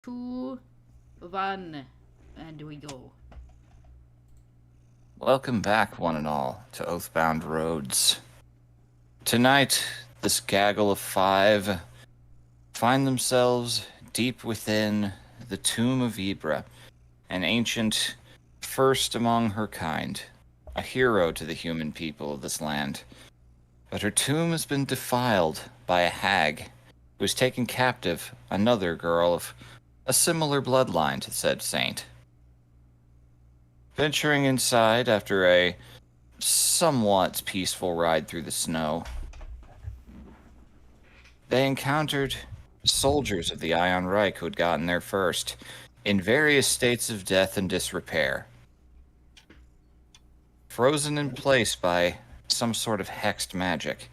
2, 1, and we go. Welcome back, one and all, to Oathbound Roads. Tonight, this gaggle of five find themselves deep within the tomb of Ibra, an ancient first among her kind, a hero to the human people of this land. But her tomb has been defiled by a hag who has taken captive another girl of a similar bloodline to said saint. Venturing inside after a somewhat peaceful ride through the snow, they encountered soldiers of the Ion Reich who had gotten there first, in various states of death and disrepair, frozen in place by some sort of hexed magic.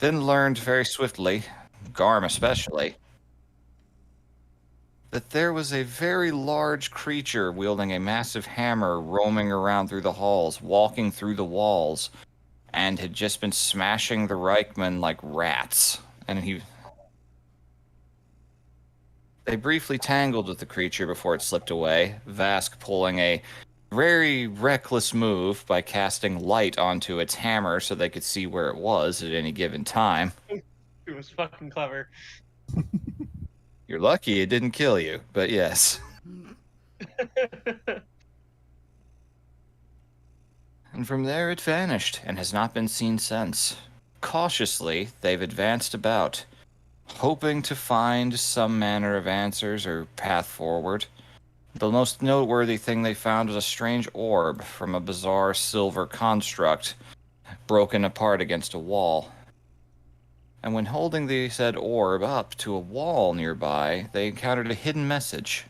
Then learned very swiftly, Garm especially, that there was a very large creature wielding a massive hammer roaming around through the halls, walking through the walls, and had just been smashing the Reichman like rats. And they briefly tangled with the creature before it slipped away, Vask pulling a very reckless move by casting light onto its hammer so they could see where it was at any given time. It was fucking clever. You're lucky it didn't kill you, but yes. And from there it vanished and has not been seen since. Cautiously, they've advanced about, hoping to find some manner of answers or path forward. The most noteworthy thing they found was a strange orb from a bizarre silver construct, broken apart against a wall. And when holding the said orb up to a wall nearby, they encountered a hidden message.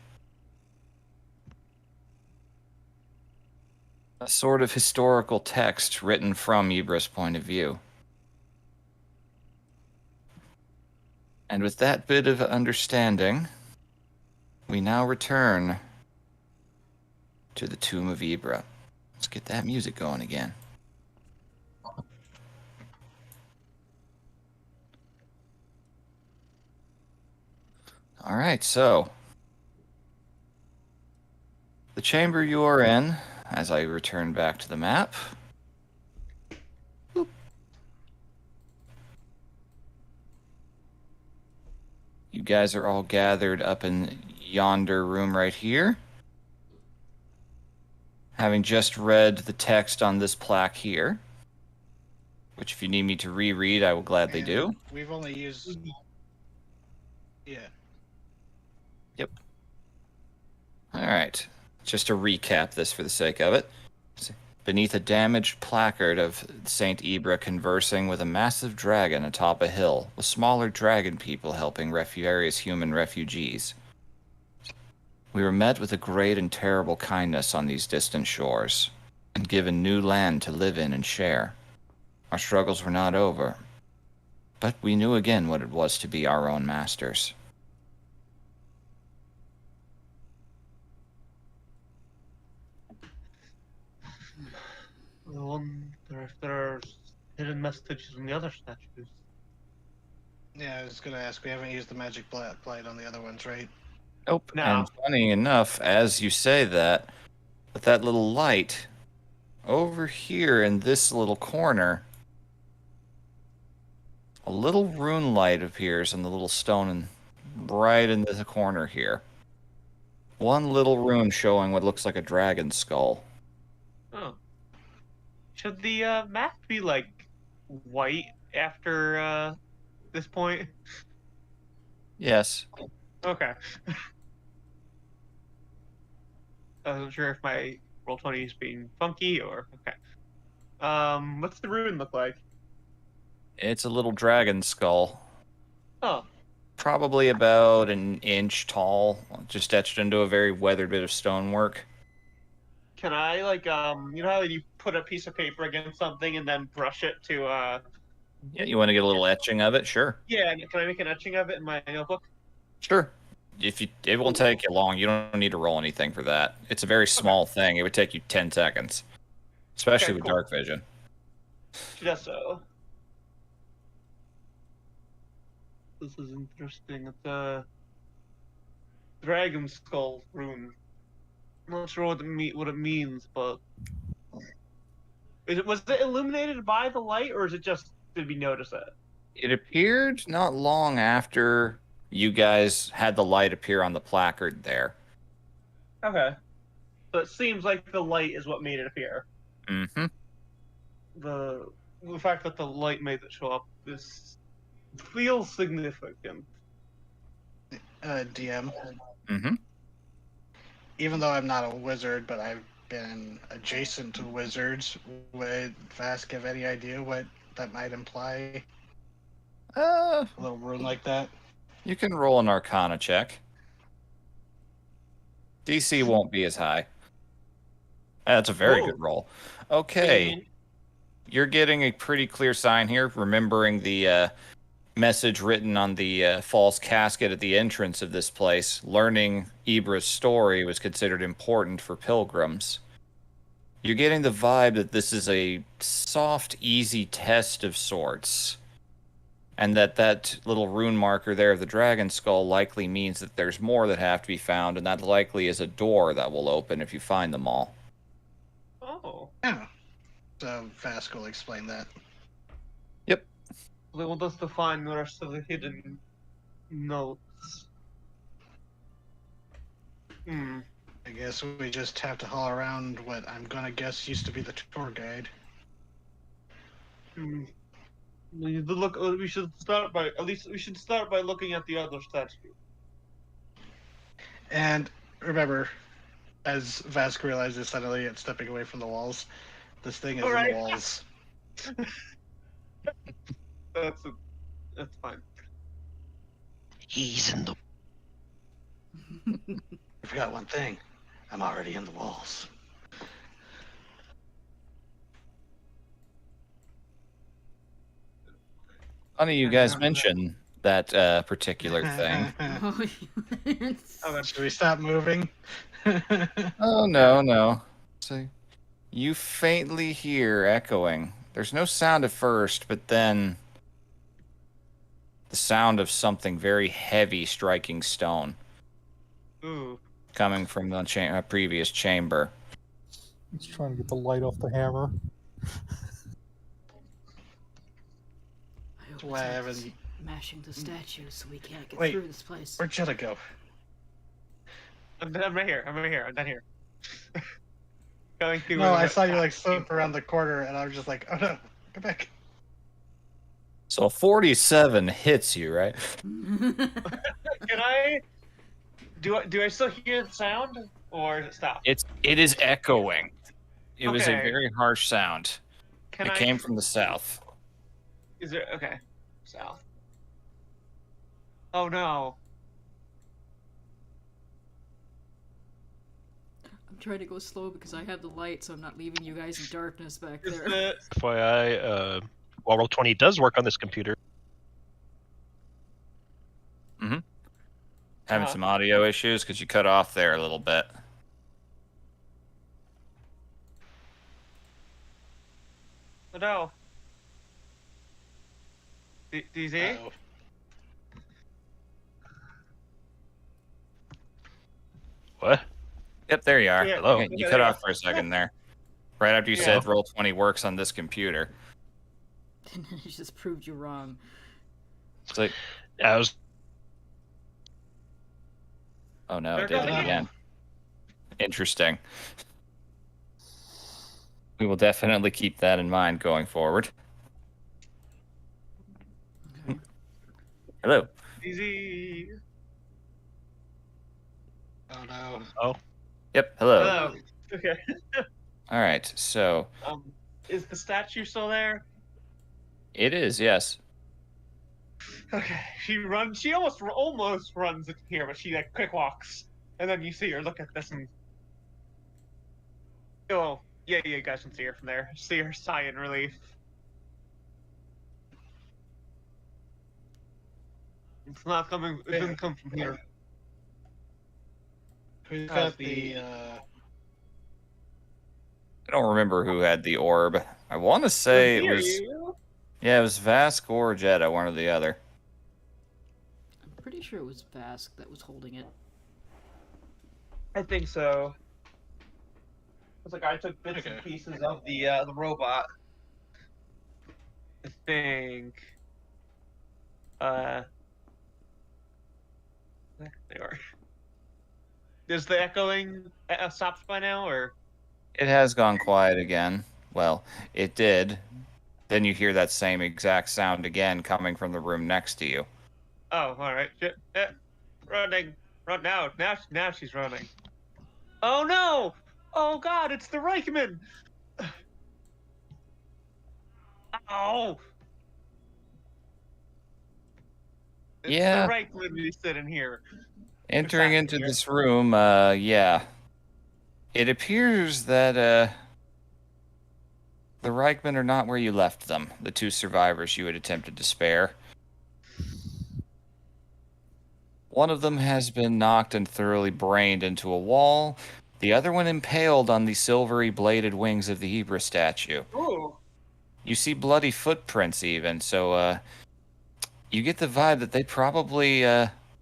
A sort of historical text written from Ibra's point of view. And with that bit of understanding, we now return to the Tomb of Ibra. Let's get that music going again. All right, so the chamber you are in, as I return back to the map. Boop. You guys are all gathered up in yonder room right here. Having just read the text on this plaque here, which if you need me to reread, I will gladly do. We've only used... Yeah. Yep. All right. Just to recap this for the sake of it. Beneath a damaged placard of Saint Ibra conversing with a massive dragon atop a hill, with smaller dragon people helping various human refugees. We were met with a great and terrible kindness on these distant shores, and given new land to live in and share. Our struggles were not over, but we knew again what it was to be our own masters. I wonder if there are hidden messages in the other statues. Yeah, I was gonna ask, we haven't used the magic plate on the other ones, right? Nope. No. And funny enough, as you say that, with that little light, over here in this little corner, a little rune light appears in the little stone right in the corner here. One little rune showing what looks like a dragon skull. Oh. Should the map be like white after this point? Yes. Okay. I wasn't sure if my Roll20 is being funky or okay. What's the rune look like? It's a little dragon skull. Oh. Probably about an inch tall, just etched into a very weathered bit of stonework. Can I like you know how you put a piece of paper against something and then brush it to Yeah, you want to get a little etching of it? Sure. yeah, can I make an etching of it in my notebook? Sure. It won't take you long. You don't need to roll anything for that. It's a very small thing. It would take you 10 seconds, especially with cool. dark vision. Just so. This is interesting. It's dragon skull rune. I'm not sure what it means, but was it illuminated by the light, or is it just did we notice it? It appeared not long after you guys had the light appear on the placard there. Okay, so it seems like the light is what made it appear. Mm-hmm. The fact that the light made it show up feels significant. DM. Mm-hmm. Even though I'm not a wizard, but I've been adjacent to wizards, would Vask have any idea what that might imply? A little rune like that? You can roll an Arcana check. DC won't be as high. That's a very Whoa. good roll. Okay. You're getting a pretty clear sign here, remembering the message written on the false casket at the entrance of this place. Learning Ibra's story was considered important for pilgrims. You're getting the vibe that this is a soft, easy test of sorts. And that little rune marker there of the dragon skull likely means that there's more that have to be found, and that likely is a door that will open if you find them all. Oh. Yeah. So Vask will explain that. Yep. They want us to find the rest of the hidden notes. I guess we just have to haul around what I'm gonna guess used to be the tour guide. We should start by looking at the other statue. And remember, as Vask realizes suddenly it's stepping away from the walls, this thing is in the walls. That's fine. He's in the. I forgot one thing. I'm already in the walls. Funny you guys mention that particular thing. Should we stop moving? Oh, no. So you faintly hear echoing. There's no sound at first, but then the sound of something very heavy striking stone. Ooh. Coming from the previous chamber. He's trying to get the light off the hammer. Why I haven't... mashing the statues so we can't get Wait, through this place. Where'd Jetta go? I'm right here. I'm down here. Going through. No, I saw you like slip around the corner, and I was just like, oh no, go back. So 47 hits you, right? Can I? Do I still hear the sound, or is it stopped? It is echoing. It was a Okay. very harsh sound. Can It I? came from the south. Is there okay? South. Oh no. I'm trying to go slow because I have the light, so I'm not leaving you guys in darkness back Is there. the FYI, while Roll20 does work on this computer, Having some audio issues because you cut off there a little bit. oh no? DZ? Uh-oh. what? Yep, there you are. Yeah, Hello. Okay, you okay, cut there off for a second there. Right after you Yeah. said Roll20 works on this computer. And then it just proved you wrong. It's like, I was oh no, it There did it it goes. again. Interesting. We will definitely keep that in mind going forward. Okay. Hello. DZ. Oh no. Yep, hello. Hello. Okay. All right, so Is the statue still there? it is, yes. Okay. She runs. She almost runs in here, but she like quick walks, and then you see her look at this and. Oh yeah, you guys can see her from there. See her sigh in relief. It's not coming. It didn't come from here. Who's How's got the I don't remember who had the orb. I want to say it Here, was, you. yeah, it was Vask or Jetta, one or the other. I'm pretty sure it was Vask that was holding it. I think so. It's like I took bits and Okay. pieces of the robot. I think. There they are. Is the echoing stopped by now, or? It has gone quiet again. Well, it did. Then you hear that same exact sound again coming from the room next to you. Oh, all right. Running, run now. Now she's running. Oh no! Oh God! It's the Reichman. Oh! It's the Yeah, Reichman we sit in here. entering Back into here. this room, yeah. It appears that, the Reichman are not where you left them, the two survivors you had attempted to spare. One of them has been knocked and thoroughly brained into a wall, the other one impaled on the silvery bladed wings of the Ibra statue. Ooh. You see bloody footprints even, so, you get the vibe that they probably,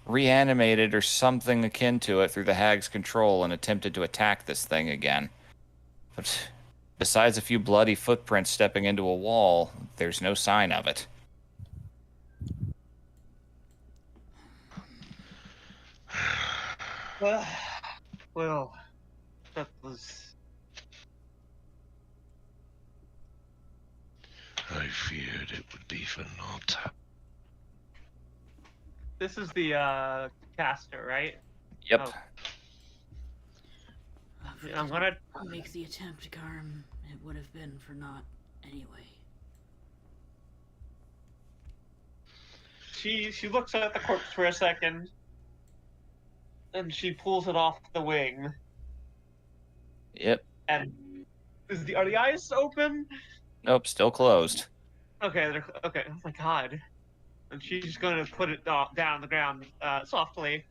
reanimated or something akin to it through the hag's control and attempted to attack this thing again. But besides a few bloody footprints stepping into a wall, there's no sign of it. Well, that was. I feared it would be for naught. This is the caster, right? Yep. Oh. I'm gonna. Make the attempt, Garm. It would have been for naught anyway. She looks at the corpse for a second, and she pulls it off the wing. Yep. And are the eyes open? Nope, still closed. Okay, okay. Oh my God. And she's going to put it down on the ground softly.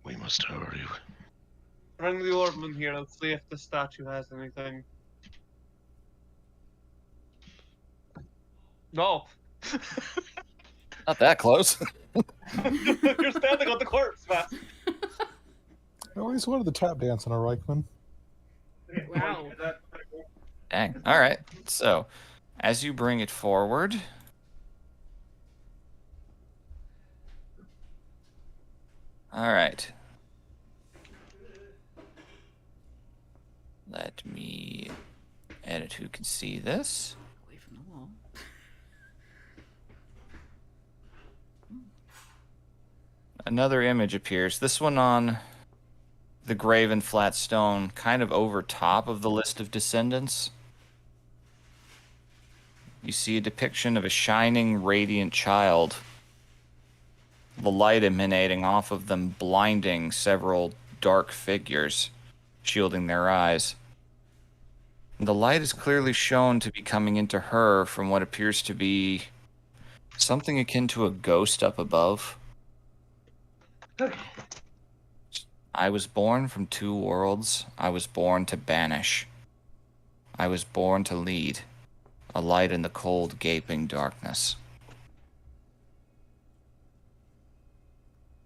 We must hurry. Bring the orb in here. Let's see if the statue has anything. No. Not that close. You're standing on the corpse, man. I always wanted to tap dance on a Reichman. Wow. Dang. All right. So, as you bring it forward, all right. Let me edit who can see this. Away from the wall. Another image appears. This one on the graven flat stone, kind of over top of the list of descendants. You see a depiction of a shining, radiant child. The light emanating off of them, blinding several dark figures, shielding their eyes. The light is clearly shown to be coming into her from what appears to be something akin to a ghost up above. I was born from two worlds. I was born to banish. I was born to lead, a light in the cold, gaping darkness.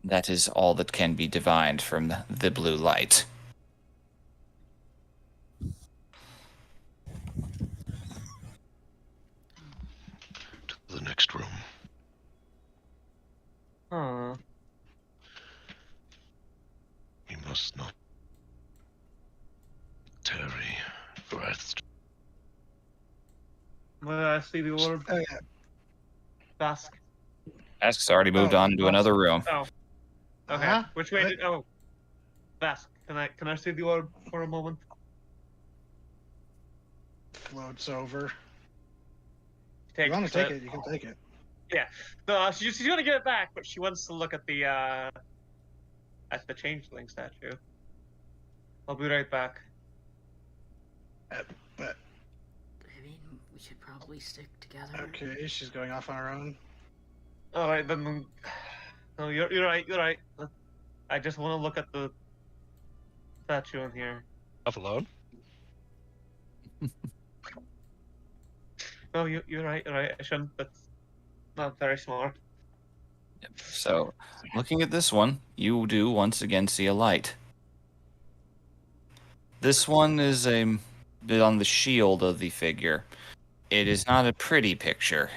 That is all that can be divined from the blue light. To the next room. Huh. We must not tarry. Rest. Well, I see the orb. Oh, yeah. Bask. Ask's already moved on to another room. Oh. Okay. Uh-huh. Which way What? did? Oh. Bask. Can I see the orb for a moment? Floats over. Take You want to take it? You can take it. No, she's gonna give it back, but she wants to look at the changeling statue. I'll be right back. But I mean, we should probably stick together. okay, she's going off on her own. All right, then. No, you're right. You're right. I just want to look at the statue in here. Off alone? No, you're right. You're right. I shouldn't. That's not very smart. So, looking at this one, you do once again see a light. This one is on the shield of the figure. It is not a pretty picture.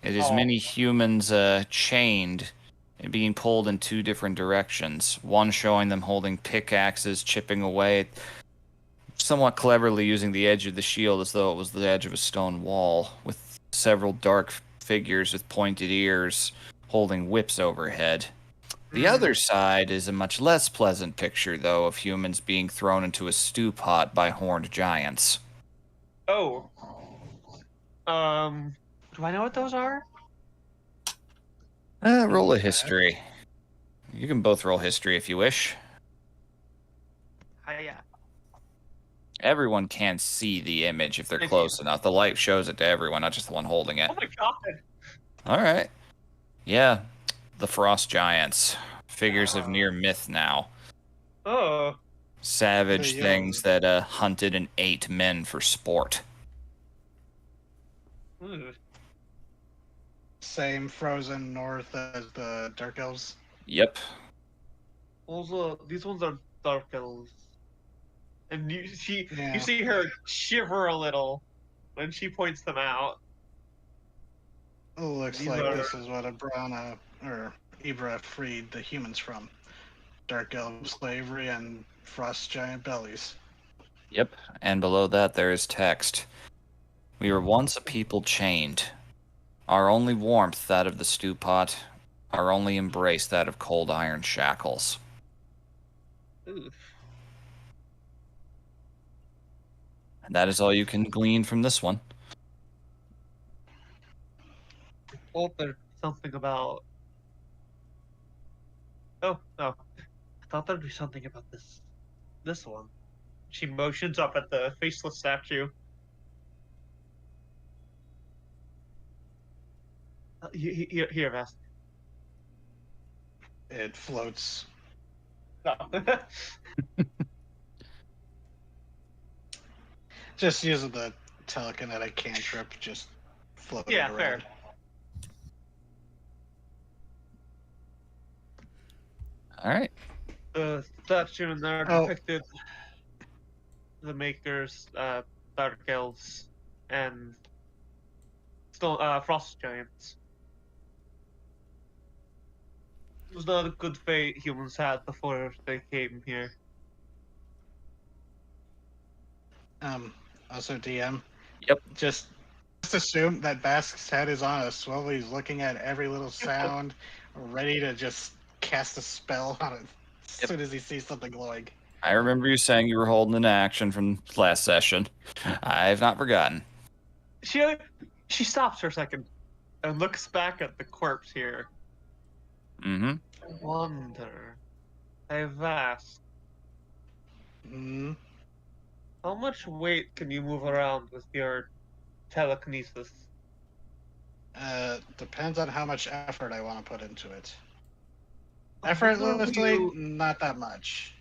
It is Oh. many humans chained and being pulled in two different directions. One showing them holding pickaxes, chipping away, somewhat cleverly using the edge of the shield as though it was the edge of a stone wall, with several dark figures with pointed ears holding whips overhead. The other side is a much less pleasant picture, though, of humans being thrown into a stew pot by horned giants. Oh. Do I know what those are? Roll a history. You can both roll history if you wish. Yeah. Everyone can see the image if they're Thank close you. enough. The light shows it to everyone, not just the one holding it. Oh my god. All right. Yeah, the frost giants. Figures of near myth now. Oh. Savage The, things that hunted and ate men for sport. Ugh. Same frozen north as the Dark Elves. Yep. Also, these ones are dark elves, and you Yeah. see her shiver a little when she points them out. It looks These like are- this is what Abrana or Ibra freed the humans from. Dark Elf slavery and frost giant bellies. Yep. And below that there is text. We were once a people chained. Our only warmth that of the stew pot. Our only embrace that of cold iron shackles. Ugh. And that is all you can glean from this one. Oh, there's something about. Oh no, I thought there'd be something about this one. She motions up at the faceless statue. Here, Vast. It floats. No. Just using the telekinetic cantrip, just floating Yeah, around. fair. All right. The statue in there Oh. depicted the makers, dark elves, and frost giants. It was not a good fate humans had before they came here. Also DM. Yep. Just assume that Bask's head is on a swivel. He's looking at every little sound, ready to just cast a spell on it as soon as he sees something glowing. I remember you saying you were holding an action from last session. I've not forgotten. She stops for a second and looks back at the corpse here. Mm-hmm. I wonder. I've asked, Hmm. how much weight can you move around with your telekinesis? Depends on how much effort I want to put into it. I wonder if Effortlessly, you- not that much.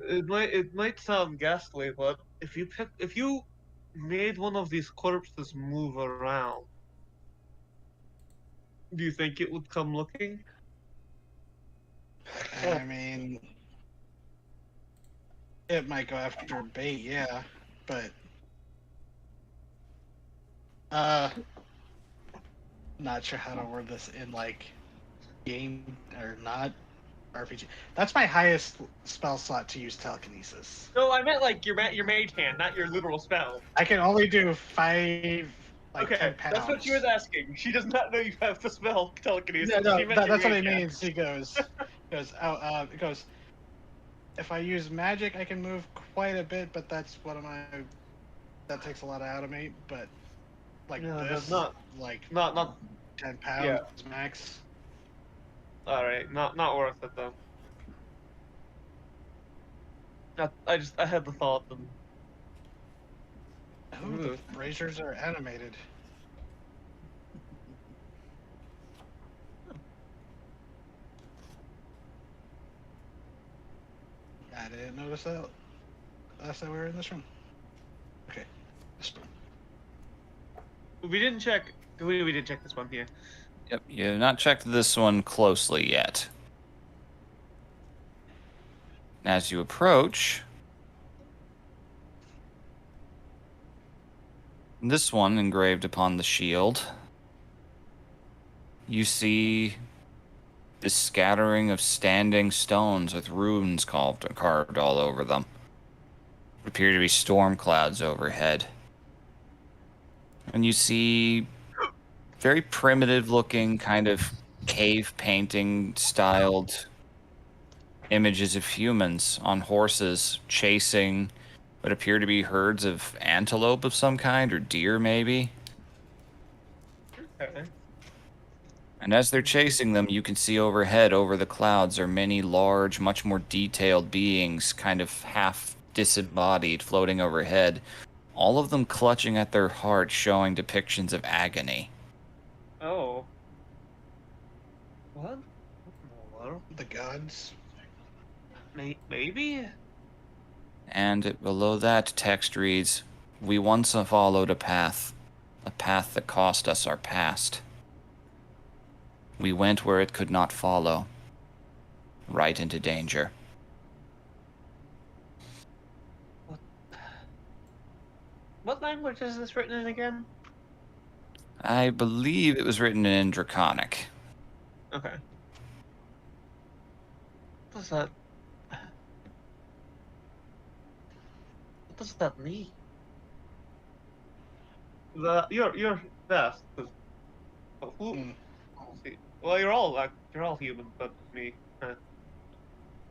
It might sound ghastly, but if you made one of these corpses move around, do you think it would come looking? I mean, it might go after bait, yeah, but not sure how to word this in like game or not RPG. That's my highest spell slot to use telekinesis. No, I meant like your mage hand, not your literal spell. I can only do 5, like Okay, 10 pounds. that's what she was asking. She does not know you have the spell telekinesis. No, She meant your that's what mage it hand. means. He goes, it goes. If I use magic, I can move quite a bit, but that's that takes a lot out of me. But like No, this, that's not- like Not 10 pounds Yeah. max. all right. Not worth it though. I had the thought and Ooh, the braziers are animated. I didn't notice that last time we were in this room. Okay, this room. We didn't check. We did check this one here. Yep, you have not checked this one closely yet. As you approach, this one engraved upon the shield, you see this scattering of standing stones with runes carved all over them. Appear to be storm clouds overhead. And you see very primitive looking kind of cave painting styled images of humans on horses chasing what appear to be herds of antelope of some kind, or deer maybe. Okay. And as they're chasing them, you can see overhead, over the clouds, are many large, much more detailed beings, kind of half disembodied, floating overhead. All of them clutching at their hearts, showing depictions of agony. Oh. What? Well, The gods. maybe? And below that text reads, "We once followed a path that cost us our past. We went where it could not follow, right into danger." What language is this written in again? I believe it was written in Draconic. Okay. What does that? What does that mean? You're best. Who? Mm. See, well, you're all human, but me.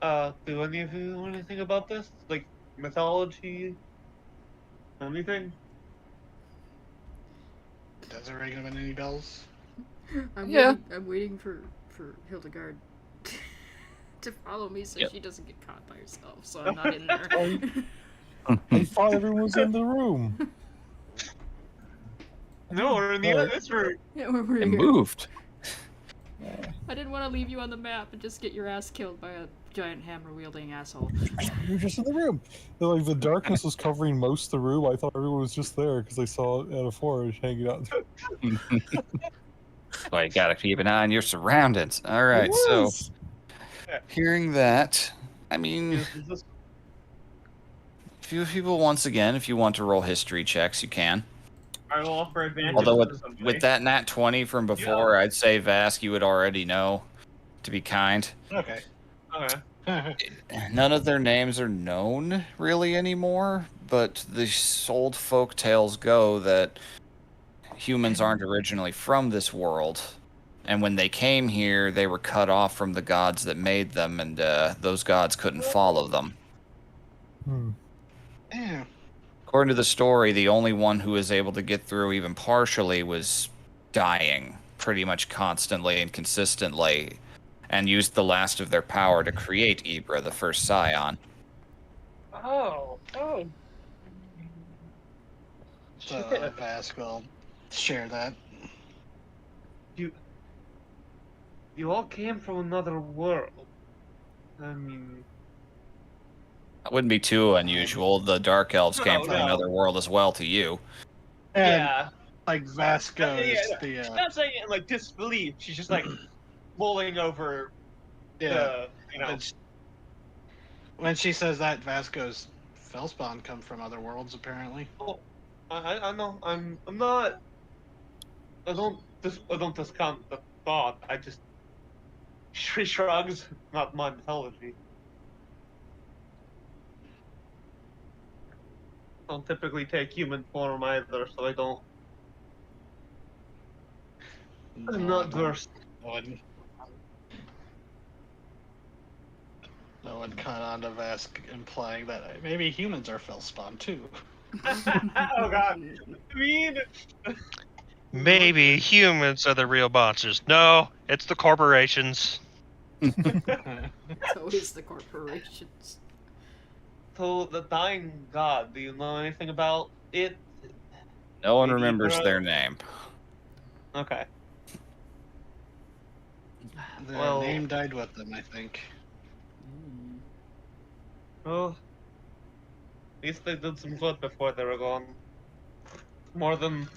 Do any of you know anything about this? Like mythology? Anything? Does it ring any bells? I'm waiting for Hildegard to follow me so Yep. she doesn't get caught by herself, so I'm not in there. I thought everyone was in the room. No, we're in the Oh. this room. Yeah, we're It here. moved. I didn't want to leave you on the map and just get your ass killed by a giant hammer-wielding asshole. You were just in the room. Like the darkness was covering most of the room. I thought everyone was just there because I saw it at a forge hanging out. Well, you gotta keep an eye on your surroundings. All right, so Yes! hearing that, I mean, Is this- few people, once again, if you want to roll history checks, you can. I will offer advantage. Although to somebody. with that nat 20 from before, I'd say Vask, you would already know, to be kind. Okay. Okay. None of their names are known really anymore, but the old folk tales go that humans aren't originally from this world, and when they came here, they were cut off from the gods that made them, and those gods couldn't follow them. Yeah. According to the story, the only one who was able to get through even partially was dying pretty much constantly and consistently, and used the last of their power to create Ibra, the first scion. Oh. So Shit. Vask will share that. You all came from another world. I mean, That wouldn't be too unusual. The Dark Elves came from No. another world as well to you. And yeah. like Vask goes, She's not saying it in like disbelief. She's just like mulling over the, When she says that, Vask goes, Fellspawn come from other worlds, apparently. Oh, I know. I'm not. I don't discount the thought. I just. She shrugs. Not my mythology. Don't typically take human form either, so I don't. I'm not versed. No one caught on to Vask implying that maybe humans are Fellspawn too. Oh god. I mean. Maybe humans are the real monsters. No, it's the corporations. It's always the corporations. So the dying god. Do you know anything about it? No one Maybe remembers Ibra? their name. Okay. Their Well- name died with them, I think. Well, at least they did some good before they were gone. More than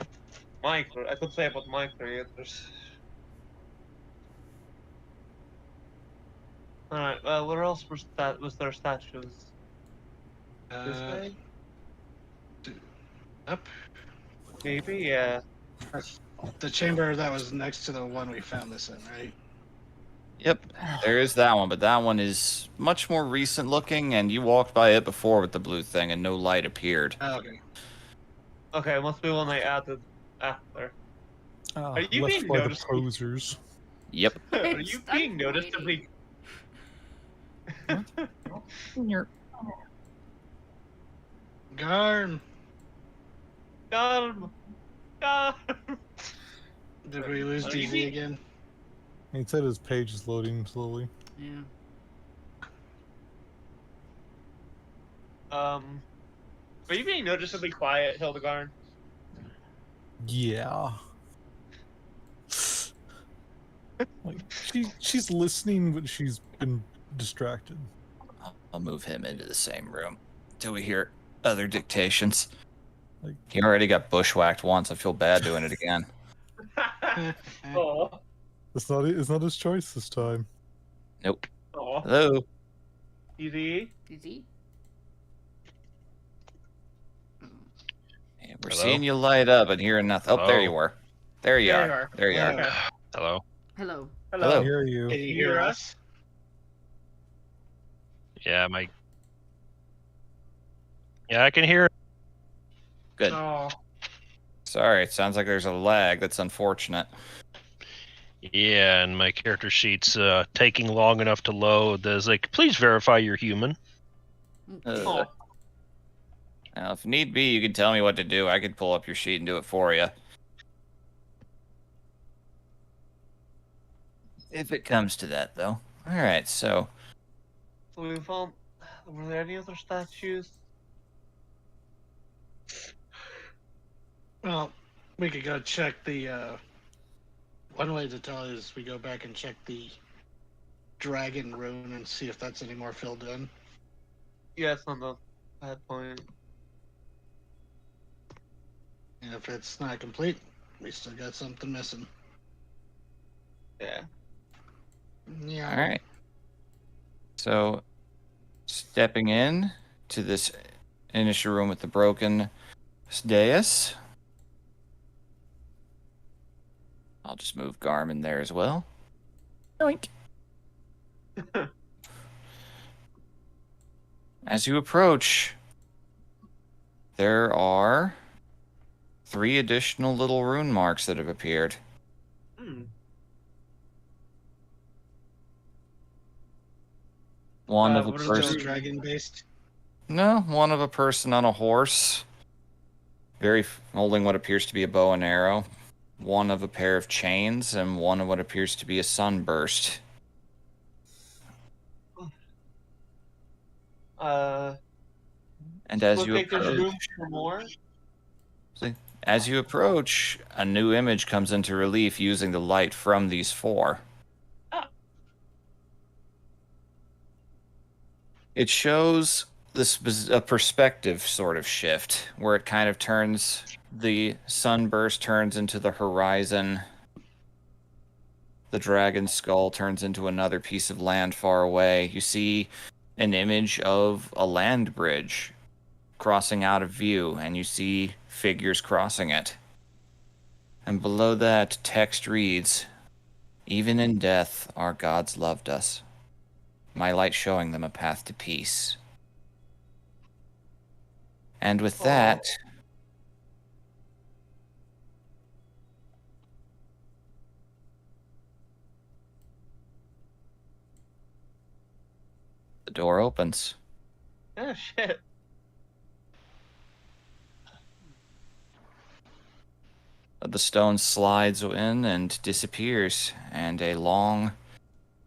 I could say about my creators. Alright, well, where else was there statues? This way? Up. Maybe, yeah. That's the chamber that was next to the one we found this in, right? Yep, there is that one, but that one is much more recent looking, and you walked by it before with the blue thing, and no light appeared. Oh, okay. Okay, it must be one I added after. Are you Left being by the noticed? posers. Yep. Are you Stop being noticeably... Garm. Garm! Garm! Did we lose What do you DZ mean? again? He said his page is loading slowly. Yeah. Are you being noticeably quiet, Hildegard? Yeah. Like she's listening, but she's been distracted. I'll move him into the same room till we hear other dictations. Like- He already got bushwhacked once. I feel bad doing it again. Oh. It's not his choice this time. Nope. Oh. Hello. Easy. Is he? Yeah, we're Hello? seeing you light up and hearing nothing. Oh, there Hello? you were. There you There you are. are. There you are. Okay. Hello. Hello. I Hello. hear you. Can you hear us? Yeah, Yeah, I can hear. Good. Oh. Sorry, it sounds like there's a lag. That's unfortunate. Yeah, and my character sheet's taking long enough to load. There's like, please verify you're human. Oh. Now, if need be, you can tell me what to do. I could pull up your sheet and do it for you. If it comes to that, though. All right, so So we found... Were there any other statues? Well, we could go check the. One way to tell is we go back and check the dragon rune and see if that's any more filled in. Yeah, it's not a bad point. And if it's not complete, we still got something missing. Yeah. Yeah. all right. So, stepping in to this initial room with the broken dais. I'll just move Garmin there as well. Yoink. As you approach, there are 3 additional little rune marks that have appeared. Hmm. One of a what are Still person. those? dragon based. No, one of a person on a horse, holding what appears to be a bow and arrow. One of a pair of chains, and one of what appears to be a sunburst. And as We'll you take this room approach, for more. a new image comes into relief using the light from these 4. Ah. It shows a perspective sort of shift where it kind of turns the sunburst turns into the horizon. The dragon skull turns into another piece of land far away. You see an image of a land bridge crossing out of view, and you see figures crossing it. And below that, text reads, "Even in death, our gods loved us. My light showing them a path to peace." And with that, the door opens. Oh shit. The stone slides in and disappears, and a long,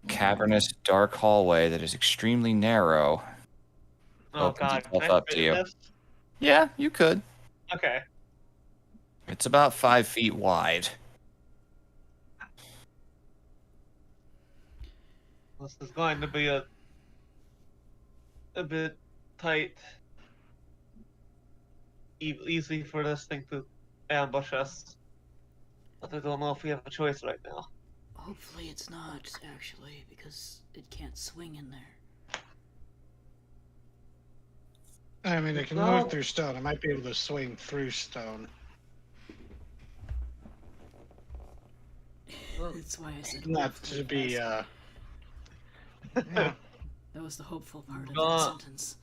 cavernous, dark hallway that is extremely narrow Oh opens god. itself Can I up fit to in you. this? Yeah, you could. Okay. It's about 5 feet wide. This is going to be a bit tight. Easy for this thing to ambush us. I don't know if we have a choice right now. Hopefully it's not, actually, because it can't swing in there. I mean, it can No. move through stone. I might be able to swing through stone. That's why I said Not hopefully to be, fast. yeah. That was the hopeful part of Uh, that sentence.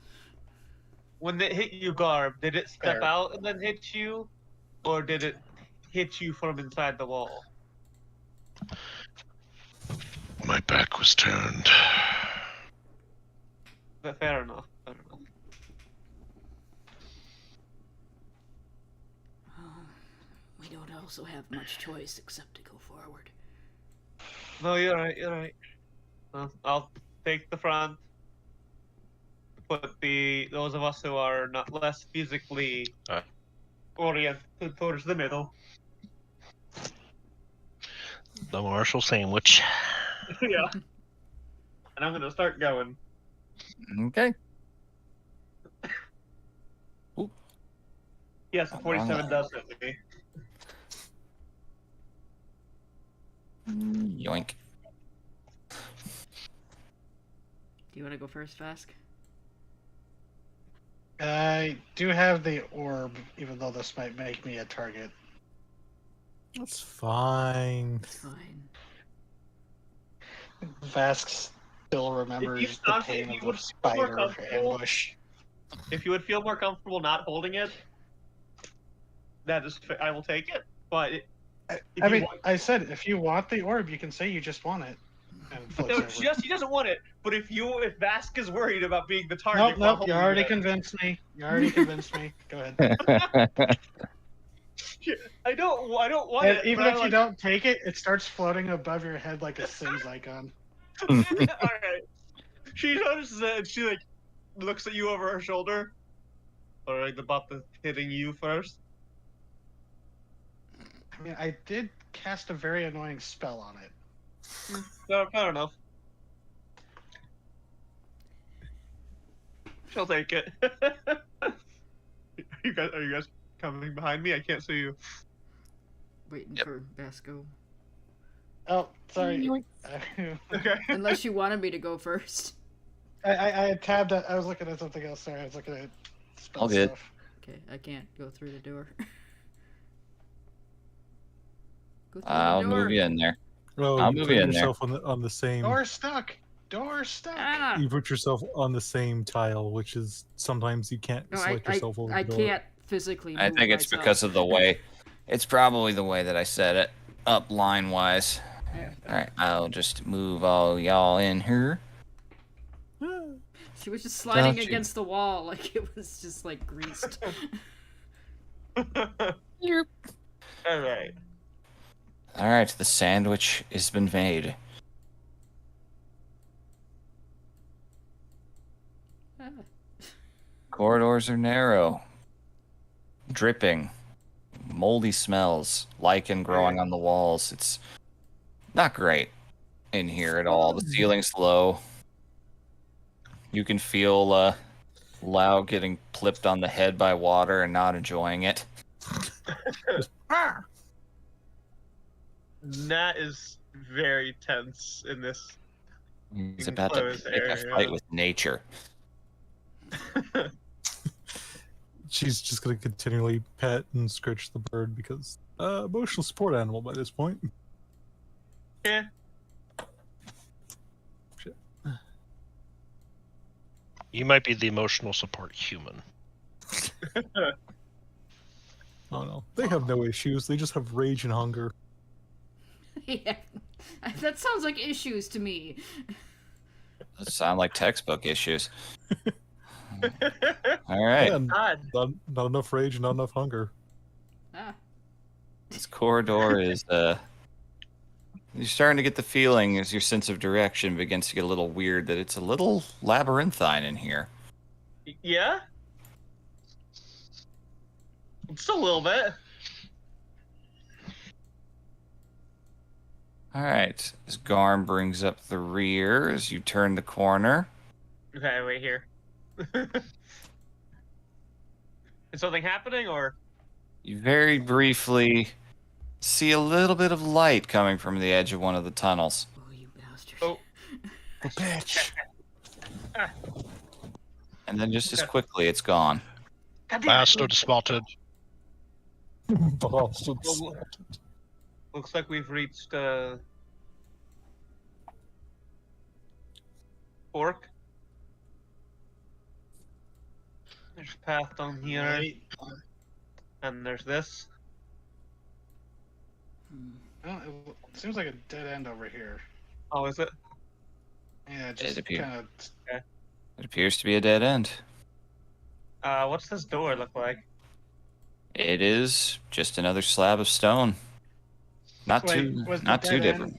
When it hit you, Garb, did it step There. out and then hit you? Or did it hit you from inside the wall? My back was turned. But fair enough. Fair enough. We don't also have much choice except to go forward. No, you're right. You're right. I'll take the front. Put those of us who are not less physically oriented towards the middle. The Marshall sandwich. Yeah. And I'm gonna start going. Okay. Yes, 47 does hit me. Yoink. Do you want to go first, Vask? I do have the orb, even though this might make me a target. That's fine. It's fine. Vask still remembers the If pain you of the would feel more spider comfortable- ambush. If you would feel more comfortable not holding it, that is, I will take it. But I mean, I said if you want the orb, you can say you just want it. And it flips no, over. he doesn't want it. But if Vask is worried about being the target, Nope, while you holding already it- convinced me. You already convinced me. Go ahead. I don't want And it. even but if you don't take it, it starts floating above your head like a Sims icon. All right. She notices it and she looks at you over her shoulder. Or about the hitting you first. I mean, I did cast a very annoying spell on it. Fair enough. She'll take it. Are you guys coming behind me? I can't see you. Waiting Yep. for Vasco. Oh, sorry. Okay. Unless you wanted me to go first. I had tabbed. I was looking at something else. Sorry, I was looking at spell All good. stuff. Okay, I can't go through the door. Go through I'll the door. move you in there. Oh, I'll you move put you in there. yourself on the same. Door stuck. Door stuck. Ah! You put yourself on the same tile, which is sometimes you can't No, select yourself over I the door. can't physically move I think it's myself. because of the way. It's probably the way that I set it up line wise. Yeah. All right, I'll just move all y'all in here. She was just sliding Got you. against the wall like it was just like greased. Yep. All right. All right, the sandwich has been made. Ah. Corridors are narrow, dripping, moldy smells, lichen growing on the walls. It's not great in here at all. The ceiling's low. You can feel Lau getting plipped on the head by water and not enjoying it. Nat is very tense in this. He's about to Enclosed pick a area. fight with nature. She's just gonna continually pet and scratch the bird because emotional support animal by this point. Yeah. Shit. You might be the emotional support human. Oh no, they have no issues. They just have rage and hunger. Yeah. That sounds like issues to me. Those sound like textbook issues. All right, Yeah, God. not enough rage, not enough hunger. Ah. this corridor is you're starting to get the feeling as your sense of direction begins to get a little weird that it's a little labyrinthine in here. Yeah? Just a little bit. All right, as Garm brings up the rear as you turn the corner. Okay, wait here. Is something happening or? You very briefly see a little bit of light coming from the edge of one of the tunnels. Oh, you bastard. Oh. The bitch. And then just as quickly, it's gone. Bastard spotted. Bastards. Looks like we've reached fork. There's a path down here, Right. and there's this. Oh, it seems like a dead end over here. Oh, is it? Yeah, It just appears. kind of. It appears to be a dead end. What's this door look like? It is just another slab of stone. Not Wait, too, was the not too dead different.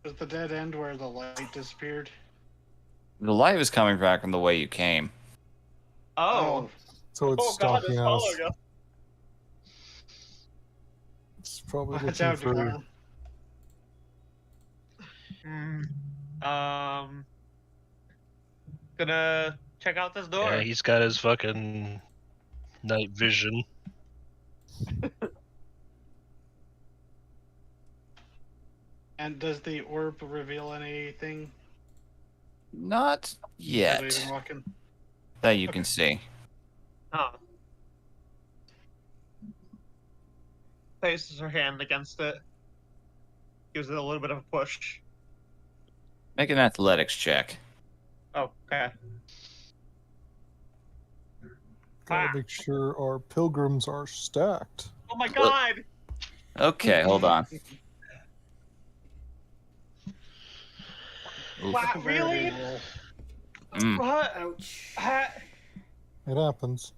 Was the dead end where the light disappeared? The light was coming back from the way you came. Oh. So it's Oh god, stalking it's us. following us. It's probably Watch looking out, for. Dakar. Gonna check out this door. Yeah, he's got his fucking night vision. And does the orb reveal anything Not as yet we've been walking? that you can see. Huh. Places her hand against it. Gives it a little bit of a push. Make an athletics check. Oh, okay. Gotta make sure our pilgrims are stacked. Oh my god! Okay, hold on. Oof. Wow, really? Mm. What? Ouch. It happens.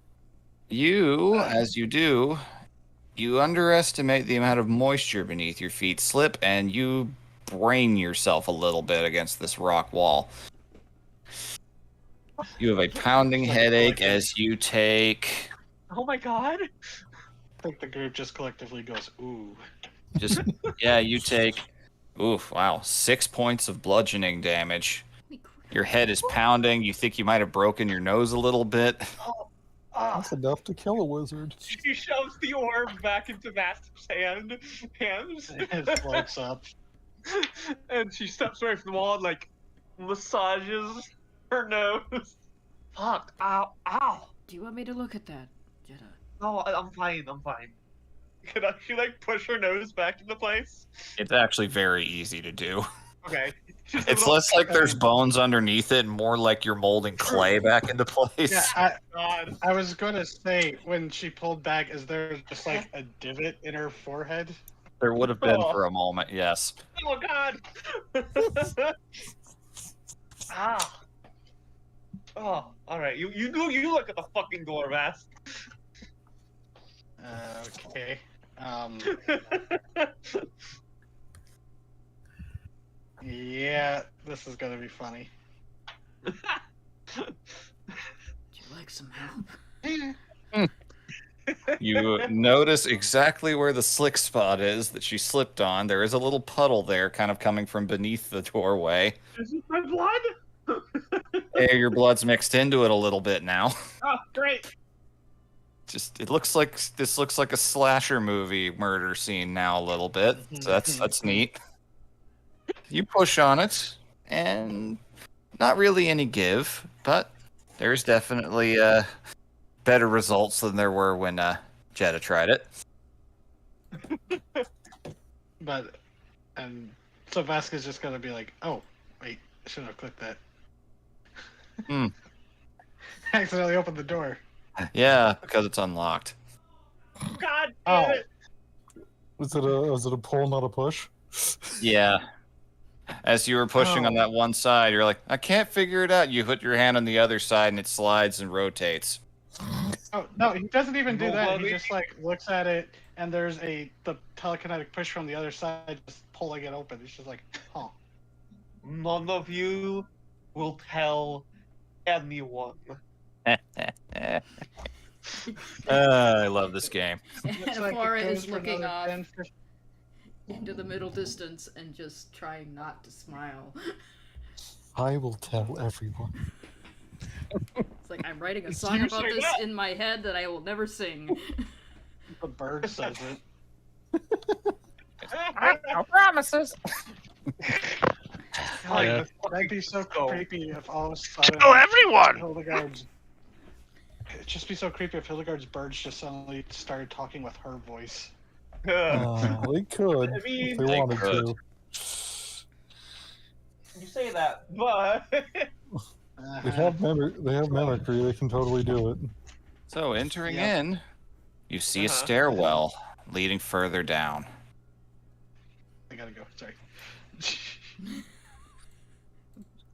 You, as you do, you underestimate the amount of moisture beneath your feet, slip, and you brain yourself a little bit against this rock wall. You have a pounding headache as you take Oh my god! I think the group just collectively goes, ooh. just you take oof, wow, 6 points of bludgeoning damage. Your head is pounding. You think you might have broken your nose a little bit. That's enough to kill a wizard. She shoves the orb back into Master's hands, It floats up. and she steps away from the wall and like massages her nose. Fuck! Ow! Ow! Do you want me to look at that, Jetta? No, I'm fine. I'm fine. Can I actually like push her nose back into place? It's actually very easy to do. Okay. Just a It's little- less like there's bones underneath it and more like you're molding clay back into place. Yeah, God. I was going to say, when she pulled back, is there just like a divot in her forehead? There would have been for a moment, yes. Oh God. Ah. Oh, all right. You look at the fucking door, Vass. Okay. Yeah, this is gonna be funny. Would you like some help? You notice exactly where the slick spot is that she slipped on. There is a little puddle there kind of coming from beneath the doorway. Is this my blood? Hey, your blood's mixed into it a little bit now. Oh, great. Just this looks like a slasher movie murder scene now a little bit. So that's neat. You push on it, and not really any give, but there's definitely better results than there were when Jetta tried it. But, and so Vasquez just gonna be like, oh, wait, I shouldn't have clicked that. Hmm. I accidentally opened the door. Yeah, because it's unlocked. God damn Oh. it. Was it a pull, not a push? Yeah. As you were pushing on that one side, you're like, I can't figure it out. You put your hand on the other side, and it slides and rotates. Oh, no, he doesn't even do that. He Nobody- just, like, looks at it, and there's the telekinetic push from the other side, just pulling it open. It's just like, huh. None of you will tell anyone. I love this game. And Looks like it Flora goes is for looking another off 10, 15 into the middle distance and just trying not to smile. I will tell everyone. It's like I'm writing a Did song you about say this that? in my head that I will never sing. The bird says it. No promises. Like, Yeah. this That'd be so Go. creepy if all of a sudden Kill everyone! Hildegard's. It'd just be so creepy if Hildegard's birds just suddenly started talking with her voice. They could I if mean, they they wanted could. to. you say that, but They have mimicry. They can totally do it. So entering Yep. in, you see a Uh-huh. stairwell leading further down. I gotta go. Sorry.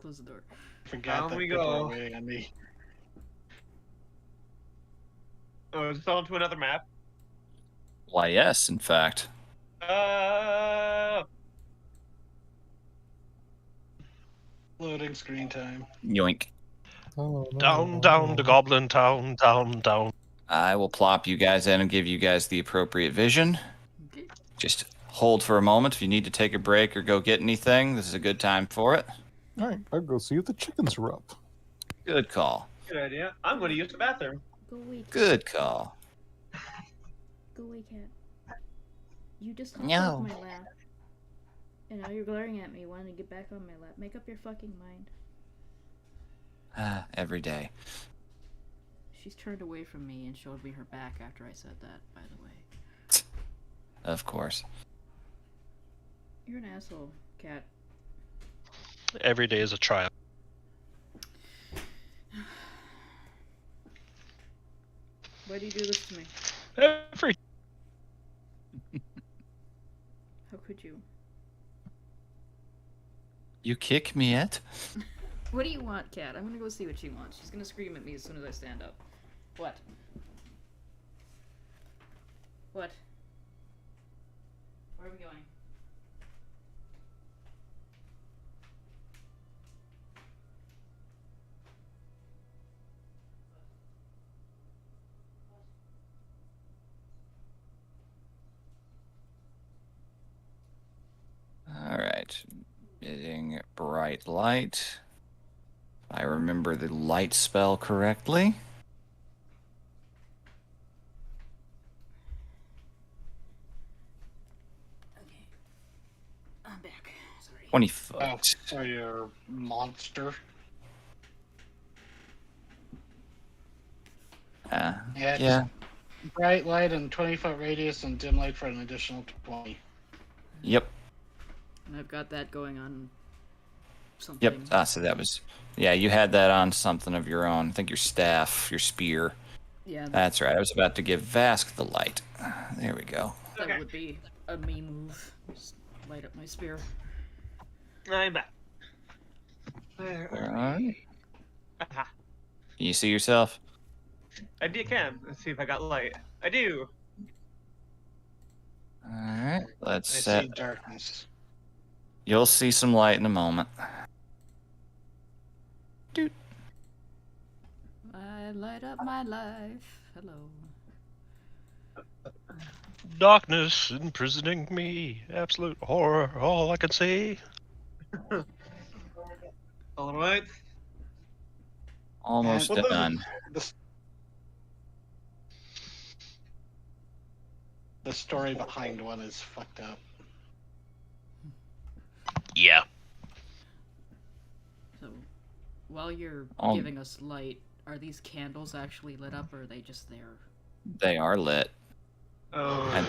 Close the door. Forgot Down that we people are go. waiting on me. oh, it's on to another map. Why, yes, in fact. Loading screen time. Yoink. Oh, no, Down, down to Goblin Town, down, down. I will plop you guys in and give you guys the appropriate vision. Okay. Just hold for a moment. If you need to take a break or go get anything, this is a good time for it. All right, I'll go see if the chickens are up. Good call. Good idea. I'm going to use the bathroom. Go away. Good call. Go away, cat. You just hopped No. off my lap. And now you're glaring at me, wanting to get back on my lap. Make up your fucking mind. Every day. She's turned away from me and showed me her back after I said that, by the way. Of course. You're an asshole, cat. Every day is a trial. Why do you do this to me? Every How could you? You kick me yet? What do you want, cat? I'm gonna go see what she wants. She's gonna scream at me as soon as I stand up. What? What? Where are we going? Alright. Getting bright light. I remember the light spell correctly. Okay. I'm back. Sorry. 20 Oh, foot. so you're a monster. Yeah. Yeah. Bright light and 20-foot radius and dim light for an additional 20. Yep. And I've got that going on something. Yep. So that was. Yeah, you had that on something of your own. I think your staff, your spear. Yeah, That's right. I was about to give Vask the light. There we go. that Okay. would be a me move. Just light up my spear. I'm back. Where are Alright. we? Aha. Can you see yourself? I can. Let's see if I got light. I do. Alright. Let's I set. see darkness. You'll see some light in a moment. Dude. I light up my life. Hello. darkness imprisoning me. Absolute horror. All I can see. All right. Almost Well, done. The story behind one is fucked up. Yeah. So, while you're Um, giving us light, are these candles actually lit up, or are they just there? They are lit. Oh. And-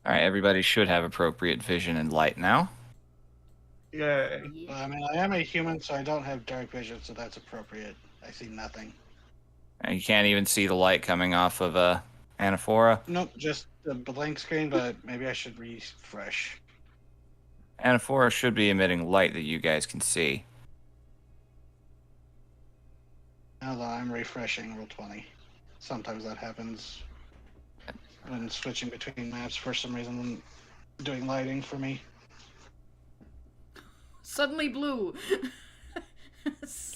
All right, everybody should have appropriate vision and light now. Yeah. Yeah. I mean, I am a human, so I don't have dark vision, so that's appropriate. I see nothing. And you can't even see the light coming off of Anaphora. Nope, just a blank screen, but maybe I should refresh. Anaphora should be emitting light that you guys can see. Hold on, I'm refreshing Roll20. Sometimes that happens when switching between maps for some reason, doing lighting for me. Suddenly blue.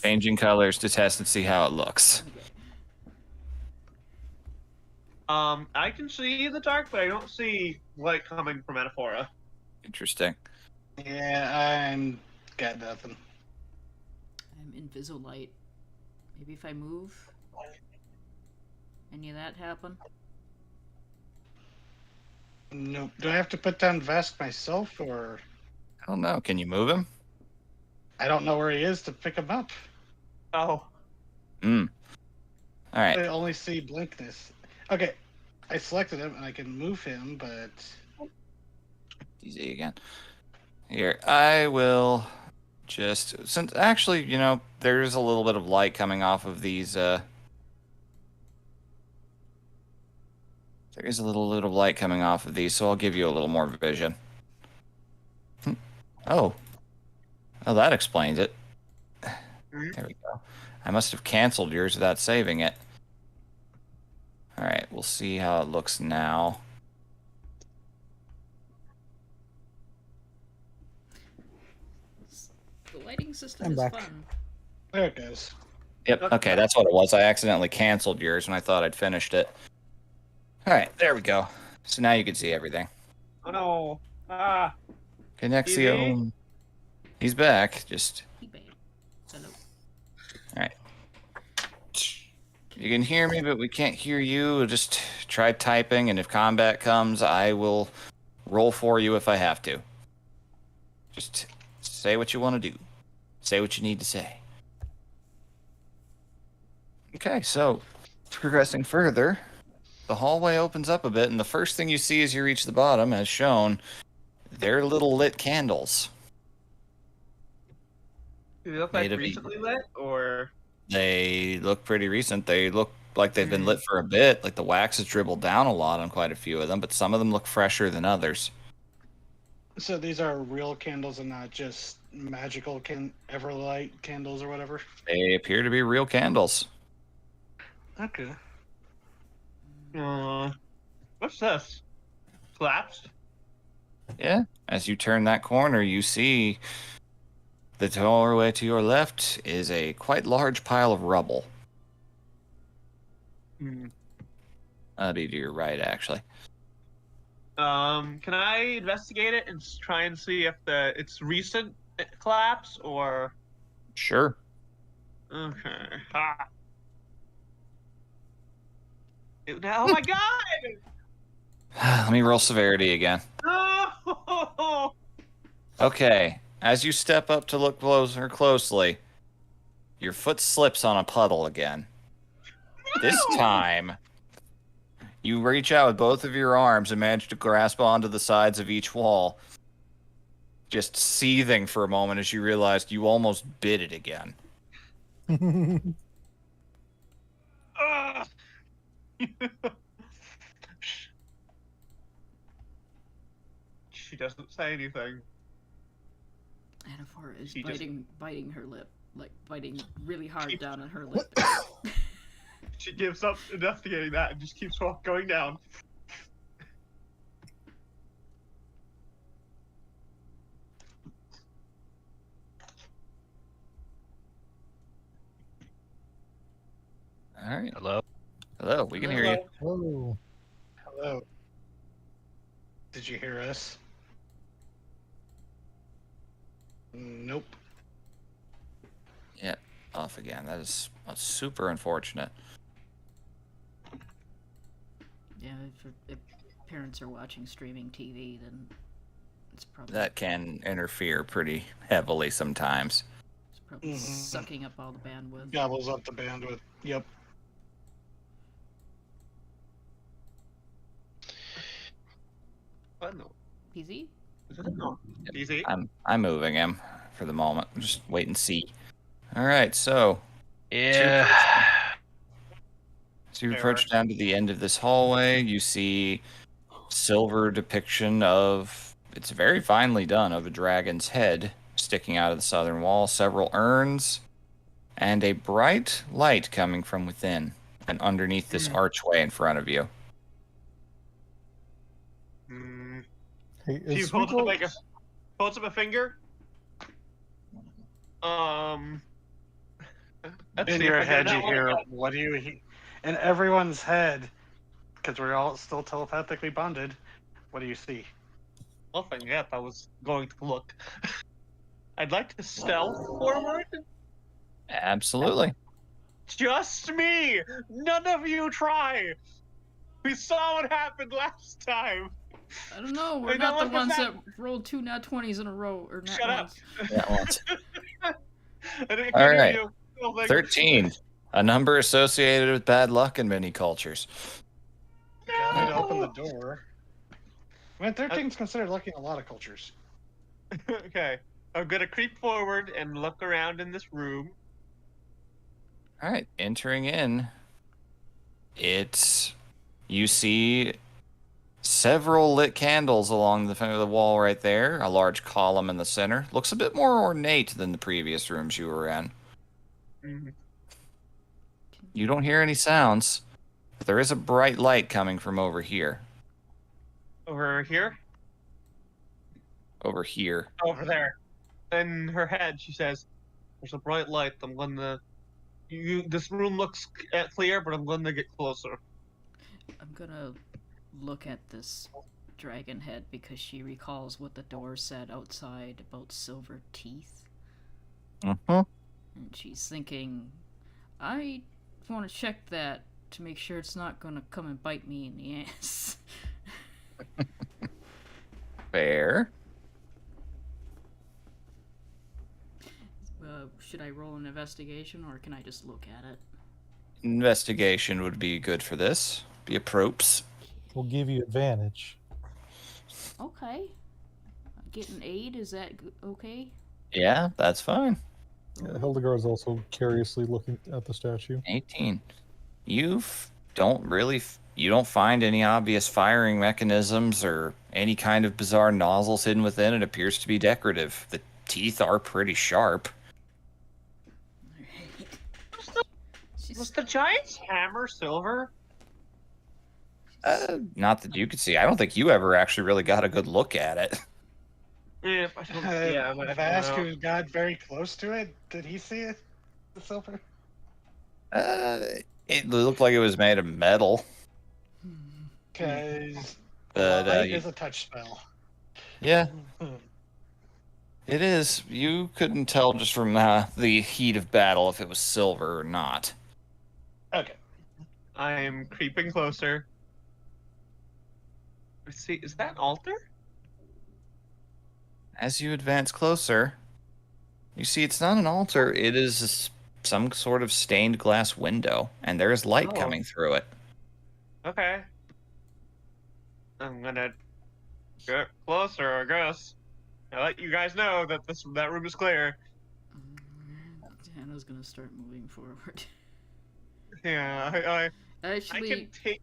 Changing colors to test and see how it looks. I can see the dark, but I don't see light coming from Anaphora. Interesting. Yeah, I'm got nothing. Invisolite. Maybe if I move? Any of that happen? Nope. Do I have to put down Vest myself, or I don't know. Can you move him? I don't know where he is to pick him up? Oh. All right. I only see blankness. Okay, I selected him and I can move him, but Easy again. Here, I will just since actually, there's a little bit of light coming off of these. There is a little of light coming off of these, so I'll give you a little more vision. Oh, that explains it. There we go. I must have canceled yours without saving it. All right, we'll see how it looks now. The lighting system I'm is back. fun. there it goes. Yep. Okay, that's what it was. I accidentally canceled yours when I thought I'd finished it. All right, there we go. So now you can see everything. Oh no. Ah. Connexion. He's back. Just eBay. Hello. all right. You can hear me, but we can't hear you. Just try typing, and if combat comes, I will roll for you if I have to. Just say what you want to do. Say what you need to say. Okay, so progressing further, the hallway opens up a bit, and the first thing you see as you reach the bottom, as shown, they're little lit candles. Do they look Made like of recently lit, or? They look pretty recent. They look like they've been lit for a bit. Like the wax has dribbled down a lot on quite a few of them, but some of them look fresher than others. So these are real candles and not just magical Everlight candles or whatever? They appear to be real candles. Okay. What's this? Collapsed? Yeah. As you turn that corner, you see the doorway to your left is a quite large pile of rubble. That'd be to your right, actually. Can I investigate it and try and see if it's recent collapse or? Sure. Okay. Ah. Oh my god! Let me roll severity again. No! Okay. As you step up to look closely, your foot slips on a puddle again. This time, you reach out with both of your arms and manage to grasp onto the sides of each wall, just seething for a moment as you realized you almost bit it again. She doesn't say anything. Anaphora is She biting her lip. Like, biting really hard down on her lip. She gives up investigating that and just keeps going down. All right. Hello? Hello, we can hear you. Oh, Hello. Did you hear us? Nope. Yeah, off again. That is super unfortunate. Yeah, if parents are watching streaming TV, then it's probably That can interfere pretty heavily sometimes. it's probably sucking up all the bandwidth. Gobbles up the bandwidth. Yep. What? No. PZ? No. Easy. I'm moving him for the moment. Just wait and see. All right, so Yeah. as you approach down to the end of this hallway, you see silver depiction of, it's very finely done, of a dragon's head sticking out of the southern wall, several urns, and a bright light coming from within and underneath this archway in front of you. hey, She is holds Sweetwater- up a finger. Let's In see your if I head, get you that hear, one. what do you hear? In everyone's head, because we're all still telepathically bonded, what do you see? Nothing yet. I was going to look. I'd like to stealth forward. Absolutely. Just me! None of you try! We saw what happened last time! I don't know. We're Hey, not now the what was ones that? that rolled 2 nat 20s in a row, or nat Shut up! ones. That once. I didn't All hear right. you. Oh, like, 13. A number associated with bad luck in many cultures. Got to open the No! door. I mean, 13's considered lucky in a lot of cultures. Okay. I'm gonna creep forward and look around in this room. All right. Entering in, you see several lit candles along the front of the wall right there. A large column in the center. Looks a bit more ornate than the previous rooms you were in. Mhm. You don't hear any sounds, but there is a bright light coming from over here. Over here? Over here. Over there. In her head, she says, "There's a bright light. I'm gonna. This room looks clear, but I'm gonna get closer." I'm gonna look at this dragon head because she recalls what the door said outside about silver teeth. Mm-hmm. And she's thinking, I want to check that to make sure it's not gonna come and bite me in the ass. Fair. Should I roll an investigation or can I just look at it? Investigation would be good for this. Be a props. We'll give you advantage. Okay. Get an aid, is that okay? Yeah, that's fine. Hildegard's also curiously looking at the statue. 18. You don't find any obvious firing mechanisms or any kind of bizarre nozzles hidden within. It appears to be decorative. The teeth are pretty sharp. Was the giant's hammer silver? Not that you could see. I don't think you ever actually really got a good look at it. Yeah, I might have to Vask, know. who got very close to it, did he see it? The silver? It looked like it was made of metal. Because But light is a touch spell. yeah, it is. You couldn't tell just from the heat of battle if it was silver or not. Okay. I am creeping closer. Let's see, is that an altar? As you advance closer, you see it's not an altar. It is some sort of stained glass window, and there is light Oh. coming through it. Okay. I'm gonna get closer, I guess. I'll let you guys know that that room is clear. Hannah's gonna start moving forward. Yeah, I Actually, can take.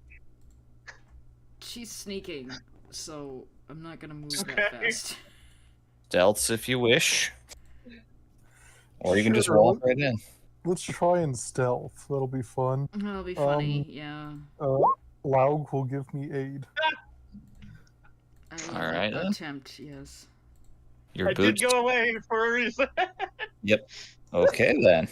she's sneaking, so I'm not gonna move that Okay. fast. Stealths if you wish. Or you can just Sure. walk right in. Let's try and stealth. That'll be fun. That'll be funny, yeah. Laug will give me aid. I will All right, then. attempt, yes. Your I boots. did go away for a reason. Yep. Okay then.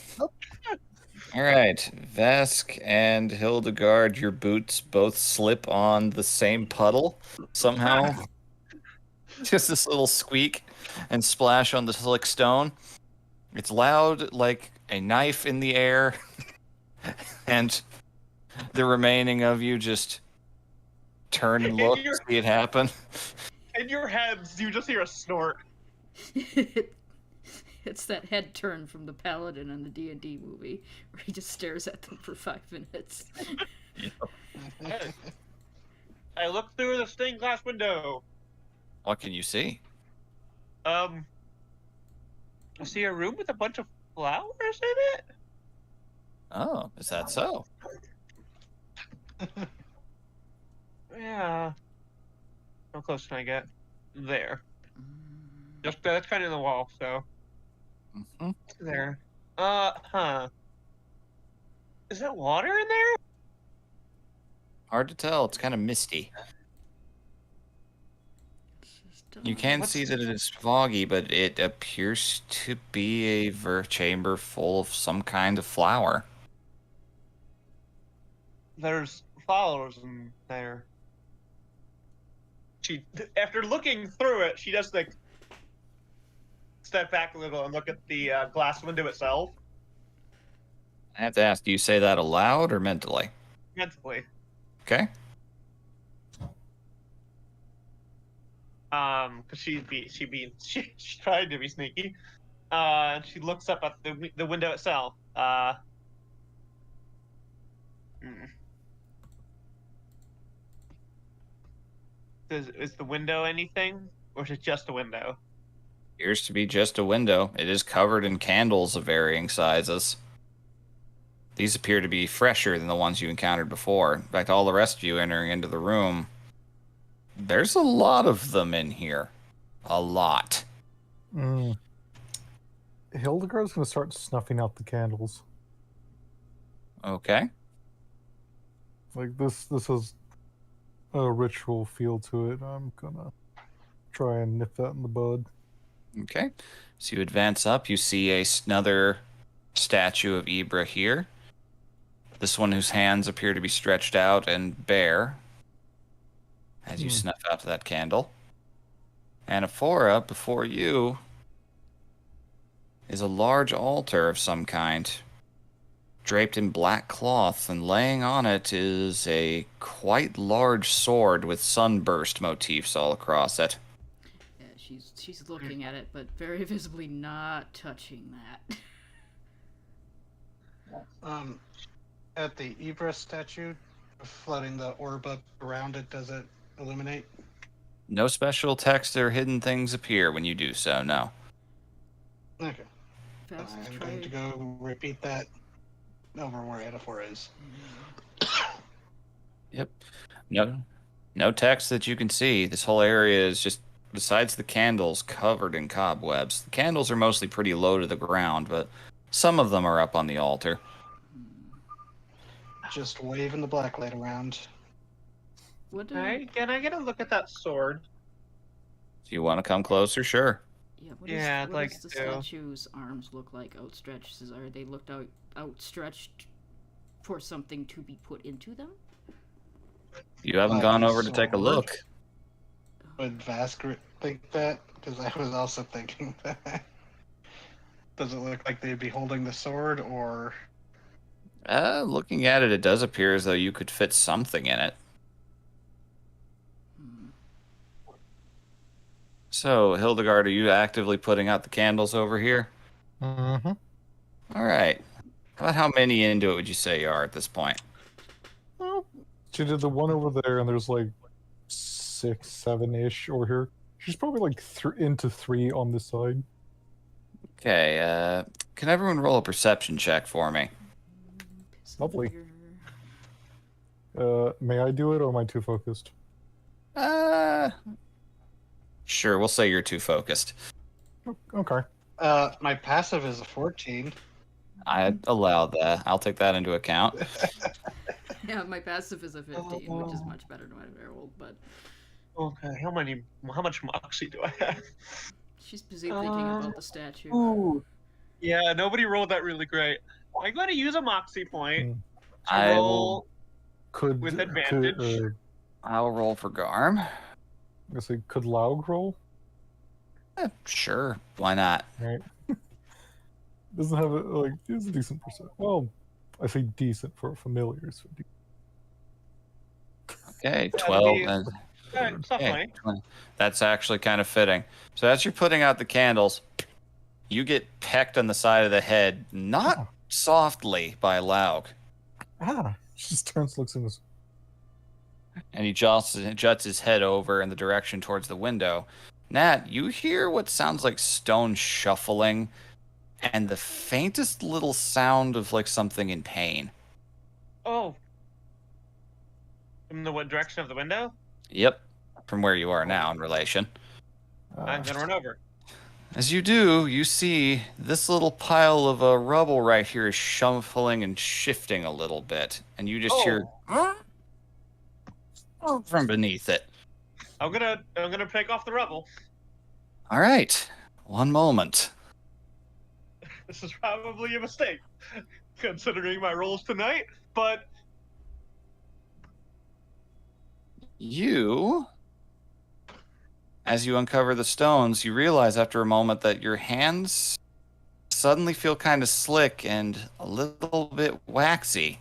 All right, Vask and Hildegard, your boots both slip on the same puddle somehow. Just this little squeak and splash on the slick stone. It's loud like a knife in the air, and the remaining of you just turn and look to see it happen. In your heads, you just hear a snort. It's that head turn from the paladin in the D&D movie where he just stares at them for 5 minutes. I look through the stained glass window. What can you see? I see a room with a bunch of flowers in it. Oh, is that so? Yeah. How close can I get? There. Just that's kind of in the wall, so hmm there. Is that water in there? Hard to tell. It's kind of misty. You can see that it is foggy, but it appears to be a chamber full of some kind of flower. There's flowers in there. She, after looking through it, she just step back a little and look at the glass window itself. I have to ask, do you say that aloud or mentally? Mentally. Okay. Because she tried to be sneaky. And she looks up at the window itself. Is the window anything, or is it just a window? Appears to be just a window. It is covered in candles of varying sizes. These appear to be fresher than the ones you encountered before. In fact, all the rest of you entering into the room, there's a lot of them in here. A lot. Hildegard's going to start snuffing out the candles. Okay. Like, this has a ritual feel to it. I'm going to try and nip that in the bud. Okay. So you advance up. You see another statue of Ibra here. This one whose hands appear to be stretched out and bare as you snuff out that candle. Anaphora, before you, is a large altar of some kind, draped in black cloth, and laying on it is a quite large sword with sunburst motifs all across it. Yeah, she's looking at it, but very visibly not touching that. At the Ibra statue, floating the orb up around it, does it illuminate? No special text or hidden things appear when you do so, no. Okay. Fast I'm try. going to go repeat that over where Anaphora is. Yep. No text that you can see. This whole area is just, besides the candles, covered in cobwebs. The candles are mostly pretty low to the ground, but some of them are up on the altar. Just waving the blacklight around. What do Can I get a look at that sword? If you want to come closer, sure. Yeah, I'd what like does the to. statue's arms look like outstretched? Are they looked outstretched for something to be put into them? You haven't Like gone a over to take a sword? look. Would Vask think that? Because I was also thinking that. Does it look like they'd be holding the sword, or... Looking at it, it does appear as though you could fit something in it. So, Hildegard, are you actively putting out the candles over here? Mm-hmm. All right. About how many into it would you say you are at this point? Well, she did the one over there, and there's like 6, 7-ish over here. She's probably like into 3 on this side. Okay, can everyone roll a perception check for me? Lovely. May I do it, or am I too focused? Sure, we'll say you're too focused. Okay. My passive is a 14. I allow that. I'll take that into account. Yeah, my passive is a 15, which is much better than what I rolled, but Okay, how much moxie do I have? she's busy thinking about the statue. Ooh. Yeah, nobody rolled that really great. I'm going to use a moxie point to I roll Could with advantage. I'll roll for Garm. I guess could Laug roll? Sure, why not? Right. Doesn't have it's a decent percent. Well, I say decent for a familiar. So Okay, Yeah, 12 the- and Alright, it's not okay, funny. 20. That's actually kind of fitting. So as you're putting out the candles, you get pecked on the side of the head, not softly by Laug. She just turns, looks in this. And he juts his head over in the direction towards the window. Nat, you hear what sounds like stone shuffling and the faintest little sound of like something in pain. Oh. In the what direction of the window? Yep, from where you are now in relation. I'm going to run over. As you do, you see this little pile of rubble right here is shuffling and shifting a little bit. And you just hear from beneath it. I'm gonna take off the rubble. All right, one moment. This is probably a mistake, considering my rolls tonight. But You, as you uncover the stones, you realize after a moment that your hands suddenly feel kind of slick and a little bit waxy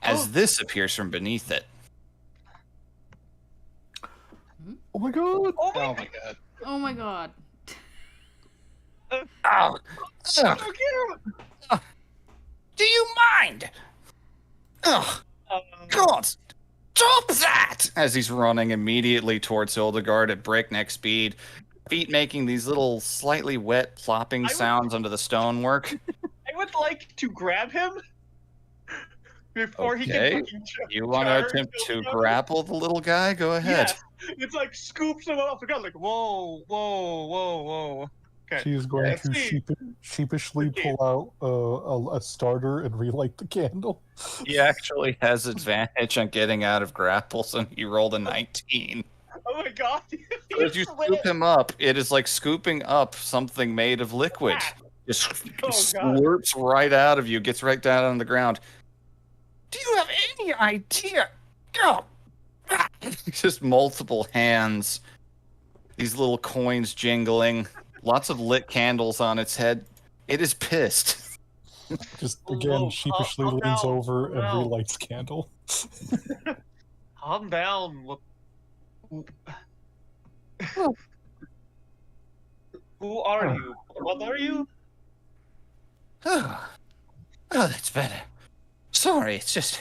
as this appears from beneath it. Oh my god! Oh Oh my my god. Oh my god. Oh, ugh. god! Do you mind? Oh, God, stop that! As he's running immediately towards Hildegard at breakneck speed, feet making these little slightly wet plopping sounds under the stonework. I would like to grab him before he Okay. can fucking You want to charge attempt to Hildegard? grapple the little guy? Go ahead. Yes. It's like scoops him off the ground, like whoa, whoa, whoa, whoa. Okay. She is going Let's to see. sheepishly Okay. pull out a starter and relight the candle. He actually has advantage on getting out of grapples, and he rolled a 19. Oh my god. As you scoop him up, it is like scooping up something made of liquid. Just Oh, God. slurps right out of you, gets right down on the ground. Do you have any idea? Oh. Just multiple hands. These little coins jingling. Lots of lit candles on its head. It is pissed. Just again, sheepishly calm leans down, over calm and down. relights candle. Calm down. Who are you? What are you? Oh, that's better. Sorry, it's just...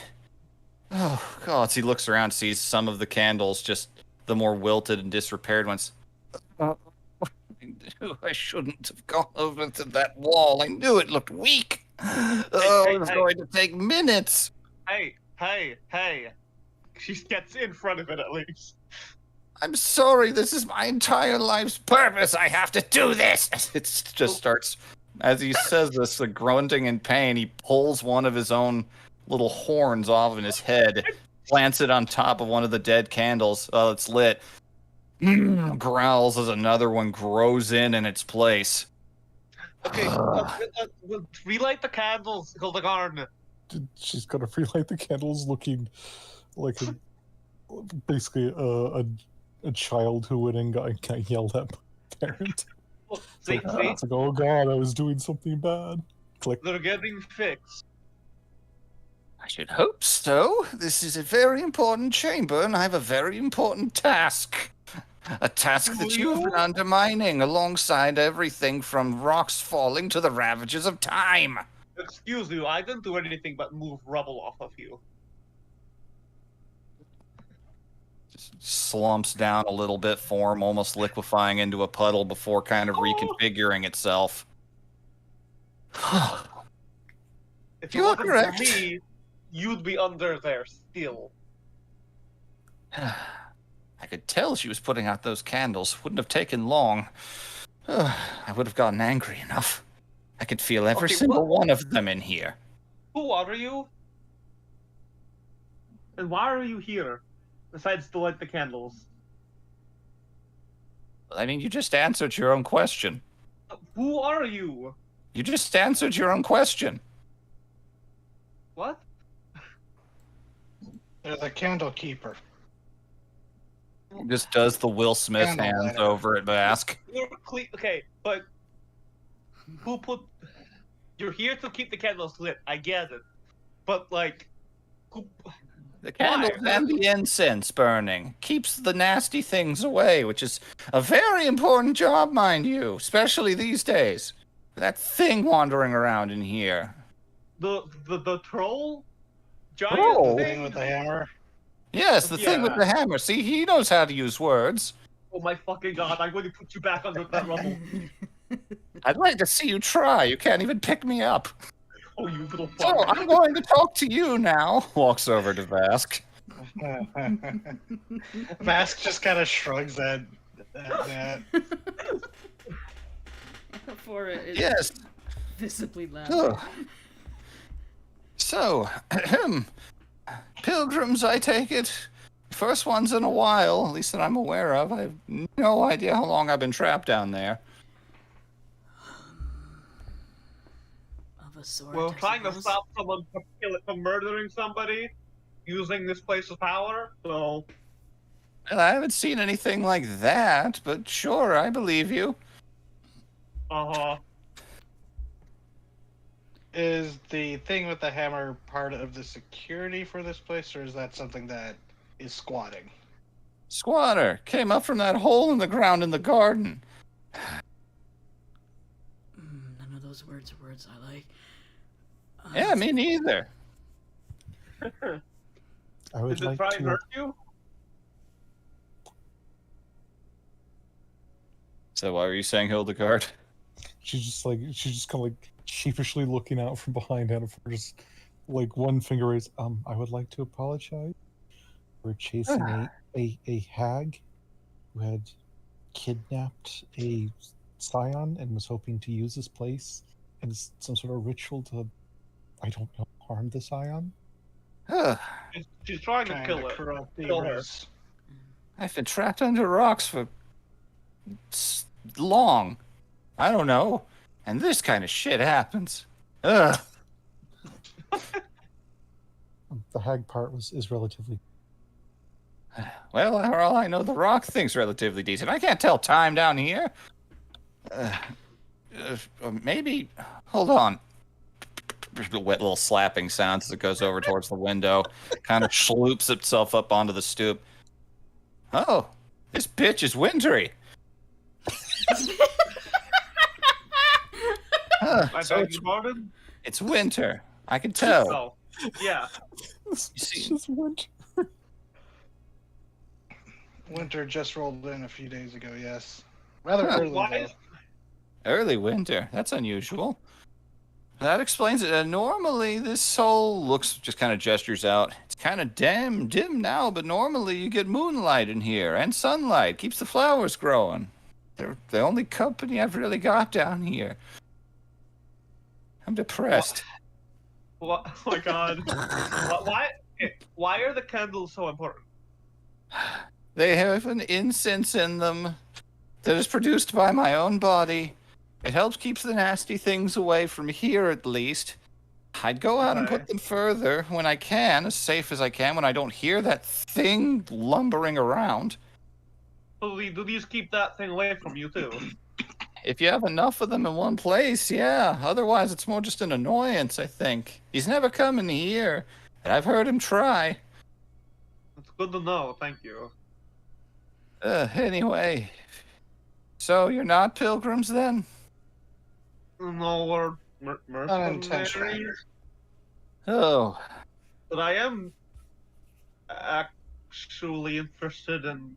Oh, God. As he looks around, sees some of the candles, just the more wilted and disrepaired ones. I knew I shouldn't have gone over to that wall. I knew it looked weak. Oh, hey, it was hey. going to take minutes. Hey. She gets in front of it at least. I'm sorry. This is my entire life's purpose. I have to do this. It just starts... As he says this, the grunting in pain, he pulls one of his own little horns off in his head, plants it on top of one of the dead candles. Oh, it's lit. Growls as another one grows in its place. Okay, we'll relight the candles, Hildegard. She's gonna relight the candles, looking like basically a child who went and got yelled at by a parent. See, It's like, oh god, I was doing something bad. Click. they're getting fixed. I should hope so. This is a very important chamber, and I have a very important task. A task that you've been undermining alongside everything from rocks falling to the ravages of time. Excuse you, I didn't do anything but move rubble off of you. Slumps down a little bit, form almost liquefying into a puddle before kind of reconfiguring itself. If You it are wasn't correct. for me, you'd be under there still. I could tell she was putting out those candles. Wouldn't have taken long. I would have gotten angry enough. I could feel every Okay, single one of them in here. Who are you? And why are you here? Besides to light the candles. I mean, you just answered your own question. Who are you? You just answered your own question. What? They're the candle keeper. He just does the Will Smith Candle hands lighter. over at Bask. Okay, but who put? You're here to keep the candles lit. I get it, but like, who? The candles Why? and the incense burning keeps the nasty things away, which is a very important job, mind you, especially these days. That thing wandering around in here. The troll, giant Troll? thing With the hammer. Yes, the thing with Yeah. the hammer. See, he knows how to use words. Oh my fucking god! I'm going to put you back under that rubble. I'd like to see you try. You can't even pick me up. Oh, you little fuck! So I'm going to talk to you now. Walks over to Vask. Mask just kind of shrugs at that. For it is Yes. visibly loud. Oh. So, pilgrims, I take it. First ones in a while, at least that I'm aware of. I have no idea how long I've been trapped down there. Of a sort. We're I trying to suppose. stop someone from murdering somebody using this place of power. So Well, I haven't seen anything like that, but sure, I believe you. Is the thing with the hammer part of the security for this place, or is that something that is squatting? Squatter came up from that hole in the ground in the garden. None of those words are words I like. Yeah, me neither. I would Did it like try and to. hurt you? So why were you saying Hildegard? She's just kind of like sheepishly looking out from behind Hannaford, just like one finger raised. I would like to apologize. We're chasing a hag who had kidnapped a scion and was hoping to use this place as some sort of ritual to, I don't know, harm the scion. She's trying to kill it. corrupt Kill her. Ibra's. I've been trapped under rocks for long. I don't know. And this kind of shit happens. Ugh. The hag part is relatively. Well, for all I know, the rock thing's relatively decent. I can't tell time down here. Maybe. Hold on. A wet little slapping sound as it goes over towards the window. Kind of sloops itself up onto the stoop. Oh, this bitch is wintry. I So beg your pardon? it's winter. I can tell. Oh, yeah. It's see- just winter. Winter just rolled in a few days ago, yes. Rather Huh. early, Why though. is Early winter. That's unusual. That explains it. Normally, this hole looks, just kind of gestures out. It's kind of damn dim now, but normally you get moonlight in here and sunlight. Keeps the flowers growing. They're the only company I've really got down here. I'm depressed. what? Oh my god. Why are the candles so important? They have an incense in them that is produced by my own body. It helps keep the nasty things away from here, at least. I'd go out and put Right. them further when I can, as safe as I can, when I don't hear that thing lumbering around. So do these keep that thing away from you too? If you have enough of them in one place, yeah. Otherwise, it's more just an annoyance, I think. He's never coming here, and I've heard him try. It's good to know. Thank you. Anyway. So, you're not pilgrims, then? No, we're Unintentional. mercenaries, Oh. but I am actually interested in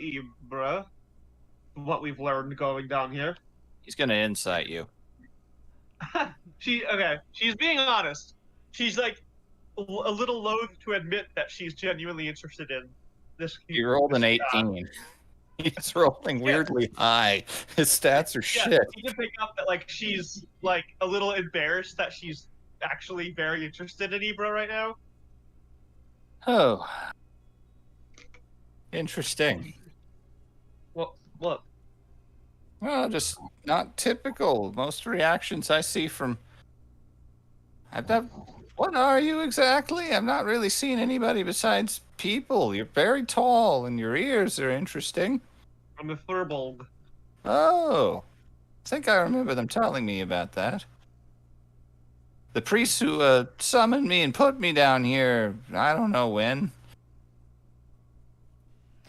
Ibra. What we've learned going down here. He's gonna incite you. She's being honest. She's like a little loath to admit that she's genuinely interested in this. You rolled an this, 18. He's rolling weirdly high. His stats are Yeah, shit. you can pick up that like she's like a little embarrassed that she's actually very interested in Ibra right now. Oh. Interesting. What? Well, just not typical. Most reactions I see from... What are you exactly? I've not really seen anybody besides people. You're very tall, and your ears are interesting. I'm a furbolg. Oh. I think I remember them telling me about that. The priest who summoned me and put me down here, I don't know when,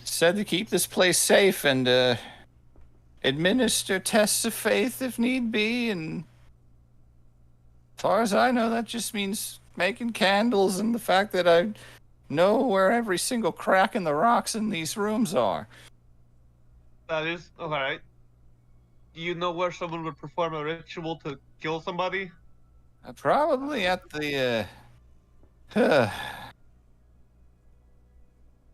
said to keep this place safe and administer tests of faith if need be, and as far as I know, that just means making candles and the fact that I know where every single crack in the rocks in these rooms are. That is alright. Do you know where someone would perform a ritual to kill somebody? Probably at the,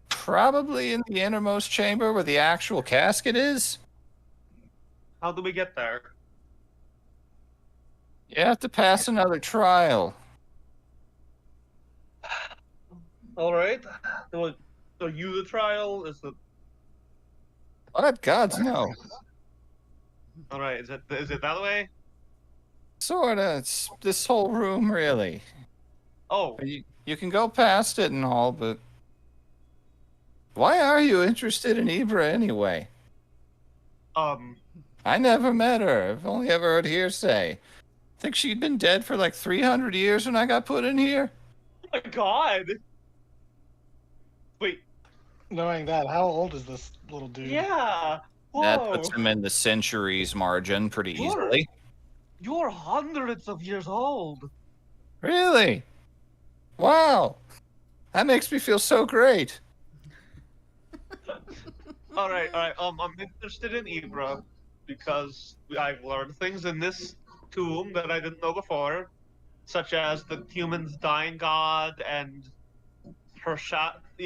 probably in the innermost chamber where the actual casket is. How do we get there? You have to pass another trial. Alright. So you the trial? Is it What? Gods, no. alright, is it that way? Sorta. It's this whole room, really. Oh, You can go past it and all, but... Why are you interested in Ibra anyway? I never met her. I've only ever heard hearsay. think she'd been dead for like 300 years when I got put in here. Oh my god! Wait, Knowing that, how old is this little dude? yeah! Whoa! That puts him in the centuries margin pretty easily. You're hundreds of years old! Really? Wow. That makes me feel so great. Alright, I'm interested in Ibra because I've learned things in this tomb that I didn't know before, such as the human's dying god and her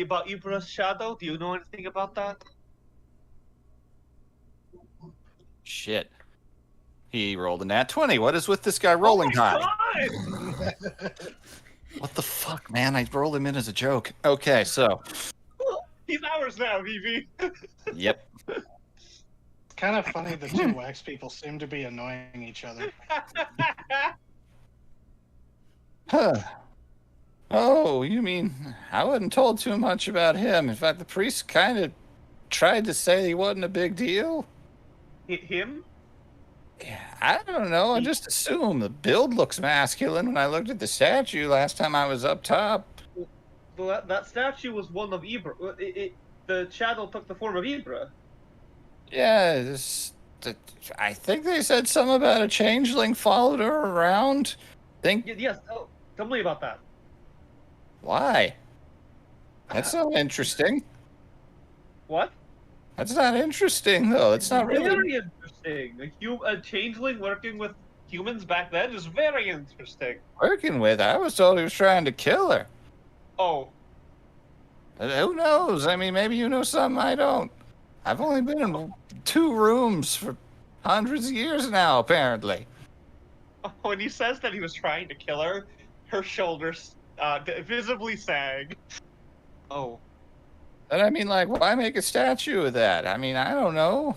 about Ibra's shadow. Do you know anything about that? Shit. He rolled a nat 20. What is with this guy rolling high? God! What the fuck, man? I rolled him in as a joke. Okay, so. He's ours now, Vivi. Yep. It's kind of funny the two wax people seem to be annoying each other. Huh. Oh, you mean I wasn't told too much about him. In fact, the priest kind of tried to say he wasn't a big deal. Him? Yeah, I don't know. I just assume the build looks masculine when I looked at the statue last time I was up top. Well, that statue was one of Ibra. The shadow took the form of Ibra. Yeah, I think they said something about a changeling followed her around. Yes, tell me about that. Why? That's not interesting. What? That's not interesting, though. It's not really. Very interesting. A changeling working with humans back then is very interesting. Working with. I was told he was trying to kill her. Oh, Who knows? I mean, maybe you know something I don't. I've only been in 2 rooms for hundreds of years now, apparently. when he says that he was trying to kill her, her shoulders visibly sag. Oh. And I mean, like, why make a statue of that? I mean, I don't know.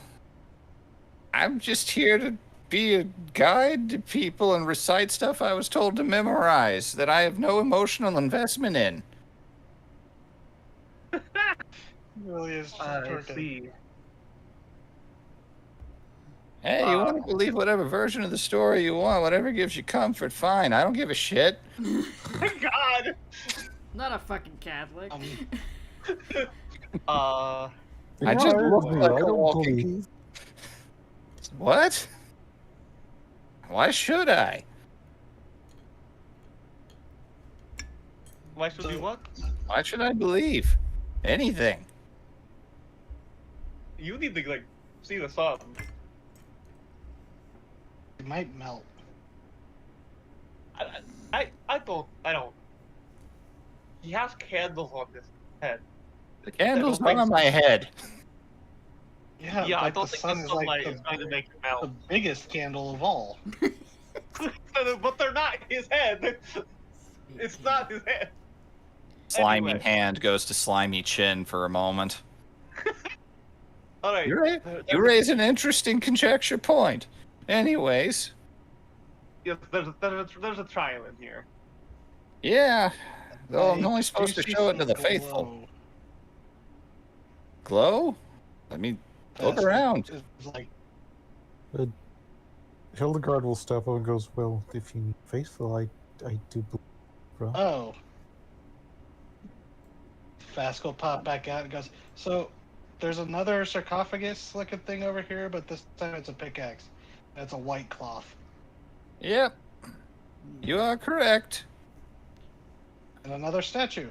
I'm just here to be a guide to people and recite stuff I was told to memorize that I have no emotional investment in. Really is just I working. see. Hey, you want to believe whatever version of the story you want, whatever gives you comfort, fine. I don't give a shit. My God! Not a fucking Catholic. Uh, I just look I like a don't walking. believe. What? Why should I? why should we what? Why should I believe anything? You need to like see the sun. It might melt. I don't. He has candles on his head. The candle's don't think not on so. my head. Yeah, Yeah, I but don't the think sun the is sunlight like is going to make it the melt. biggest candle of all. But they're not his head. It's not his head. Slimy Anyway. hand goes to slimy chin for a moment. All right. You raise an interesting conjecture point. Anyways, Yes, there's a trial in here. yeah. Though I'm I only do supposed to see show it to some the faithful. glow. Glow? Let me look That's- around. It's like Hildegard will step up and goes, "Well, if you need faithful, I do believe, bro." oh. Fask will pop back out and goes, so there's another sarcophagus looking thing over here, but this time it's a pickaxe. It's a white cloth. Yep. You are correct. And another statue.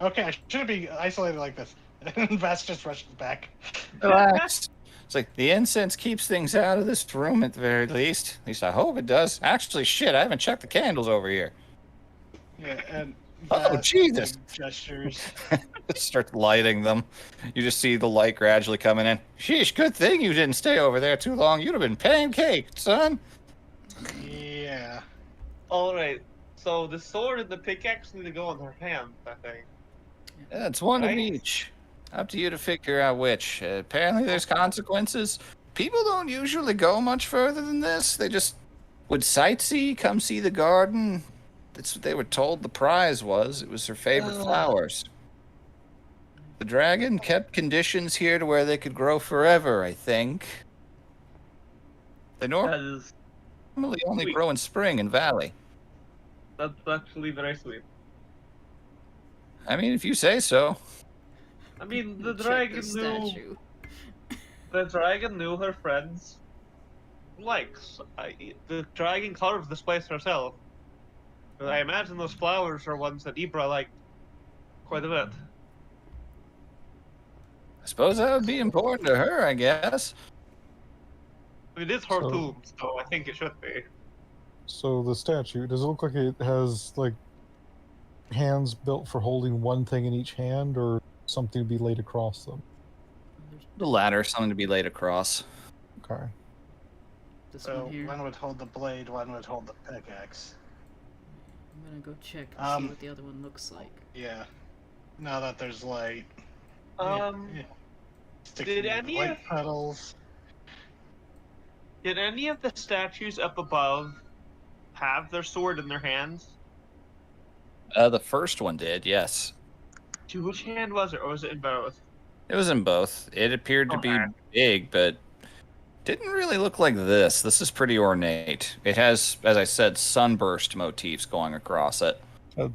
Okay, I shouldn't be isolated like this. And Vask just rushes back. Relax. It's like the incense keeps things out of this room at the very least. At least I hope it does. Actually, shit, I haven't checked the candles over here. Yeah, and Oh, Vask, Jesus. like, gestures. Start lighting them. You just see the light gradually coming in. Sheesh, good thing you didn't stay over there too long. You'd have been pancaked, son. Yeah. All right. So the sword and the pickaxe need to go in her hand, I think. Yeah, it's one of Right. each. Up to you to figure out which. Apparently there's consequences. People don't usually go much further than this. They just would sightsee, come see the garden. That's what they were told the prize was. It was her favorite flowers. The dragon kept conditions here to where they could grow forever, I think. The That is normally only Sweet. grow in spring and valley. That's actually very sweet. I mean, if you say so. I mean, the Check dragon the knew. statue. The dragon knew her friends' likes. The dragon carved this place herself. But I imagine those flowers are ones that Ibra liked quite a bit. I suppose that would be important to her, I guess. I mean, it's her So- tomb, so I think it should be. So the statue, does it look like it has like hands built for holding one thing in each hand, or something to be laid across them? The latter, something to be laid across. Okay. This So one here. one would hold the blade, one would hold the pickaxe. I'm gonna go check and see what the other one looks like. Yeah. Now that there's light. Sticking Did with any white of- petals. Did any of the statues up above have their sword in their hands? The first one did, yes. To which hand was it, or was it in both? It was in both. It appeared to be Okay. big, but didn't really look like this. This is pretty ornate. It has, as I said, sunburst motifs going across it. What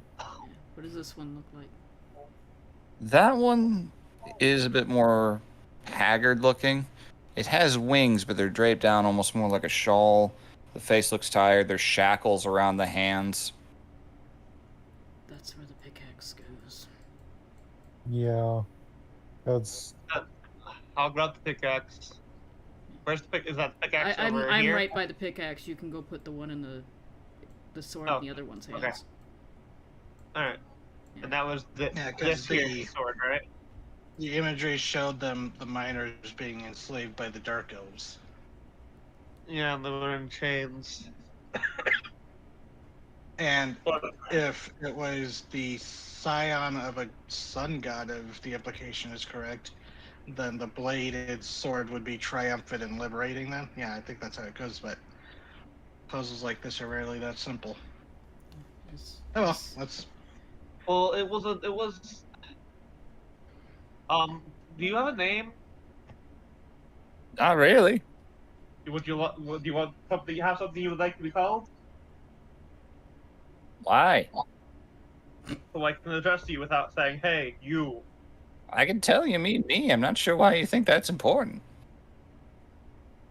does this one look like? That one is a bit more haggard looking. It has wings, but they're draped down almost more like a shawl. The face looks tired. There's shackles around the hands. That's where the pickaxe goes. Yeah. That's I'll grab the pickaxe. Where's the pick? Is that pickaxe I'm over here? right by the pickaxe. You can go put the one in the sword in the other one's hands. okay. All right. Yeah. And that was the Yeah, 'cause this here the- sword, right? The imagery showed them, the miners, being enslaved by the Dark Elves. Yeah, and they were in chains. And if it was the scion of a sun god, if the implication is correct, then the bladed sword would be triumphant in liberating them. Yeah, I think that's how it goes, but puzzles like this are rarely that simple. It's- Oh well, it's- let's... Well, it was. Do you have a name? Not really. Would you do you want something? You have something you would like to be called, Why? so I can address you without saying, "Hey, you." I can tell you meet me. I'm not sure why you think that's important.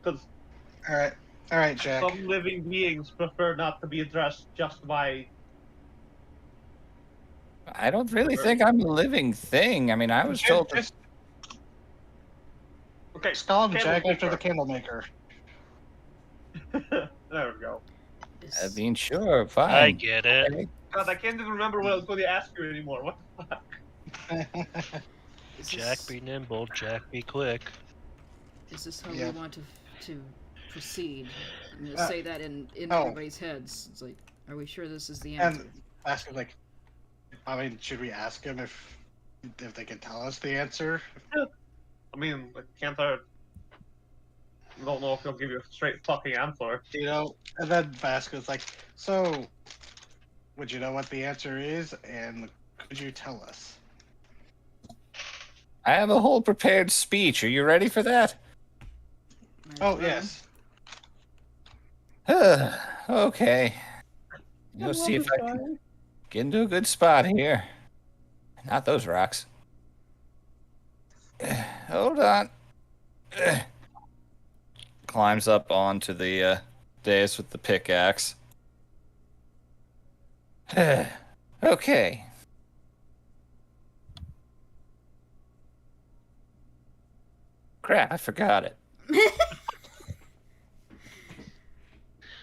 Because Alright, Jack. some living beings prefer not to be addressed just by. I don't really think I'm a living thing. I mean, I was told to... Just Okay, call him candle Jack after maker. the candle maker. There we go. I is- mean, sure, fine. I get it. Okay. God, I can't even remember what I was going to ask you anymore. What the fuck? is Jack this- be nimble, Jack be quick. Is this how Yeah. we want to proceed? I'm gonna Uh, say that in oh. everybody's heads. It's like, are we sure this is the answer? And ask him, like, I mean, should we ask him if they can tell us the answer? I mean, like, can't I? Don't know if he'll give you a straight fucking answer. You know, and then Vasco's like, so, would you know what the answer is, and could you tell us? I have a whole prepared speech. Are you ready for that? Might as Oh, well. yes. Okay. Let's see if I can get into a good spot here. Not those rocks. Hold on. Climbs up onto the dais with the pickaxe. Okay. Crap, I forgot it.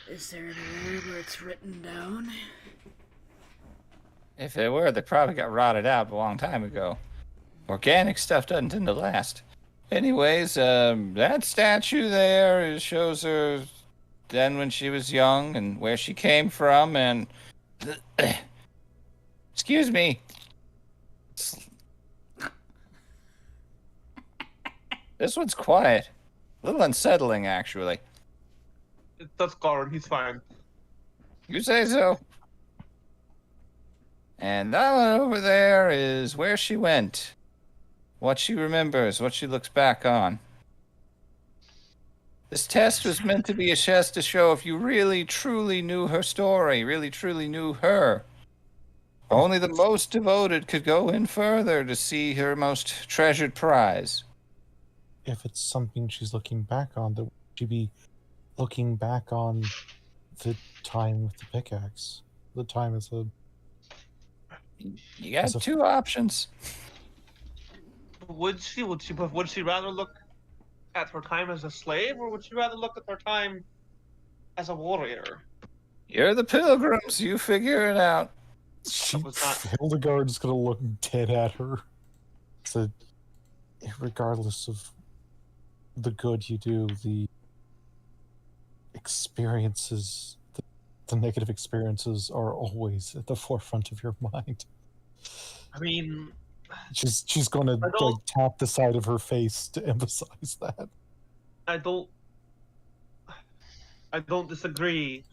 Is there anywhere where it's written down? If they were, they probably got rotted out a long time ago. Organic stuff doesn't tend to last. Anyways, that statue there shows her then when she was young and where she came from and... Excuse me. This one's quiet. A little unsettling, actually. That's Goran, he's fine. You say so. And that one over there is where she went. What she remembers, what she looks back on. This test was meant to be a test to show if you really, truly knew her story, really, truly knew her. Only the most devoted could go in further to see her most treasured prize. If it's something she's looking back on, then would she be looking back on the time with the pickaxe? The time as a... You got As a- two options. Would she rather look at her time as a slave, or would she rather look at her time as a warrior? You're the pilgrims. You figure it out. was not- Hildegard's gonna look dead at her. So, regardless of the good you do, the experiences, the negative experiences are always at the forefront of your mind. I mean, She's gonna I don't- like tap the side of her face to emphasize that. I don't disagree.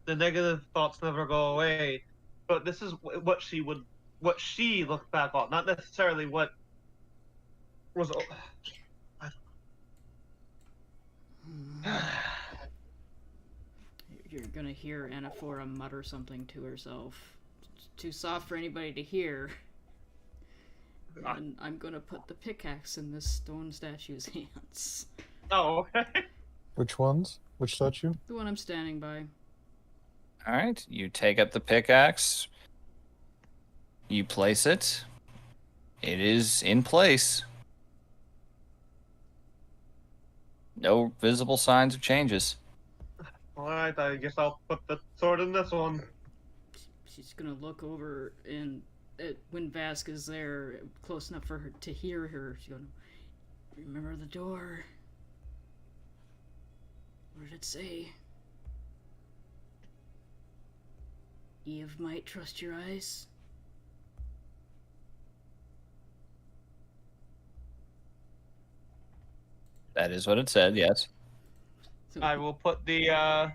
The negative thoughts never go away, but this is what she looked back on, not necessarily what was. You're gonna hear Anaphora mutter something to herself. It's too soft for anybody to hear. And I'm gonna put the pickaxe in this stone statue's hands. Oh, okay. Which ones? Which statue? The one I'm standing by. All right. You take up the pickaxe. You place it. It is in place. No visible signs of changes. All right. I guess I'll put the sword in this one. She's gonna look over and when Vask is there, close enough for her to hear her, she's gonna remember the door. What did it say? Ye of might, trust your eyes. That is what it said, yes. So I will put the. I'm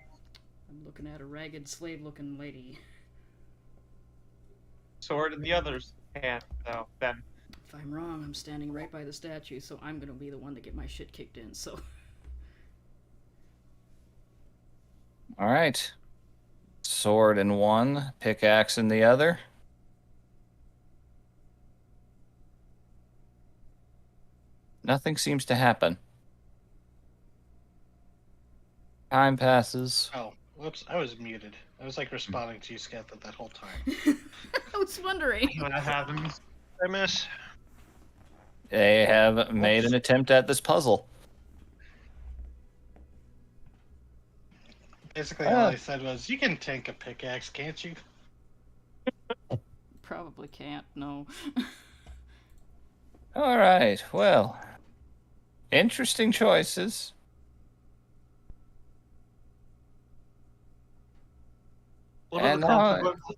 looking at a ragged slave-looking lady. Sword in the other's hand, though. Then. If I'm wrong, I'm standing right by the statue, so I'm gonna be the one to get my shit kicked in. So. All right. Sword in one, pickaxe in the other. Nothing seems to happen. Time passes. Oh, whoops! I was muted. I was like responding to you, Skepta, that whole time. I was wondering. When that happens. I miss. They have made an attempt at this puzzle. Basically, all I said was, "You can tank a pickaxe, can't you?" Probably can't. No. All right. Well, interesting choices. What are And the now- consequences?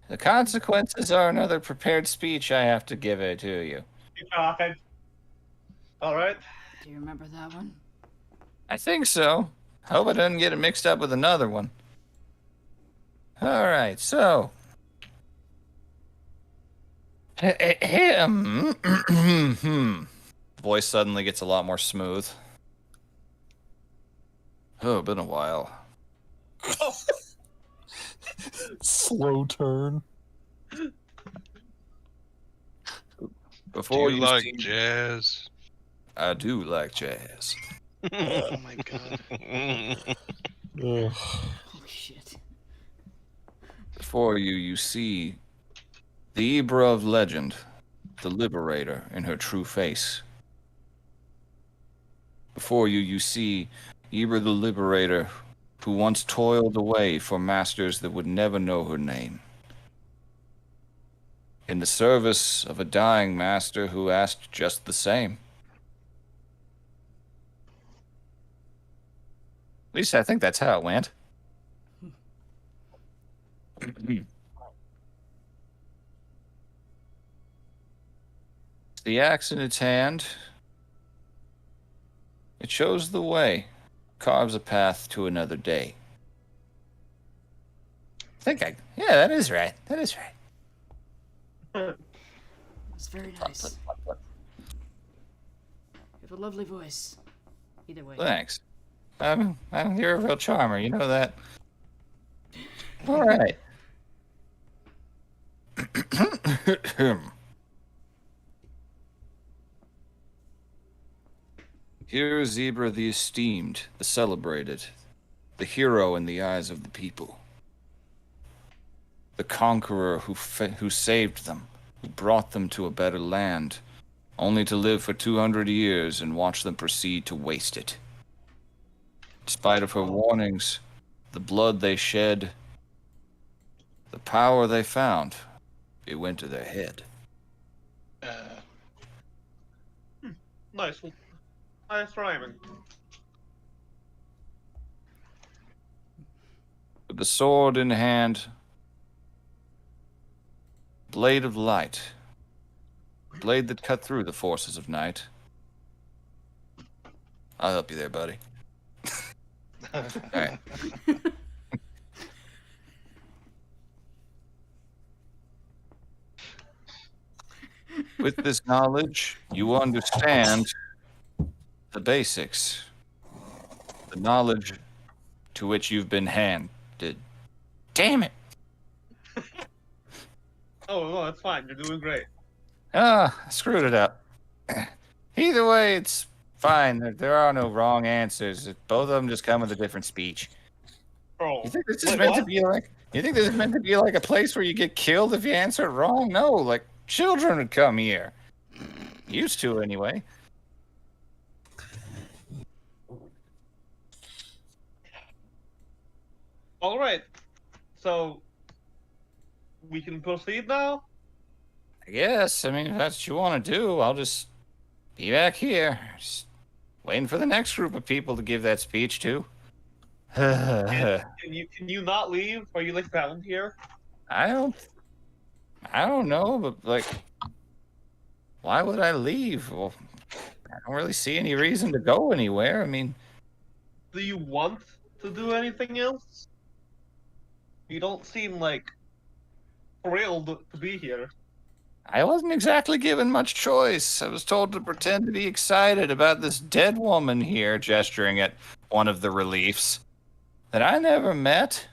The consequences are another prepared speech I have to give it to you. All right. Do you remember that one? I think so. Hope I didn't get it mixed up with another one. All right, so. Voice suddenly gets a lot more smooth. Oh, been a while. Slow turn. Before Do you you like see- jazz? I do like jazz. Oh my god. Ugh. Holy shit. Before you, you see the Ibra of legend, the Liberator in her true face. Before you, you see Ibra the Liberator, who once toiled away for masters that would never know her name. In the service of a dying master who asked just the same. At least I think that's how it went. The axe in its hand, it shows the way, carves a path to another day. Yeah, that is right. That is right. It's very nice. You have a lovely voice. Either way. Thanks. You're a real charmer. You know that. All right. Here is Zebra the esteemed, the celebrated, the hero in the eyes of the people. The conqueror who saved them, who brought them to a better land, only to live for 200 years and watch them proceed to waste it. In spite of her warnings, the blood they shed, the power they found, it went to their head. Nice. Nice rhyming. With the sword in hand, blade of light, blade that cut through the forces of night. I'll help you there, buddy. All right. With this knowledge, you understand the basics. The knowledge to which you've been handed. Damn it! Oh, no, that's fine. You're doing great. I screwed it up. Either way, it's fine. There are no wrong answers. Both of them just come with a different speech. Oh, You think this is meant to be like? You think this is meant to be like a place where you get killed if you answer it wrong? No, like children would come here. Used to, anyway. all right. So we can proceed now. I guess. I mean, if that's what you want to do, I'll just be back here, just waiting for the next group of people to give that speech to. Can you not leave? Are you like bound here? I don't know, but like, why would I leave? Well, I don't really see any reason to go anywhere. I mean, Do you want to do anything else? You don't seem like thrilled to be here. I wasn't exactly given much choice. I was told to pretend to be excited about this dead woman here, gesturing at one of the reliefs that I never met.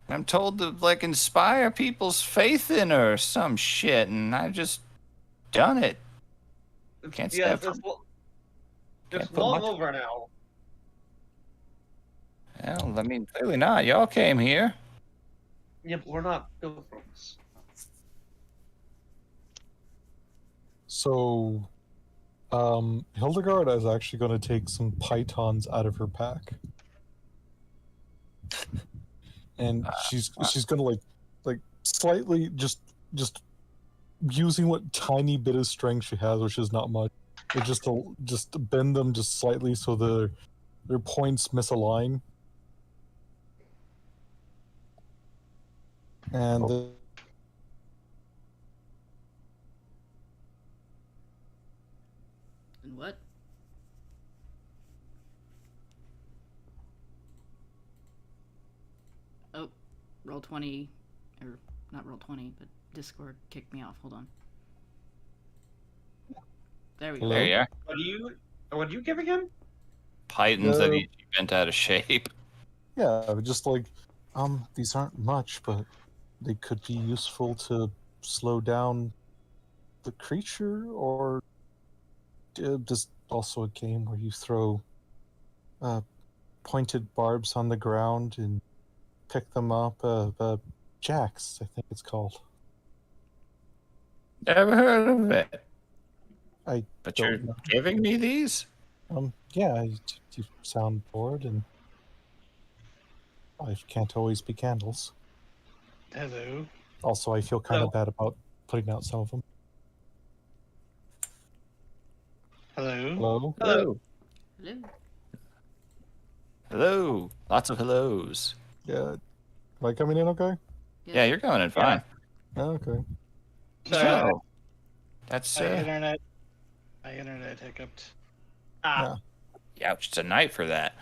I'm told to, like, inspire people's faith in her or some shit, and I've just done it. Can't Yeah, step it's Can't put long much- over now. Well, I mean, clearly not. Y'all came here. Yeah, but we're not pilgrims. So, Hildegard is actually going to take some pythons out of her pack, and she's going to like slightly just using what tiny bit of strength she has, which is not much, but just to bend them just slightly so their points misalign, and. And what? Oh, roll 20, or not roll 20, but Discord kicked me off. Hold on. There we go. There you are. What are you giving him? Pythons that you bent out of shape. Yeah, just like, these aren't much, but they could be useful to slow down the creature, or just also a game where you throw pointed barbs on the ground and pick them up. Jax, I think it's called. Never heard of it. But Don't you're know. giving me these? Yeah, you sound bored, and life can't always be candles. Hello. Also, I feel kind of bad about putting out some of them. Hello. Hello? Hello. Hello. Hello. Lots of hellos. Yeah. Am I coming in okay? Yeah, you're coming in fine. Oh, okay. So, that's, My internet hiccuped. Ah, ouch, it's a night for that.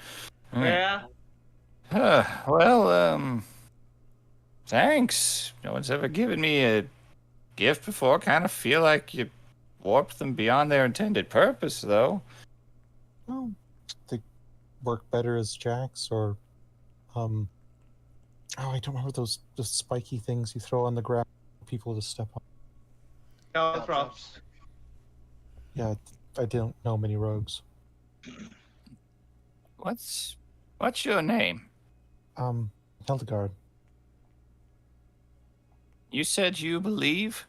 yeah. Well, thanks. No one's ever given me a gift before. Kind of feel like you warped them beyond their intended purpose, though. Well, they work better as jacks, or oh, I don't remember those spiky things you throw on the ground for people to step on. Caltrops. Yeah, I don't know many rogues. What's your name? Hildegard. You said you believe?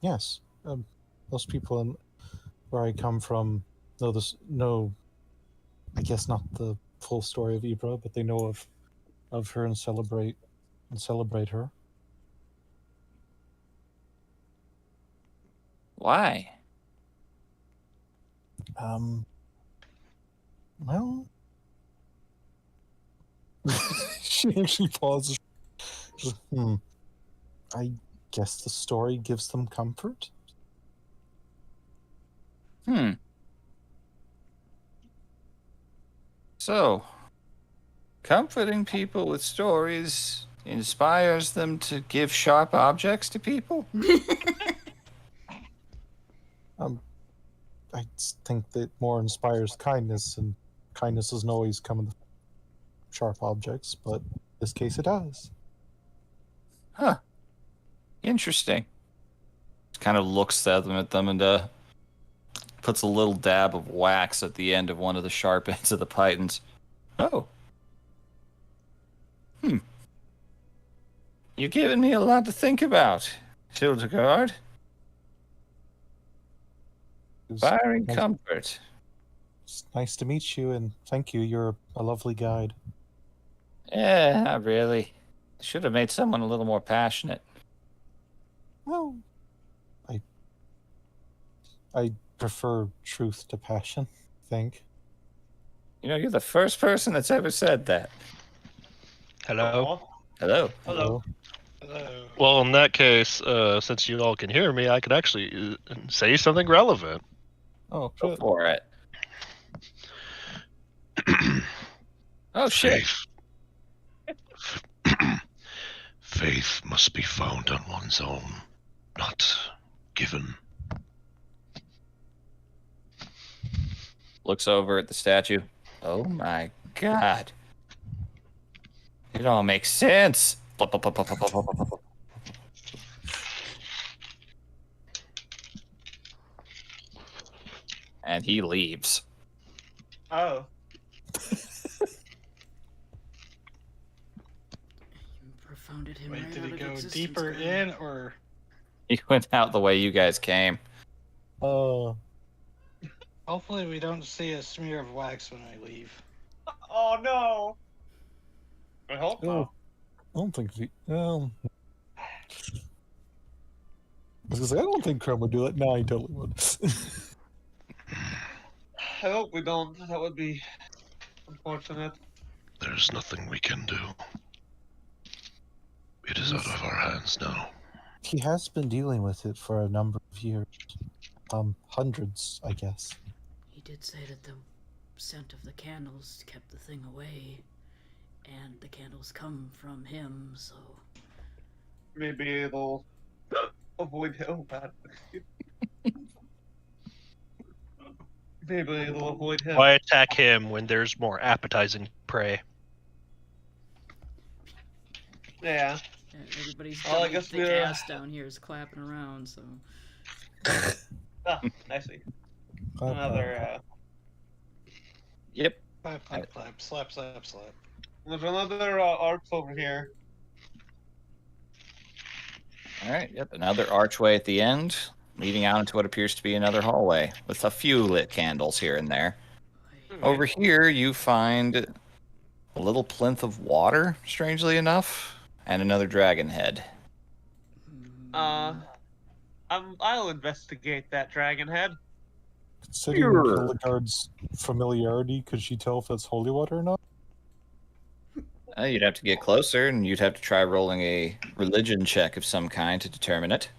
Yes. Most people in where I come from know I guess not the full story of Ibra, but they know of her and celebrate her. Why? Well, she actually pauses. I guess the story gives them comfort. So, comforting people with stories inspires them to give sharp objects to people? I think that more inspires kindness, and kindness doesn't always come in sharp objects, but in this case it does. Huh. Interesting. Kind of looks at them and puts a little dab of wax at the end of one of the sharp ends of the pythons. Oh. You're giving me a lot to think about, Hildegard. Inspiring comfort. It's nice to meet you, and thank you. You're a lovely guide. Yeah, not really. Should have made someone a little more passionate. Well, I prefer truth to passion, I think. You know, you're the first person that's ever said that. Hello? Hello. Hello. Hello. Well, in that case, since you all can hear me, I could actually say something relevant. Oh, Go shit. for it. Oh, shit. Faith must be found on one's own, not given. Looks over at the statue. Oh my god. It all makes sense. And he leaves. Oh. Profounded him Wait, right did out he of go existence, deeper guy. in, or? He went out the way you guys came. Hopefully we don't see a smear of wax when I leave. Oh no. I hope Oh, not. I don't think I was gonna say, I don't think Crumb would do it. No, he totally would. I hope we don't. That would be unfortunate. There's nothing we can do. It is out of our hands now. He has been dealing with it for a number of years. Hundreds, I guess. He did say that the scent of the candles kept the thing away, and the candles come from him, so... Maybe it'll avoid him. Oh, bad. Maybe it'll avoid him. Why attack him when there's more appetizing prey? Yeah. Everybody's Well, I double guess thick we're- ass down here is clapping around, so... Ah, I see. Another, Yep. Clap, clap, clap, slap, slap, slap. there's another arch over here. All right. Yep. Another archway at the end, leading out into what appears to be another hallway with a few lit candles here and there. Over here, you find a little plinth of water, strangely enough, and another dragon head. I'll investigate that dragon head. Considering Sure. Hildegard's familiarity, could she tell if it's holy water or not? You'd have to get closer, and you'd have to try rolling a religion check of some kind to determine it.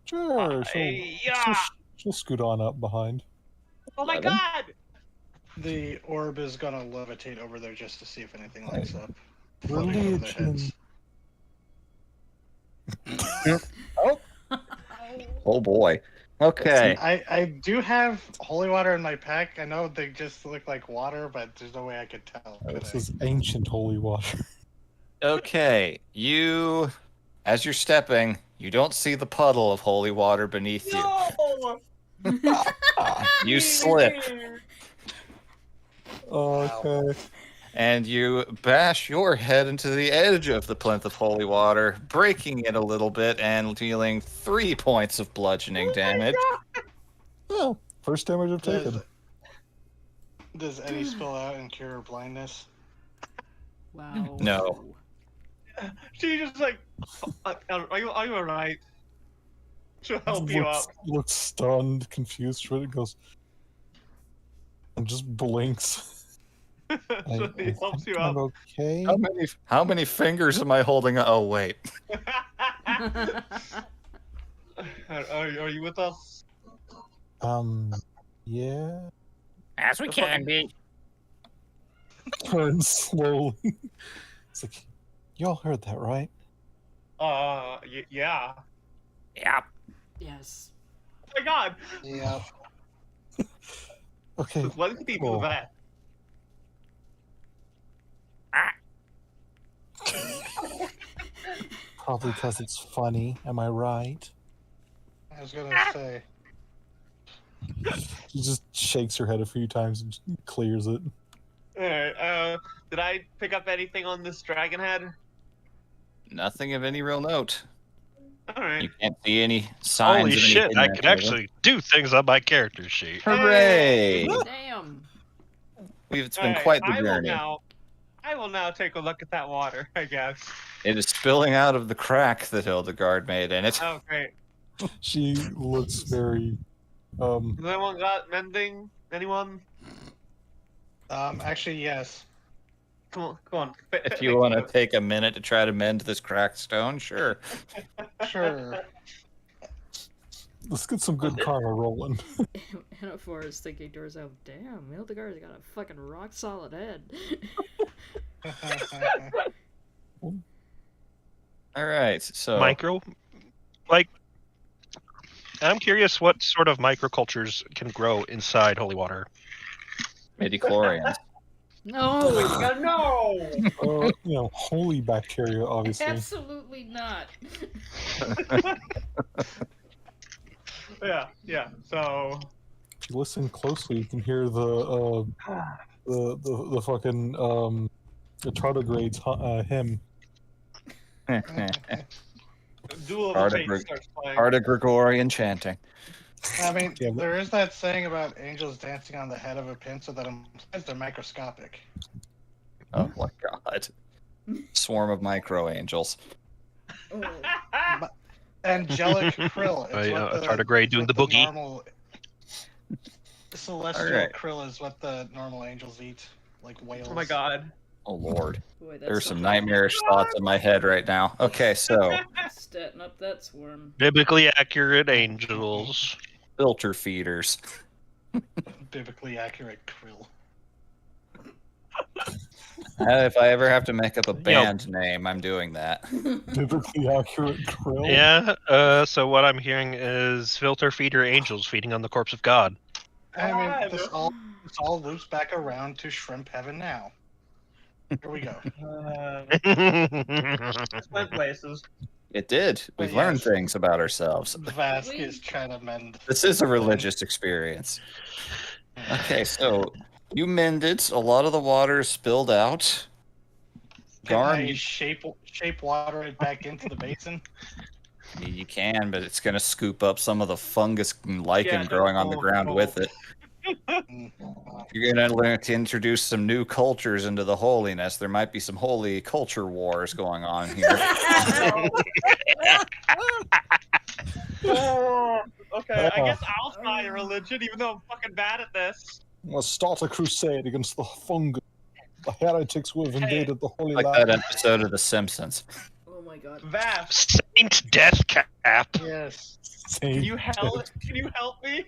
Sure, Yeah. she'll scoot on up behind. Oh my 11. god! The orb is gonna levitate over there just to see if anything lights up. Floating over their Religion. heads. Oh boy. Okay. I do have holy water in my pack. I know they just look like water, but there's no way I could tell. Could This I? is ancient holy water. Okay. You, as you're stepping, you don't see the puddle of holy water beneath you. No! You slip, Okay. and you bash your head into the edge of the plinth of holy water, breaking it a little bit and dealing 3 points of bludgeoning damage. Oh, first damage I've taken. Does Eddie spill out and cure blindness? Wow. No. She just like, are you alright? She'll help you up. Looks stunned, confused, but it goes and just blinks. So he helps you I'm up. okay. How many fingers am I holding? Oh wait. Are you with us? Yeah. As we can be. Turns slowly. It's like, y'all heard that, right? Yeah. Yeah. Yes. Oh my god! Yeah. Okay. Let me do cool. that. Probably because it's funny. Am I right? I was gonna say. She just shakes her head a few times and clears it. Alright, did I pick up anything on this dragon head? Nothing of any real note. Alright. You can't see any signs Holy of any shit, hidden I can activity. actually do things on my character sheet. Hooray! Damn. It's been Alright, quite the journey. I will now take a look at that water, I guess. It is spilling out of the crack that Hildegard made in it. Oh, great. She looks very. Has anyone got mending? Anyone? Actually, yes. Come on. If you want to take a minute to try to mend this cracked stone, sure. Sure. Let's get some good karma rolling. Anaphor is thinking to herself, damn, Hildegard's got a fucking rock solid head. All right, so I'm curious what sort of microcultures can grow inside holy water. midichlorians. No! No! Holy bacteria, obviously. Absolutely not. Yeah. So If you listen closely, you can hear the fucking the tardigrade's hymn. Duel of Part the of Fates starts playing. Part of Gregorian chanting. I mean, Yeah, but- there is that saying about angels dancing on the head of a pin, so that implies they're microscopic. Oh my god. Swarm of micro angels. Oh. Angelic krill. It's what the tardigrade doing what the boogie. Normal celestial Alright. krill is what the normal angels eat, like whales. Oh my god. Oh lord. Boy, There's that's some nightmarish thoughts in my head right now. Okay, so Statting up that swarm. Biblically accurate angels. filter feeders. Biblically accurate krill. If I ever have to make up a band name, I'm doing that. Biblically accurate krill. Yeah, so what I'm hearing is filter feeder angels feeding on the corpse of God. I mean, this all loops back around to shrimp heaven now. Here we go. Went places. It did. We've Yes. learned things about ourselves. Vask is trying to mend. This is a religious experience. Okay, so you mended. A lot of the water is spilled out. Can Garn, I shape water it back into the basin? you can, but it's going to scoop up some of the fungus and lichen Yeah, growing on the ground with it. Mm. You're going to learn to introduce some new cultures into the holiness. There might be some holy culture wars going on here. Okay, I guess I'll try a religion, even though I'm fucking bad at this. Let's start a crusade against the fungus. The heretics who have invaded the Holy Like Land. that episode of The Simpsons. Oh my god. Vav, Saint Deathcap. Yes. can you help me?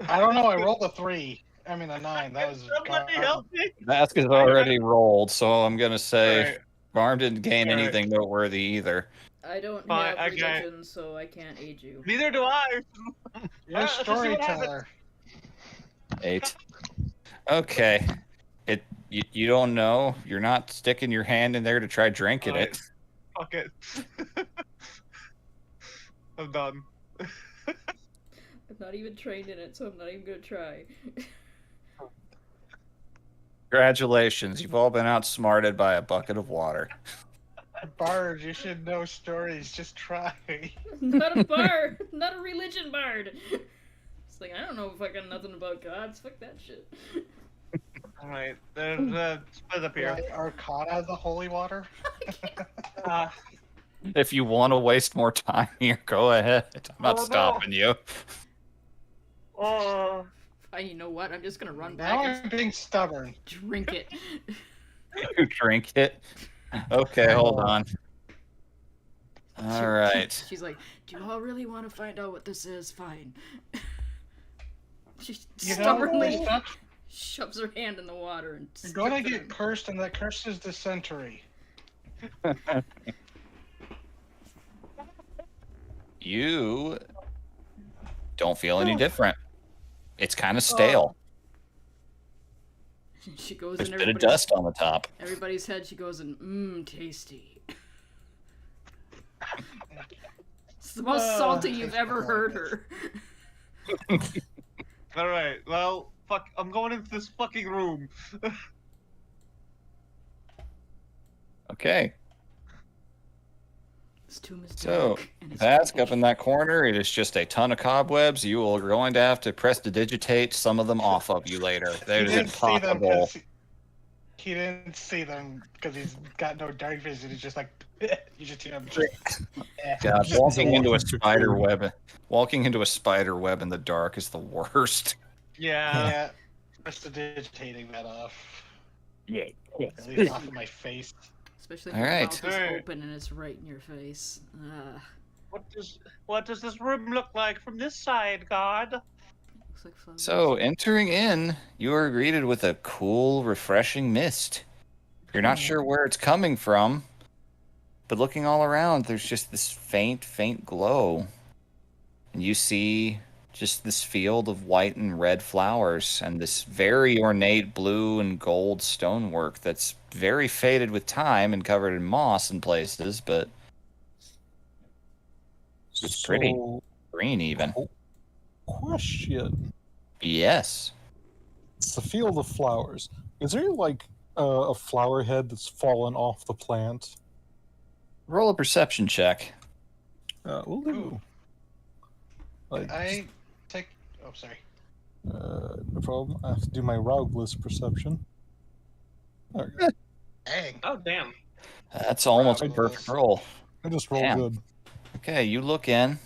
I don't know. I rolled a 3. I mean a 9. That was. Somebody help me. Mask is already rolled, so I'm going to say Alright. Barm didn't gain Alright. anything noteworthy either. I don't Fine, have okay. religion, so I can't aid you. Neither do I. You're a Let's just see what storyteller. 8. Okay. You don't know. You're not sticking your hand in there to try drinking it. Fuck it. I'm done. I'm not even trained in it, so I'm not even gonna try. Congratulations. You've all been outsmarted by a bucket of water. Bard, you should know stories. Just try. Not a bard, not a religion bard. It's like, I don't know fucking nothing about gods. Fuck that shit. Alright, there's a split up here. Like Arcana, the holy water. Uh, If you want to waste more time here, go ahead. I'm not Oh, no. stopping you. oh, Fine, you know what? I'm just gonna run Now back I'm being stubborn. and drink it. You drink it. Okay, hold on. All right. She's like, do you all really want to find out what this is? Fine. She You know, stubbornly there's not- shoves her hand in the water and you're gonna sticks it get in. cursed, and that curse is dysentery. You don't feel any different. It's kind of stale. She goes There's in a bit of everybody's, dust on the top. everybody's head. She goes in, tasty. It's the most salty you've ever heard her. alright, well, fuck, I'm going into this fucking room. Okay. This tomb is So, dark, and it's Vask up in that corner, it is just a ton of cobwebs. You are going to have to prestidigitate some of them off of you later. That He is didn't see them impossible. 'cause he didn't see them because he's got no dark vision. He's just like, you just hear him. God, walking into a spider web. Walking into a spider web in the dark is the worst. Yeah. Yeah, prestidigitating that off. Yeah. At least off of my face. especially if All your right. mouth is Alright. open and it's right in your face. What does this room look like from this side, God? Looks like flowers. So, entering in, you are greeted with a cool, refreshing mist. You're not sure where it's coming from, but looking all around, there's just this faint glow. And you see just this field of white and red flowers and this very ornate blue and gold stonework that's very faded with time and covered in moss in places, but it's pretty So, green even. question. Yes. It's the field of flowers. Is there like a flower head that's fallen off the plant? Roll a perception check. We'll do. Like, I take. Oh, sorry. no problem. I have to do my Raugless perception. There we go. Dang. Oh, damn. That's almost a perfect roll. I just rolled Damn. good. Okay, you look in.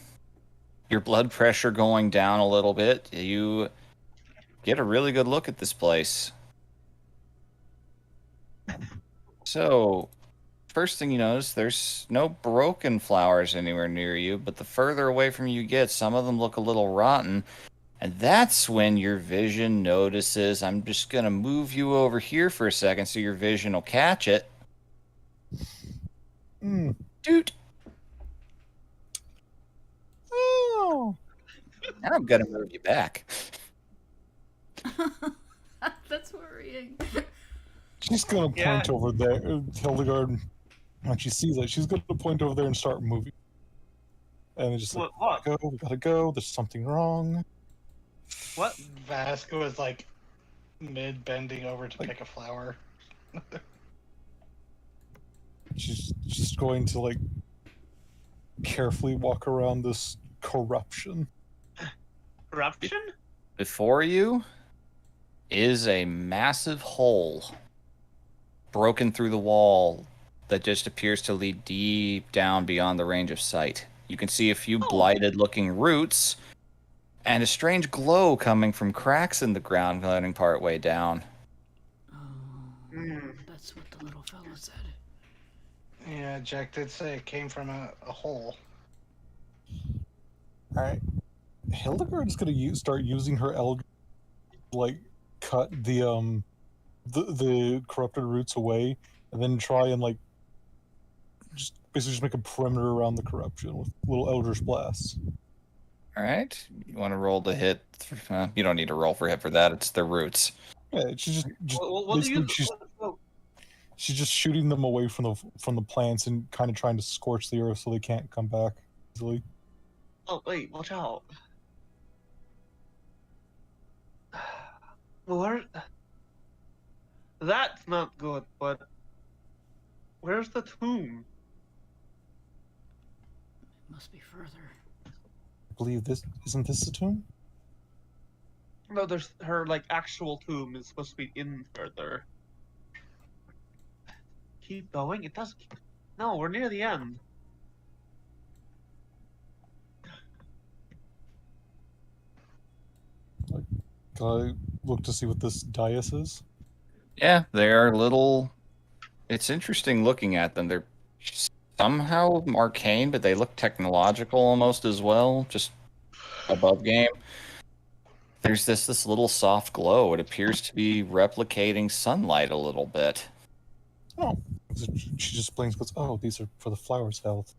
Your blood pressure going down a little bit. You get a really good look at this place. So, first thing you notice, there's no broken flowers anywhere near you, but the further away from you get, some of them look a little rotten. And that's when your vision notices. I'm just going to move you over here for a second so your vision will catch it. Dude. Oh. Now I'm going to move you back. That's worrying. She's gonna point Yeah. over there. Hildegard, when she sees it, she's gonna point over there and start moving. And it's just like, What? we gotta go. There's something wrong. What? Vasco is like mid bending over to pick a flower. She's just going to like carefully walk around this corruption. Corruption? Before you is a massive hole broken through the wall that just appears to lead deep down beyond the range of sight. You can see a few blighted looking roots and a strange glow coming from cracks in the ground running part way down. Oh, Mm. that's what the little fella said. Yeah, Jack did say it came from a hole. Alright. Hildegard's gonna start using her Eldritch, like, cut the corrupted roots away, and then try and, like, basically just make a perimeter around the corruption with little Eldritch blasts. All right. You want to roll to hit? You don't need to roll for hit for that. It's the roots. Yeah, she's just What do you? she's just shooting them away from the plants and kind of trying to scorch the earth so they can't come back easily. Oh wait, watch out. Where? That's not good. But where's the tomb? Must be further. I believe this isn't this the tomb? No, there's her like actual tomb is supposed to be in further. Keep going. It doesn't. No, we're near the end. Can I look to see what this dais is? Yeah, they are little. It's interesting looking at them. They're somehow arcane, but they look technological almost as well. Just above game. There's this little soft glow. It appears to be replicating sunlight a little bit. Oh, she just blinks, goes, "Oh, these are for the flower's health."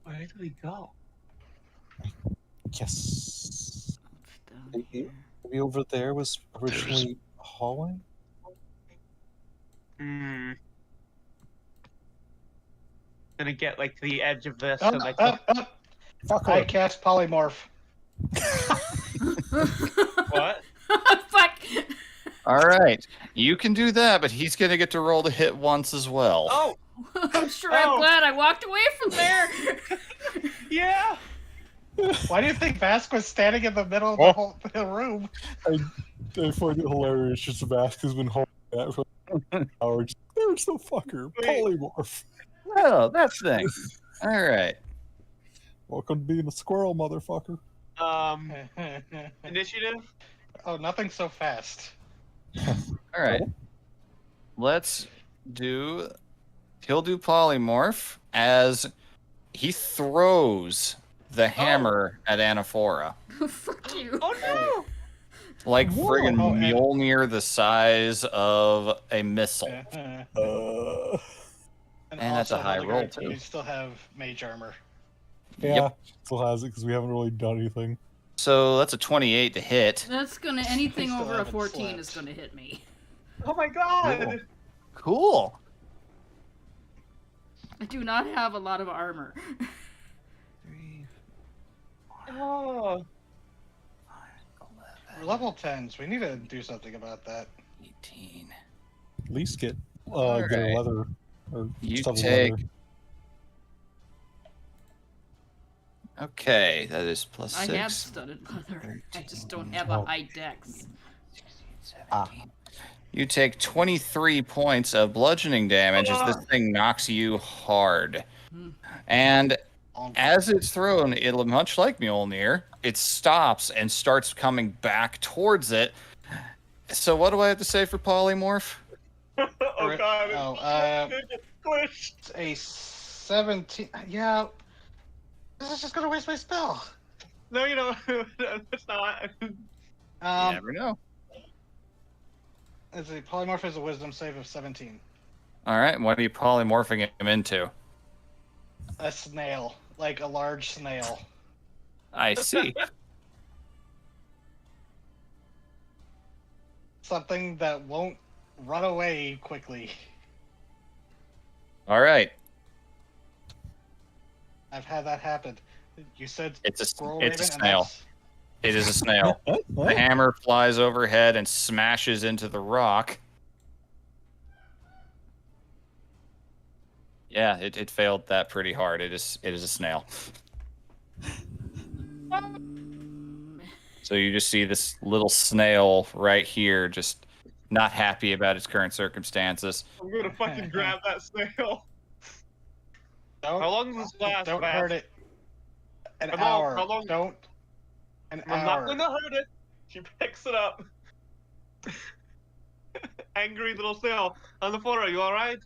Where did we go? Yes. It's down here. Maybe over there was originally a hallway. Hmm. Gonna get like to the edge of this Up, and like. up, up. Fuck I her. cast polymorph. What? Fuck! All right, you can do that, but he's gonna get to roll to hit once as well. Oh, I'm sure I'm glad I walked away from there. yeah. Why do you think Vask was standing in the middle of the whole the room? I find it hilarious. Just Vask has been holding that for hours. There's the fucker. Wait. Polymorph. Oh, that thing. All right. Welcome to being a squirrel, motherfucker. Initiative. Oh, nothing so fast. All right. Let's do. He'll do polymorph as he throws the hammer at Anaphora. Fuck you. Oh no! Like Whoa. friggin' Oh, and- Mjolnir the size of a missile. And And that's a also, high roll, Hildegard, too. You still have mage armor. Yeah, Yep. still has it because we haven't really done anything. So that's a 28 to hit. That's gonna anything still over a haven't 14 slept. is gonna hit me. Oh my god! Cool. I do not have a lot of armor. 3, Oh. We're level 10s. We need to do something about that. 18. At least get All get a right. leather or You stuff with take- leather. Okay, that is plus I 6. have studded leather. I just don't have Oh. a high dex. 17. You take 23 points of bludgeoning damage as this thing knocks you hard. And as it's thrown, it'll much like Mjolnir, it stops and starts coming back towards it. So what do I have to say for polymorph? Oh god! Oh, It's squished. It's a 17. Yeah. This is just gonna waste my spell. No, you know, it's not. You never know. It's a polymorph is a wisdom save of 17. All right, what are you polymorphing him into? A snail, like a large snail. I see. Something that won't run away quickly. All right, I've had that happen. You said it's a squirrel it's a raven, and snail. that's- It is a snail. The hammer flies overhead and smashes into the rock. Yeah, it failed that pretty hard. It is a snail. So you just see this little snail right here, just not happy about its current circumstances. I'm gonna fucking grab that snail. Don't, How long does this last? Don't Vask? hurt it. An How long- hour. how long- Don't. An I'm not hour. gonna hurt it. She picks it up. Angry little snail. On the floor, are you alright?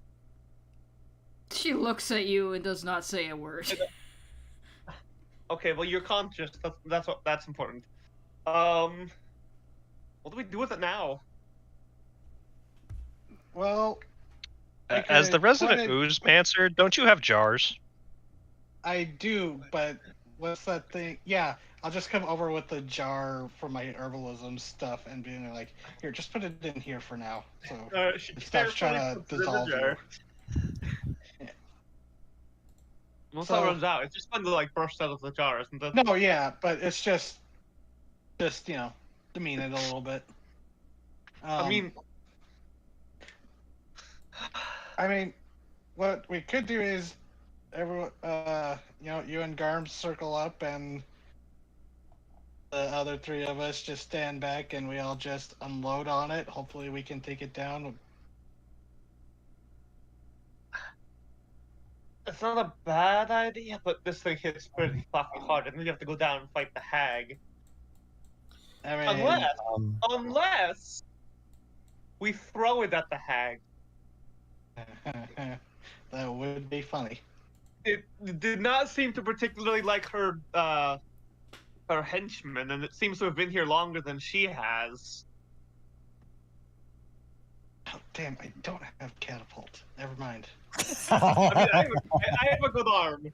She looks at you and does not say a word. Okay, well, you're conscious. That's important. What do we do with it now? Well, As the resident point it- oozemancer, don't you have jars? I do, but what's that thing? Yeah, I'll just come over with the jar for my herbalism stuff and being like, here, just put it in here for now. So She it stops trying carefully to puts it in the dissolve jar. you. Once So- that runs out, it's just fun to like burst out of the jar, isn't it? No, yeah, but it's just demean it a little bit. I mean, what we could do is, everyone, you and Garm circle up, and the other three of us just stand back, and we all just unload on it. Hopefully, we can take it down. it's not a bad idea, but this thing hits pretty fucking hard, and then you have to go down and fight the hag. I mean, Unless we throw it at the hag. that would be funny. It did not seem to particularly like her henchman, and it seems to have been here longer than she has. Oh, damn, I don't have catapult. Never mind. I mean, I have a good arm.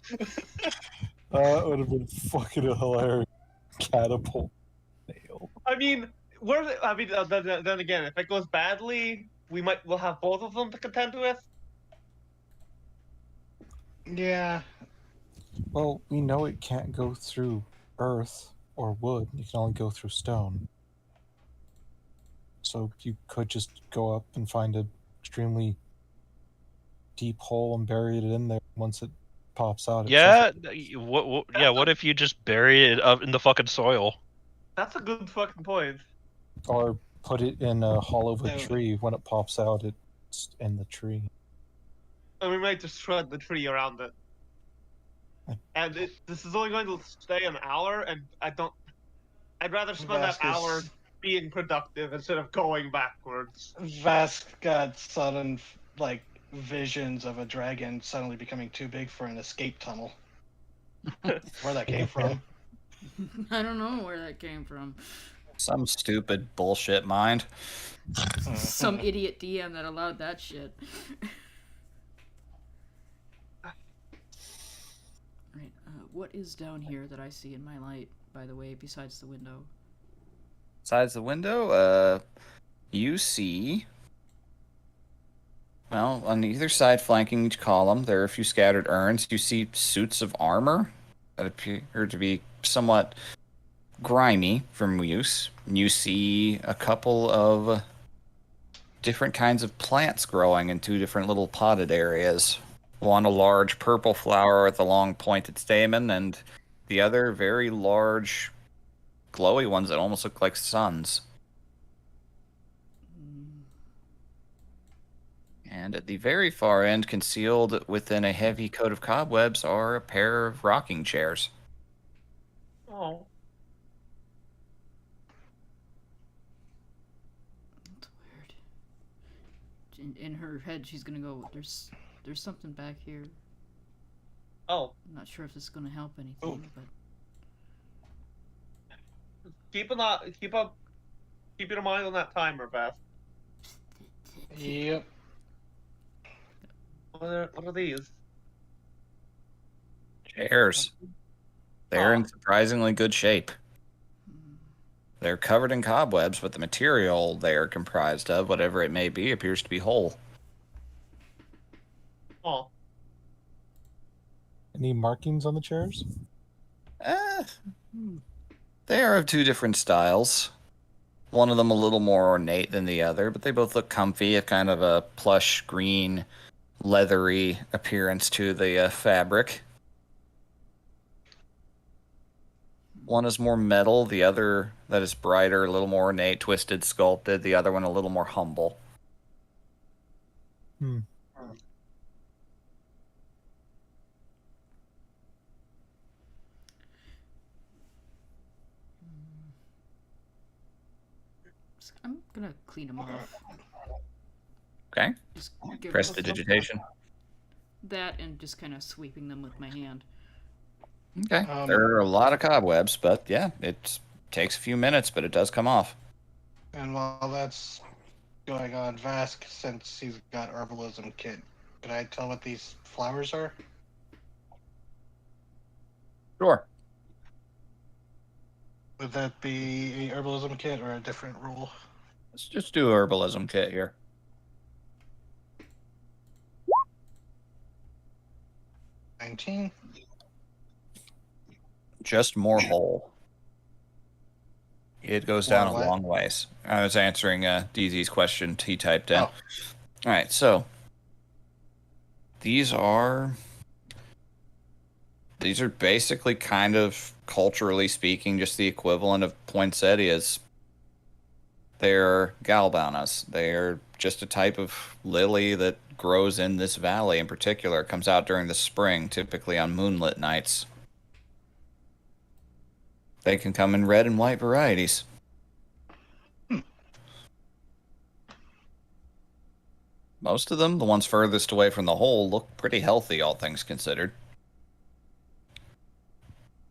That would have been fucking hilarious. Catapult. Nail. I mean, then again, if it goes badly, we'll have both of them to contend with. Yeah. Well, we know it can't go through earth or wood. You can only go through stone. So you could just go up and find an extremely deep hole and bury it in there. Once it pops out, Yeah. What if you just bury it up in the fucking soil? That's a good fucking point. or put it in a hollow of a Yeah. tree. When it pops out, it's in the tree. And we might just shred the tree around it. And this is only going to stay an hour, and I'd rather spend that hour being productive instead of going backwards. Vask got sudden, visions of a dragon suddenly becoming too big for an escape tunnel. Where that came from. I don't know where that came from. Some stupid bullshit mind. Some idiot DM that allowed that shit. Right, what is down here that I see in my light, by the way, besides the window? Besides the window, you see... Well, on either side flanking each column, there are a few scattered urns. You see suits of armor that appear to be somewhat grimy from use. You see a couple of different kinds of plants growing in two different little potted areas. One a large purple flower with a long pointed stamen, and the other very large glowy ones that almost look like suns. And at the very far end, concealed within a heavy coat of cobwebs, are a pair of rocking chairs. Oh. That's weird. In her head, she's gonna go, there's something back here. Oh. I'm not sure if this is gonna help anything, Oh. but... Keep your mind on that timer, Beth. Yep. What are these? Chairs. They're in surprisingly good shape. They're covered in cobwebs, but the material they are comprised of, whatever it may be, appears to be whole. Oh. Any markings on the chairs? They are of two different styles. One of them a little more ornate than the other, but they both look comfy, a kind of a plush green, leathery appearance to the fabric. One is more metal, the other that is brighter, a little more ornate, twisted, sculpted, the other one a little more humble. I'm gonna clean them off. Okay. Just give Press them the digitation. that and just kind of sweeping them with my hand. Okay. There are a lot of cobwebs, but yeah, it takes a few minutes, but it does come off. And while that's going on, Vask, since he's got herbalism kit, can I tell what these flowers are? Sure. Would that be a herbalism kit or a different rule? Let's just do a herbalism kit here. 19. Just more whole. It goes down a More what? long ways. I was answering DZ's question he typed in. Oh. All right, so these are basically kind of, culturally speaking, just the equivalent of poinsettias. They're galbanas. They're just a type of lily that grows in this valley in particular. It comes out during the spring, typically on moonlit nights. They can come in red and white varieties. Most of them, the ones furthest away from the hole, look pretty healthy, all things considered.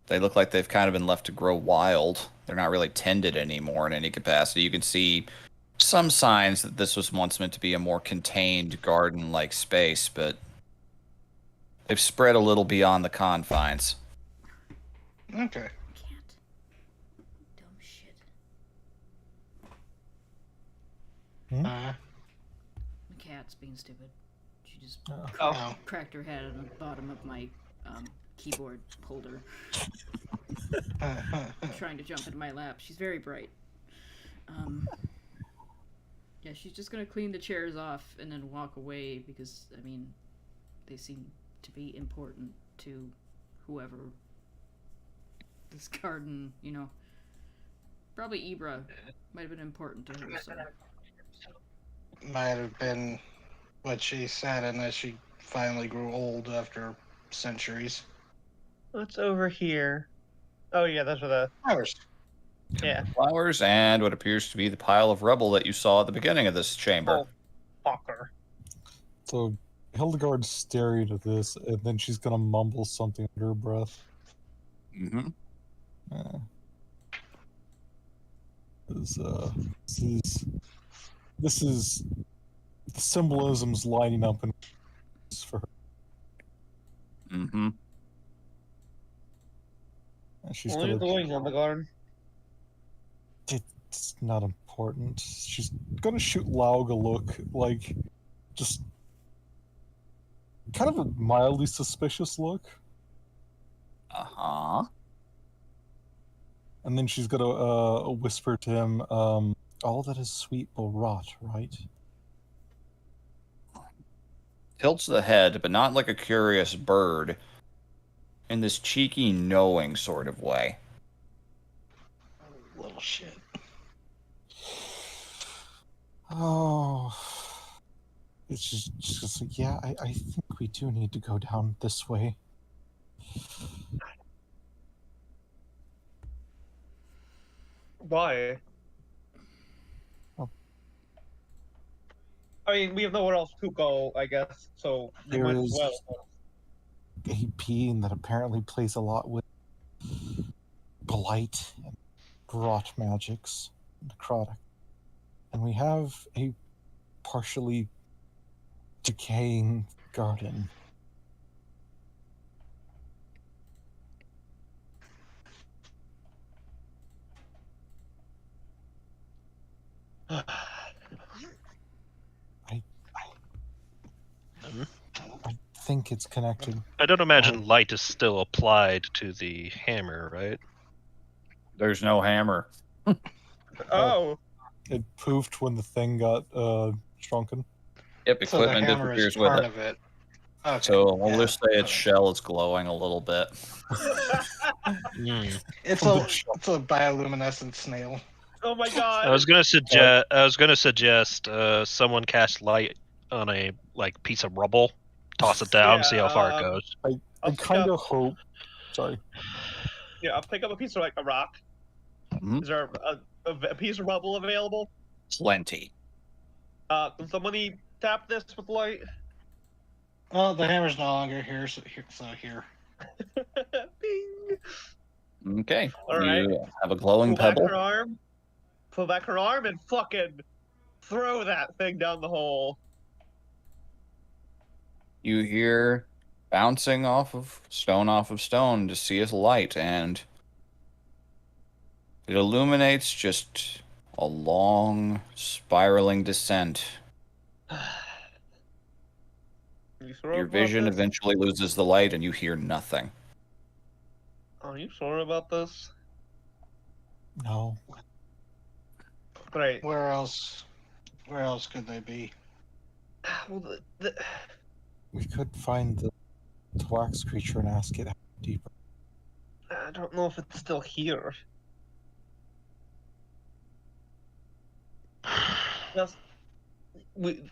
They look like they've kind of been left to grow wild. They're not really tended anymore in any capacity. You can see some signs that this was once meant to be a more contained garden-like space, but they've spread a little beyond the confines. Okay. Can't. Dumb shit. Uh, The cat's being stupid. She just oh. cracked her head on the bottom of my keyboard holder, trying to jump into my lap. She's very bright. Yeah, she's just gonna clean the chairs off and then walk away because, I mean, they seem to be important to whoever this garden, you know. Probably Ibra might have been important to her, so. Might have been what she said, and that she finally grew old after centuries. What's over here? Oh yeah, that's where the Flowers. yeah. Flowers and what appears to be the pile of rubble that you saw at the beginning of this chamber. Oh, fucker. So Hildegard's staring at this, and then she's gonna mumble something under her breath. Mm-hmm. This is the symbolism's lining up in for her. Mm-hmm. And she's What are you gonna. doing on the garden? It's not important. She's gonna shoot Laug a look, like, just kind of a mildly suspicious look, Uh-huh. and then she's gonna whisper to him, "All that is sweet will rot, right?" Tilts the head, but not like a curious bird. In this cheeky, knowing sort of way. Little shit. Oh, it's just like, yeah, I think we do need to go down this way. Why? Oh. I mean, we have nowhere else to go, I guess, so we There might as is well. a being that apparently plays a lot with blight and rot magics, necrotic. And we have a partially decaying garden. I think it's connected. I don't imagine light is still applied to the hammer, right? There's no hammer. Oh, It poofed when the thing got shrunken. Yep, So the equipment hammer is disappears with part it. of it. Okay. So we'll yeah. just say its shell is glowing a little bit. It's a bioluminescent snail. oh my god. I was gonna suggest someone cast light on a piece of rubble, toss it down, Yeah, see how far it goes. I I'll kind of hope. Sorry. Yeah, I'll pick up a piece of a rock. Mhm. Is there a piece of rubble available? Plenty. Can somebody tap this with light? Well, the hammer's no longer here, so here. Bing. Okay. All right. You have a glowing Pull back pebble. her arm. Pull back her arm and fucking throw that thing down the hole. You hear bouncing off of stone to see a light, and it illuminates just a long, spiraling descent. You sure Your about vision this? eventually loses the light, and you hear nothing. Are you sure about this? No. Great. Where else? Where else could they be? Well, We could find the wax creature and ask it how deeper. I don't know if it's still here. Just, it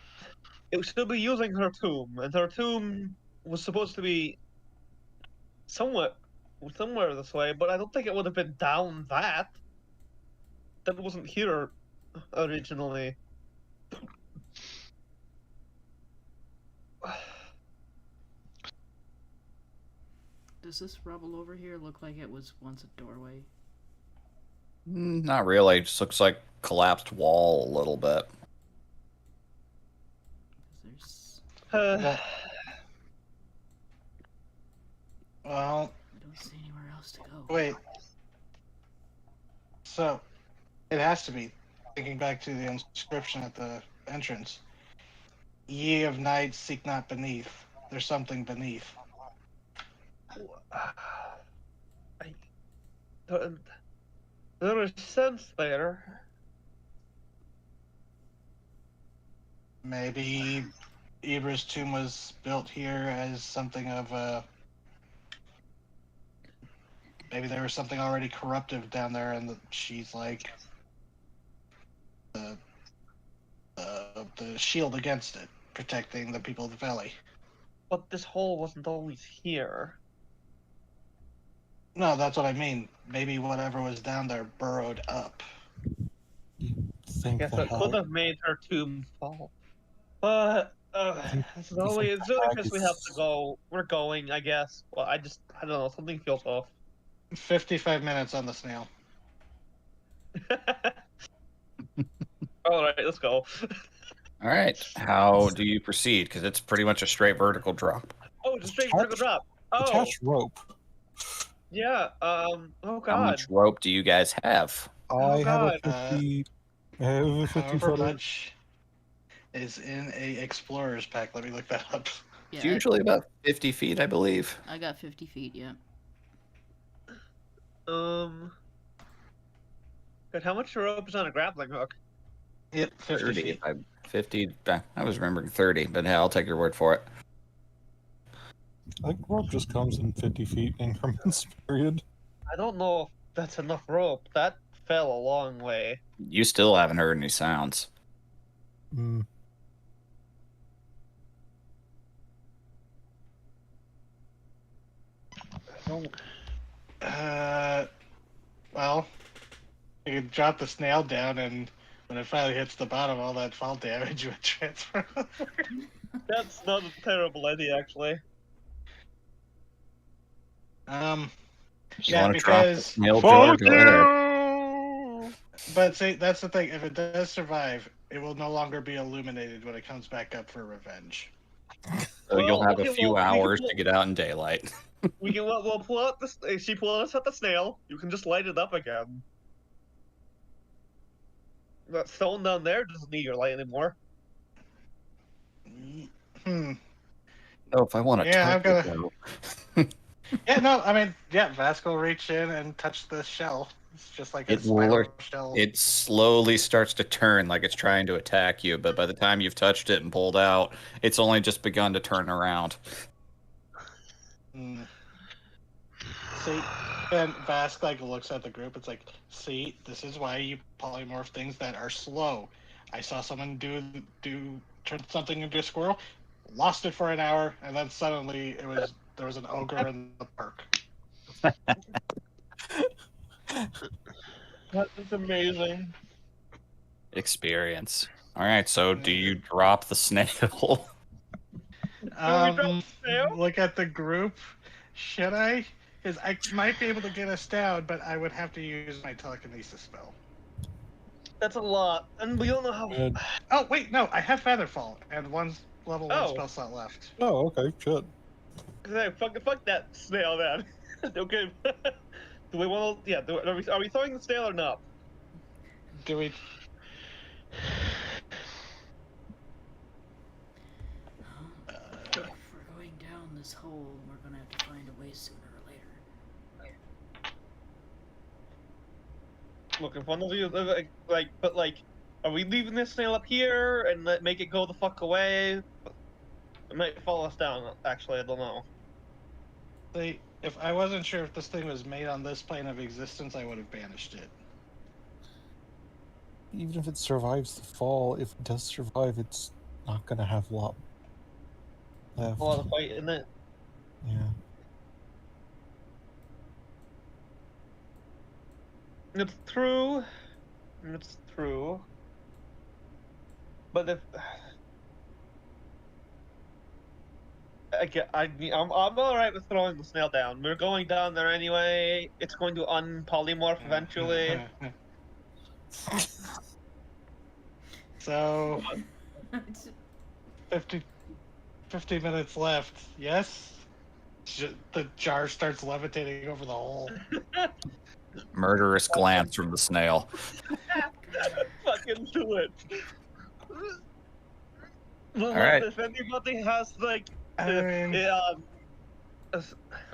would still be using her tomb, and her tomb was supposed to be somewhere this way, but I don't think it would have been down that. That wasn't here originally. Does this rubble over here look like it was once a doorway? Not really. It just looks like collapsed wall a little bit. There's... Well, I don't see anywhere else to go. wait. So, it has to be. Thinking back to the inscription at the entrance. Ye of night seek not beneath. There's something beneath. There is sense there. Maybe Ibra's tomb was built here as something of a... Maybe there was something already corruptive down there, and she's like the shield against it, protecting the people of the valley. But this hole wasn't always here. No, that's what I mean. Maybe whatever was down there burrowed up. I I guess it could have made her tomb fall. But it's only because we have to go. We're going, I guess. Well, I don't know. Something feels off. 55 minutes on the snail. All right, let's go. All right. How do you proceed? Because it's pretty much a straight vertical drop. Oh, just straight vertical drop. Oh, Attach rope. yeah. Oh How God. much rope do you guys have? I have a God. 50. I have a 50 However foot. much is in a explorer's pack. Let me look that up. Yeah, It's usually about 50 feet, I believe. I got 50 feet, yeah. But how much rope is on a grappling hook? Yep, 50 30. feet. 50. I was remembering 30, but hey, I'll take your word for it. I think rope just comes in 50 feet increments, period. I don't know if that's enough rope. That fell a long way. You still haven't heard any sounds. Mm. Well, you can drop the snail down, and when it finally hits the bottom, all that fall damage would transfer over. That's not a terrible idea, actually. If you Yeah, want to drop the because... snail door, go ahead. But see, that's the thing. If it does survive, it will no longer be illuminated when it comes back up for revenge. So you'll Well, have okay, a few well, we can hours pull- to get out in daylight. We'll pull out the. She pull us out the snail. You can just light it up again. That stone down there doesn't need your light anymore. Hmm. Oh, if I want to Yeah, touch I'm it, though. Yeah, no, I mean, yeah, Vasco will reach in and touch the shell. It's just like a It spiral shell. It slowly starts to turn like it's trying to attack you, but by the time you've touched it and pulled out, it's only just begun to turn around. See, and Vask like looks at the group. It's like, see, this is why you polymorph things that are slow. I saw someone turn something into a squirrel, lost it for an hour, and then suddenly there was an ogre in the park. That is amazing. Experience. All right, so do you drop the snail? Look at the group. Should I? Because I might be able to get us down, but I would have to use my telekinesis spell. That's a lot, and we don't know how. And, Oh wait, no, I have Featherfall and one level 1 spell slot left. oh, okay, shit. Hey, fuck that snail, man. Okay. Do we want to? Yeah. Are we throwing the snail or not? Do we? If we're going down this hole, we're gonna have to find a way sooner or later. Look, if one of you are we leaving this snail up here and make it go the fuck away? It might follow us down. Actually, I don't know. See, if I wasn't sure if this thing was made on this plane of existence, I would have banished it. Even if it survives the fall, if it does survive, it's not gonna have a lot left. A lot of fight in it. Yeah. It's true. It's true. But if I'm all right with throwing the snail down. We're going down there anyway. It's going to unpolymorph eventually. So, 50 minutes left. Yes? The jar starts levitating over the hole. Murderous glance from the snail. Fucking do it. Well, right. If anybody has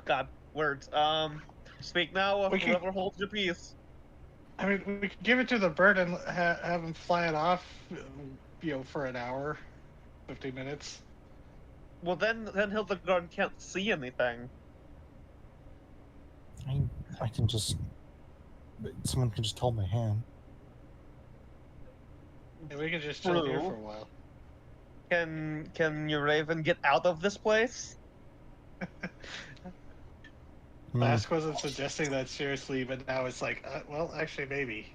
God, words. Speak now or forever hold your peace. I mean, we could give it to the bird and have him fly it off, for an hour, 50 minutes. Well, then Hildegard can't see anything. I can just... Someone can just hold my hand. Yeah, we could just chill here for a while. Can your raven get out of this place? Bask wasn't suggesting that seriously, but now it's like, well, actually, maybe.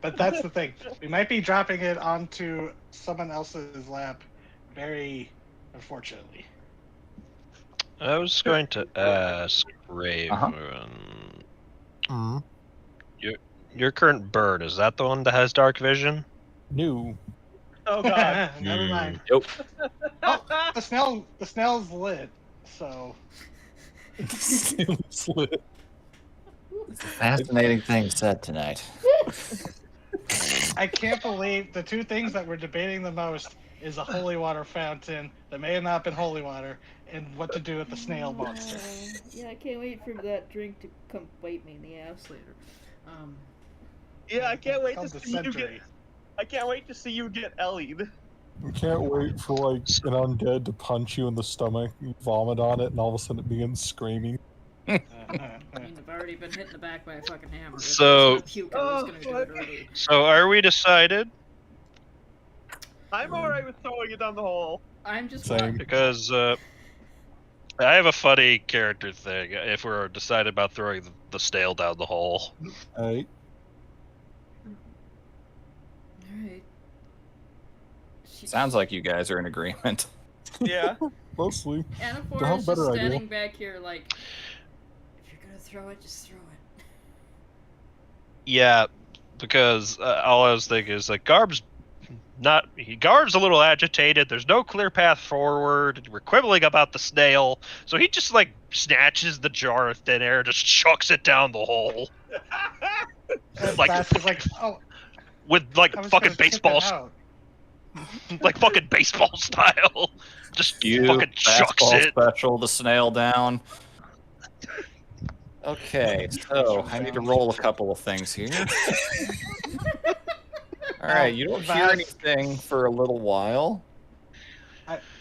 But that's the thing. We might be dropping it onto someone else's lap, very unfortunately. I was going to ask Raven. Your current bird, is that the one that has dark vision? No. Oh god. Never mind. Nope. Oh, the snell's lit, so. It's a fascinating thing said tonight. I can't believe the two things that we're debating the most is a holy water fountain that may have not been holy water and what to do with the snail monster. Yeah, I can't wait for that drink to come bite me in the ass later. Yeah, I can't wait to Called the see you get. Century. I can't wait to see you get Ellied. I can't wait for, like, an undead to punch you in the stomach, you vomit on it, and all of a sudden it begins screaming. I mean, I've already been hit in the back by a fucking hammer. If So- I was gonna puke, I was gonna do it already. So are we decided? I'm alright with throwing it down the hole. I'm just Same. Because I have a funny character thing. If we're decided about throwing the snail down the hole, Alright. Alright. Sounds like you guys are in agreement. Yeah. Mostly. Anaphora Don't have is a just better idea. standing back here like, if you're gonna throw it, just throw it. yeah, because all I was thinking is like Garb's a little agitated. There's no clear path forward. We're quibbling about the snail, so he just like snatches the jar of thin air, just chucks it down the hole. And Like- Bask is like, oh, With like I was fucking gonna tip it baseball, out. like fucking baseball style. Just You fucking chucks fastball it. special the snail down. Okay, so I need to roll a couple of things here. All right, you don't hear anything for a little while.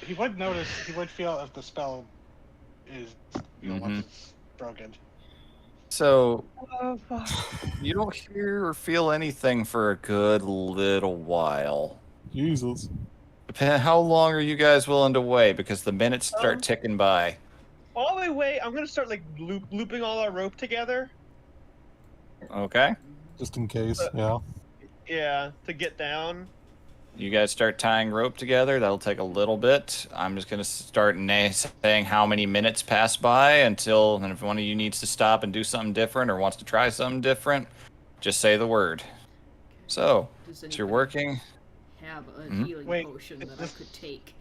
He would notice, he would feel if the spell is, once it's broken. So you don't hear or feel anything for a good little while. Jesus. How long are you guys willing to wait? Because the minutes start ticking by. While we wait, I'm gonna start like looping all our rope together. Okay. Just in case, yeah. Yeah, to get down. you guys start tying rope together. That'll take a little bit. I'm just gonna start saying how many minutes pass by until, and if one of you needs to stop and do something different or wants to try something different, just say the word. So, Does as you're anybody working, have a Mhm. healing Wait, potion that I could take?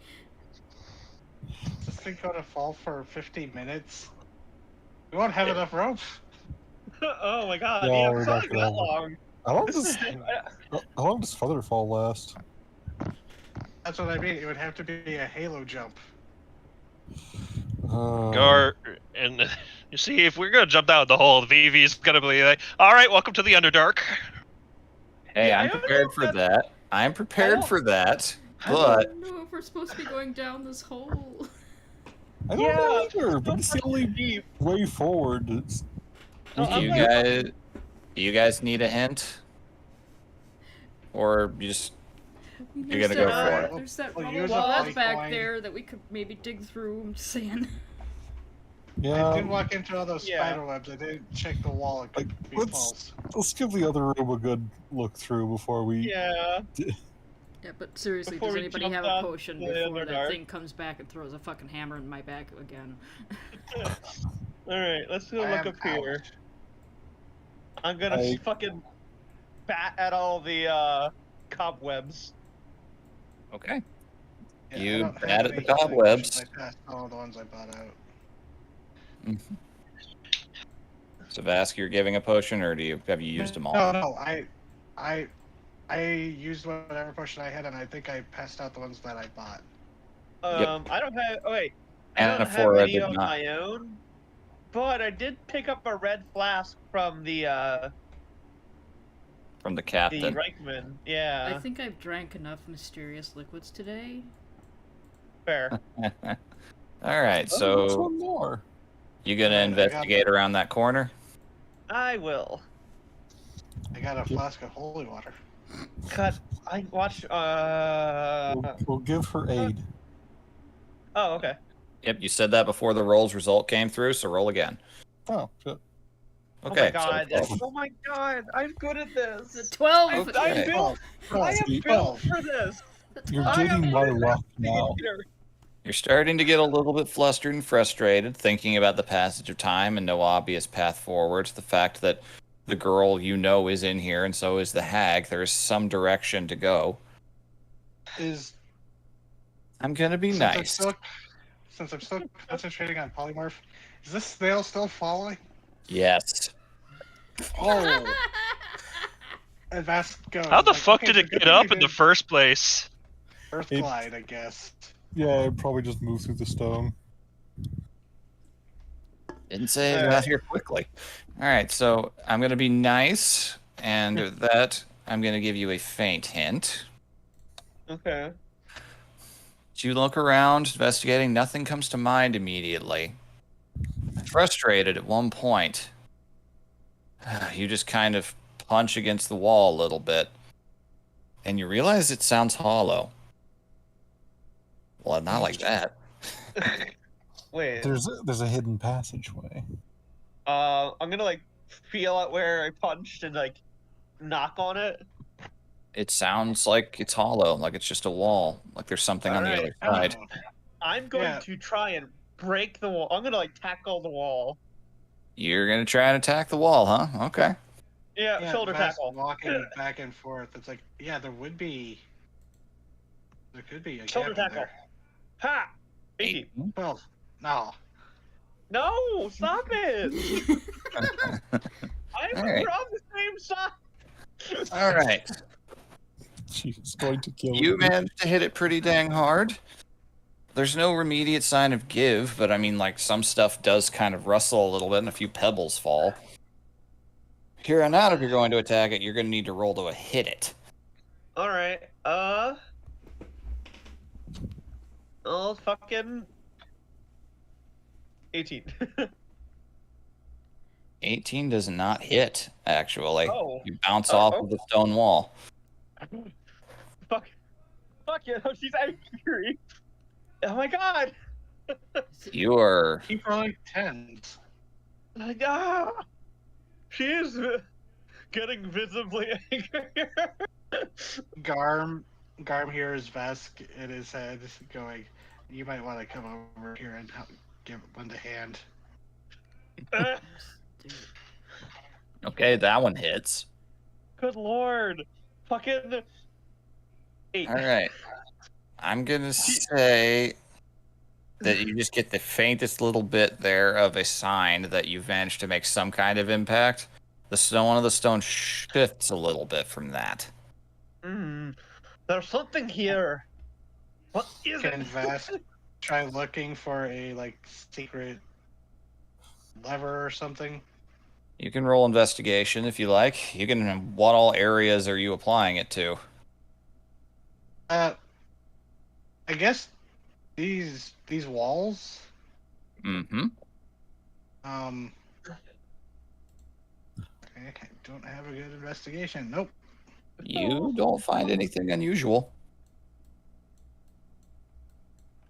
Is this thing going to fall for 50 minutes? We won't have enough rope. Oh my god, Yeah, yeah, we're it's not not gonna that have- long. How long does Featherfall last? That's what I mean. It would have to be a halo jump. And you see, if we're gonna jump down the hole, Vivi's gonna be like, "All right, welcome to the Underdark." hey, Yeah, I I'm don't prepared know for if that. I'm prepared don't- for that. I But don't know if we're supposed to be going down this hole. I don't Yeah, know either, it's but it's the not only deep. way forward. It's, So we I'm can gonna- do you guys need a hint, or you just I mean, You're there's gonna go that- for it. There's that We'll rubble use a wall plate back coin. there that we could maybe dig through. I'm just saying. yeah. I did walk into all those Yeah. spider webs. I didn't check the wall. It could be let's- false. Let's give the other room a good look through before we. Yeah. Yeah, but seriously, Before does we anybody jump have a down potion the before that Underdark. thing comes back and throws a fucking hammer in my back again? Alright, let's go I look am up here. out. I'm gonna I- fucking bat at all the cobwebs. okay? Yeah, You I don't have bat at any the healing cobwebs. potions. I passed all the ones I bought out. So, Vask, you're giving a potion, or have you used them all? No. I used whatever potion I had, and I think I passed out the ones that I bought. Yep. I don't have. Oh wait, I don't have Anaphora any did on not. my own. But I did pick up a red flask from the From the captain. Reichman. Yeah, I think I've drank enough mysterious liquids today. fair. All right, There's so one more. you gonna Alright, I got- investigate around that corner? I will. I got a flask of holy water. Cut. I watched. We'll give her aid. Oh, okay. Yep, you said that before the roll's result came through, so roll again. Oh, shit. Okay. Oh my god. So, Oh my god. I'm good at this. 12. I'm Okay. built. I am See, built for this. You're I am getting my good at luck now. theater. you're starting to get a little bit flustered and frustrated, thinking about the passage of time and no obvious path forward. The fact that the girl you know is in here, and so is the hag. There is some direction to go. Is I'm gonna be nice. Since I'm still concentrating on polymorph, is this snail still following? Yes. Oh, and Vask goes. How the like, fuck okay, did so it good get thing up I in the did first place? Earth glide, I guess. Yeah, I'd probably just move through the stone. Didn't say it got here quickly. All right, so I'm gonna be nice, and with that, I'm gonna give you a faint hint. Okay. As you look around, investigating, nothing comes to mind immediately. Frustrated at one point, you just kind of punch against the wall a little bit, and you realize it sounds hollow. Well, not like that. Wait. There's a hidden passageway. I'm gonna like feel out where I punched and like knock on it. It sounds like it's hollow, like it's just a wall, like there's something on the other side. Oh, I'm going Yeah. to try and break the wall. I'm gonna like tackle the wall. You're gonna try and attack the wall, huh? Okay. Yeah, yeah, shoulder Vask tackle. walking back and forth. It's like, yeah, there could be a Shoulder gap in tackle. Ha! 18. 18. 12. No. No, stop it! All right. We're on the same side. All right. She's going to kill You me. managed to hit it pretty dang hard. There's no immediate sign of give, but I mean, like, some stuff does kind of rustle a little bit and a few pebbles fall. Here on out, if you're going to attack it, you're going to need to roll to hit it. All right. Oh, fucking 18. 18 does not hit, actually. Oh. You bounce Oh, off oh. of the stone wall. Fuck yeah, she's angry. Oh my god. You are... Keep rolling 10s. Ah, she is getting visibly angry. Garm hears Vesk in his head going, "You might want to come over here and give one a hand." Okay, that one hits. Good lord. Fucking 8. All right. I'm going to say that you just get the faintest little bit there of a sign that you've managed to make some kind of impact. One of the stones shifts a little bit from that. There's something here. What is Can it? Vesk try looking for a secret lever or something? You can roll investigation if you like. You can. What all areas are you applying it to? I guess these walls. Mm-hmm. I don't have a good investigation. Nope. You don't find anything unusual.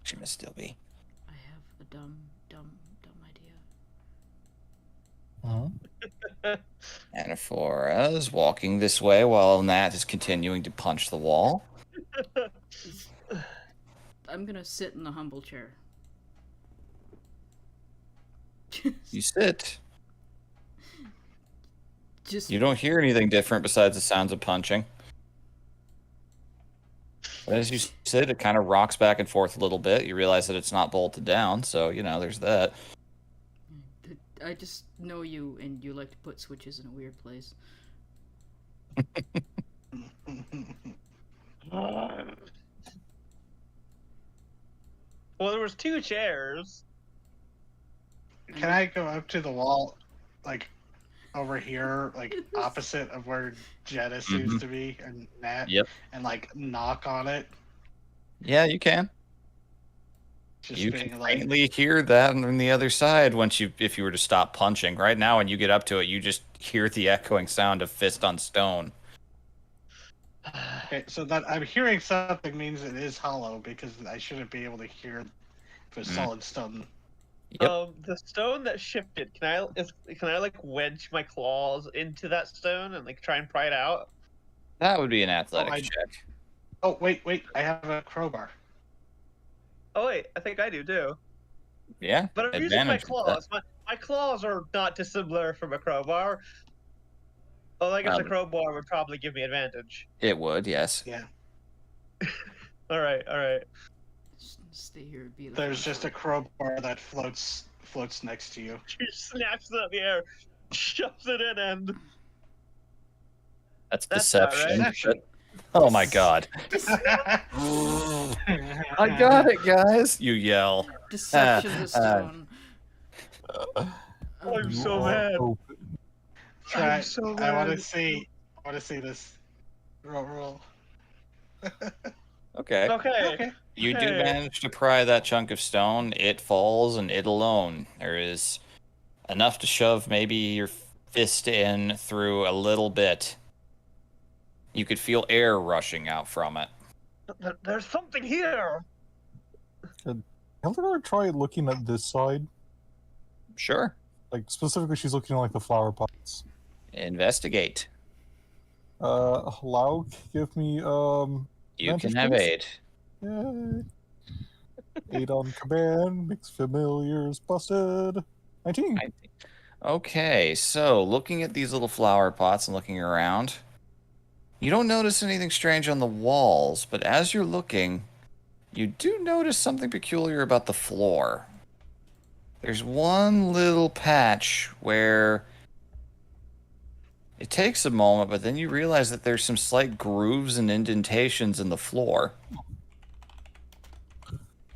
She must still be. I have a dumb idea. Anaphora's walking this way while Nat is continuing to punch the wall. I'm gonna sit in the humble chair. You sit. Just You don't hear anything different besides the sounds of punching. But as you sit, it kind of rocks back and forth a little bit. You realize that it's not bolted down, so, there's that. I just know you, and you like to put switches in a weird place. Well, there was 2 chairs. Can I go up to the wall, over here, opposite of where Jetta seems to be, and Nat, Yep. and knock on it? Yeah, you can. Just You being can faintly hear that on the other side if you were to stop punching. Right now, when you get up to it, you just hear the echoing sound of fist on stone. Okay, so that I'm hearing something means it is hollow, because I shouldn't be able to hear if it's solid stone. Yep. The stone that shifted, can I wedge my claws into that stone and try and pry it out? That would be an athletics check. Oh, wait, I have a crowbar. Oh wait, I think I do too. Yeah. But I'm using my claws. My claws are not dissimilar from a crowbar. Oh, I guess a crowbar would probably give me advantage. It would, yes. Yeah. All right. Stay here. Be the There's just a crowbar that floats next to you. She snatches it up in the air, shoves it in, and That's deception. deception. Oh my god. I got it, guys. You yell. Deception the stone. I'm so mad. Try. I'm so mad. I want to see this. Roll. Okay. You do manage to pry that chunk of stone. It falls, and it alone. There is enough to shove maybe your fist in through a little bit. You could feel air rushing out from it. There's something here. Can Hildegard try looking at this side? Sure. Specifically, she's looking at the flower pots. Investigate. Lauk, give me You can have aid. Yay. 8 on command, makes familiars busted. 19. Okay, so looking at these little flower pots and looking around, you don't notice anything strange on the walls, but as you're looking, you do notice something peculiar about the floor. There's one little patch where it takes a moment, but then you realize that there's some slight grooves and indentations in the floor.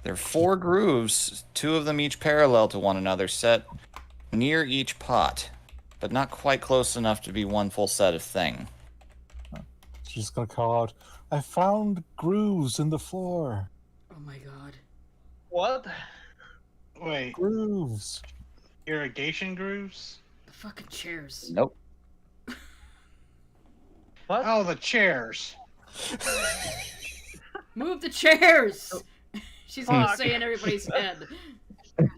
There are 4 grooves, 2 of them each parallel to one another, set near each pot, but not quite close enough to be one full set of thing. She's just gonna call out, I found grooves in the floor. Oh my god. What? Wait, Grooves. irrigation grooves? The fucking chairs. Nope. What? Oh, the chairs. Move the chairs! She's gonna say in everybody's head.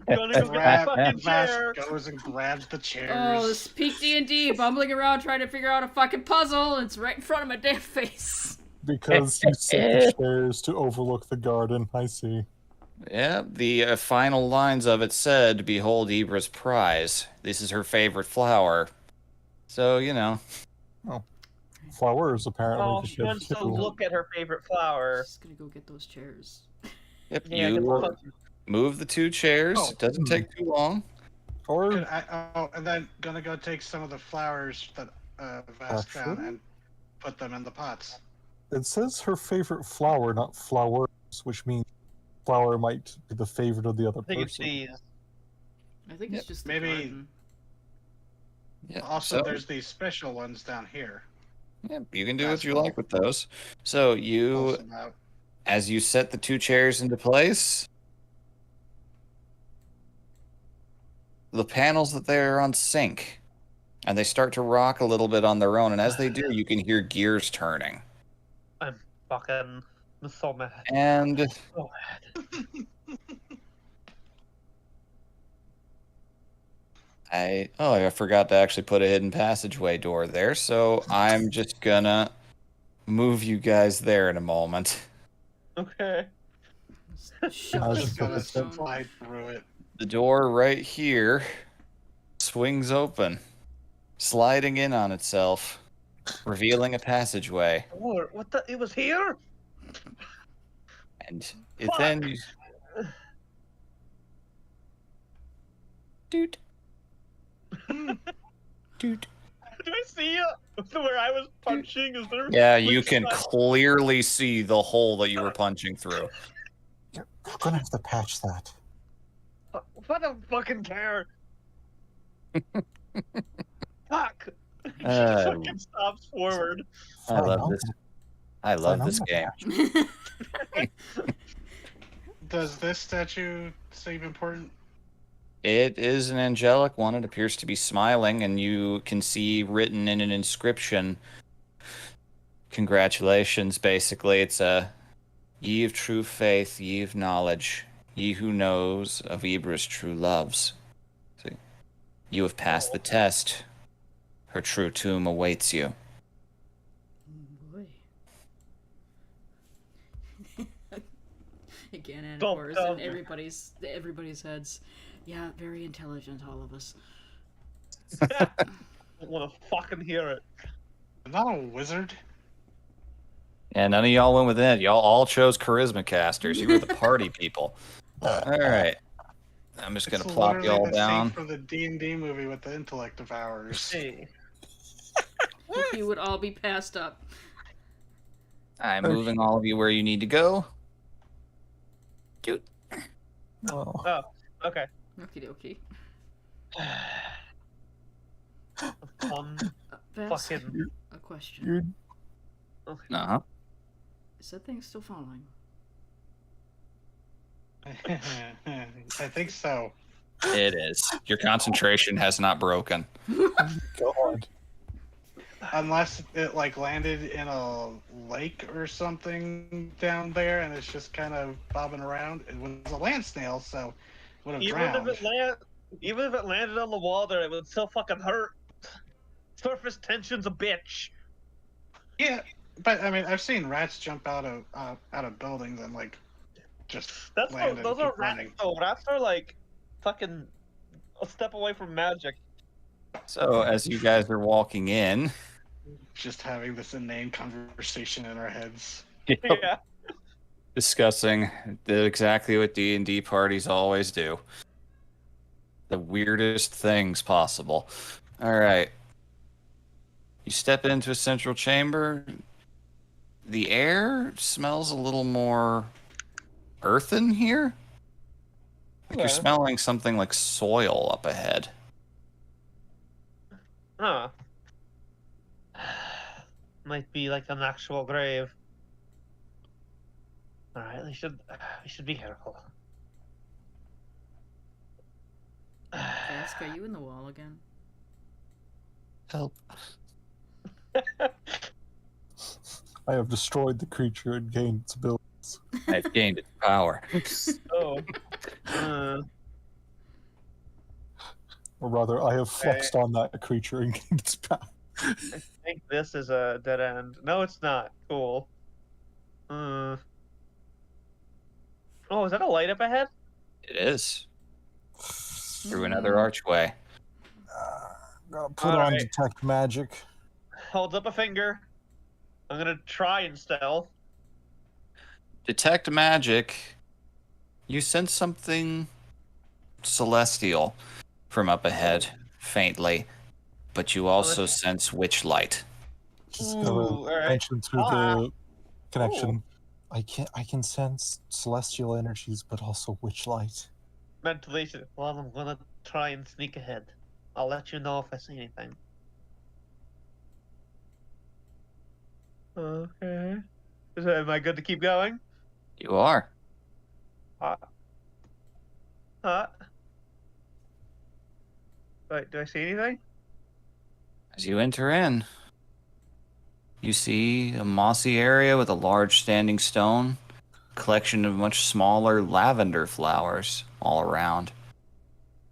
Gonna go get the fucking chair. Vask goes and grabs the chairs. Oh, this peak D&D, bumbling around trying to figure out a fucking puzzle, and it's right in front of my damn face. Because you set the chairs to overlook the garden. I see. Yeah, the final lines of it said, "Behold Ibra's prize. This is her favorite flower." So, you know. Flowers, apparently. Oh, 'cause she she had wants to two. look at her favorite flower. Just gonna go get those chairs. Yep, Yeah, get the you fuck- move the 2 chairs. Oh, It doesn't take too long. Or And then gonna go take some of the flowers that Vask found Actually? and put them in the pots. it says her favorite flower, not flowers, which means flower might be the favorite of the other I think it's person. these. I think Yep. it's just the Maybe- garden. Yeah, Also, so, there's these special ones down here. yeah, you can do what That's you cool. like with those. So you, Also about as you set the 2 chairs into place, the panels that they're on sync, and they start to rock a little bit on their own. And as they do, you can hear gears turning. I'm fucking so mad. And So mad. I forgot to actually put a hidden passageway door there, so I'm just gonna move you guys there in a moment. Okay. Shove I this just gonna stone. slide through it. The door right here swings open, sliding in on itself, revealing a passageway. What the? It was here? And it Fuck! then. Doot. Doot. Do I see it? Where I was punching? Is there? Yeah, you which can side- clearly see the hole that you were punching through. You're gonna have to patch that. What a fucking care. Fuck. Fucking stops forward. I love this. I love this game. Does this statue seem important? It is an angelic one. It appears to be smiling, and you can see written in an inscription, "Congratulations." Basically, it's a "Ye of true faith, ye of knowledge, ye who knows of Ibra's true loves. So, you have passed the test. Her true tomb awaits you." Boy. Again, and Don't of course, tell in me. everybody's heads. Yeah, very intelligent, all of us. I want to fucking hear it. I'm not a wizard. And none of y'all went with it. Y'all all chose charisma casters. You were the party people. All right. I'm just gonna It's plop literally y'all the down. scene from the D&D movie with the intellect of ours. Hey. You would all be passed up. I'm moving all of you where you need to go. Doot. Oh. Oh, okay. Okie dokie. Vask, Fucking. a question. You're Uh-huh. Is that thing still following? I think so. It is. Your concentration has not broken. God. Unless it like landed in a lake or something down there and it's just kind of bobbing around. It was a land snail, so it would have drowned. Even if it landed on the wall there, it would still fucking hurt. Surface tension's a bitch. Yeah, but I mean, I've seen rats jump out of buildings and like just Those land and are keep rats running. though. Rats are like fucking a step away from magic. So as you guys are walking in, Just having this inane conversation in our heads. Yeah. discussing exactly what D&D parties always do. The weirdest things possible. All right. You step into a central chamber. The air smells a little more earthen here. Like you're Okay. smelling something like soil up ahead. Huh. Might be like an actual grave. All right, we should be careful. Vask, are you in the wall again? Help. I have destroyed the creature and gained its abilities. I've gained its power. Oh. Or rather, I have flexed on that creature and gained its power. I think this is a dead end. No, it's not. Cool. Oh, is that a light up ahead? It is. Through another archway. Gotta put on Alright. detect magic. Holds up a finger. I'm gonna try and stealth. Detect magic. You sense something celestial from up ahead, faintly, but you also sense witch light. Just Ooh, gotta alright. mention through Ah. the connection. I can sense celestial energies, but also witch light. Ventilation. Well, I'm gonna try and sneak ahead. I'll let you know if I see anything. Okay. Am I good to keep going? You are. Wait, do I see anything? As you enter in, you see a mossy area with a large standing stone, collection of much smaller lavender flowers all around.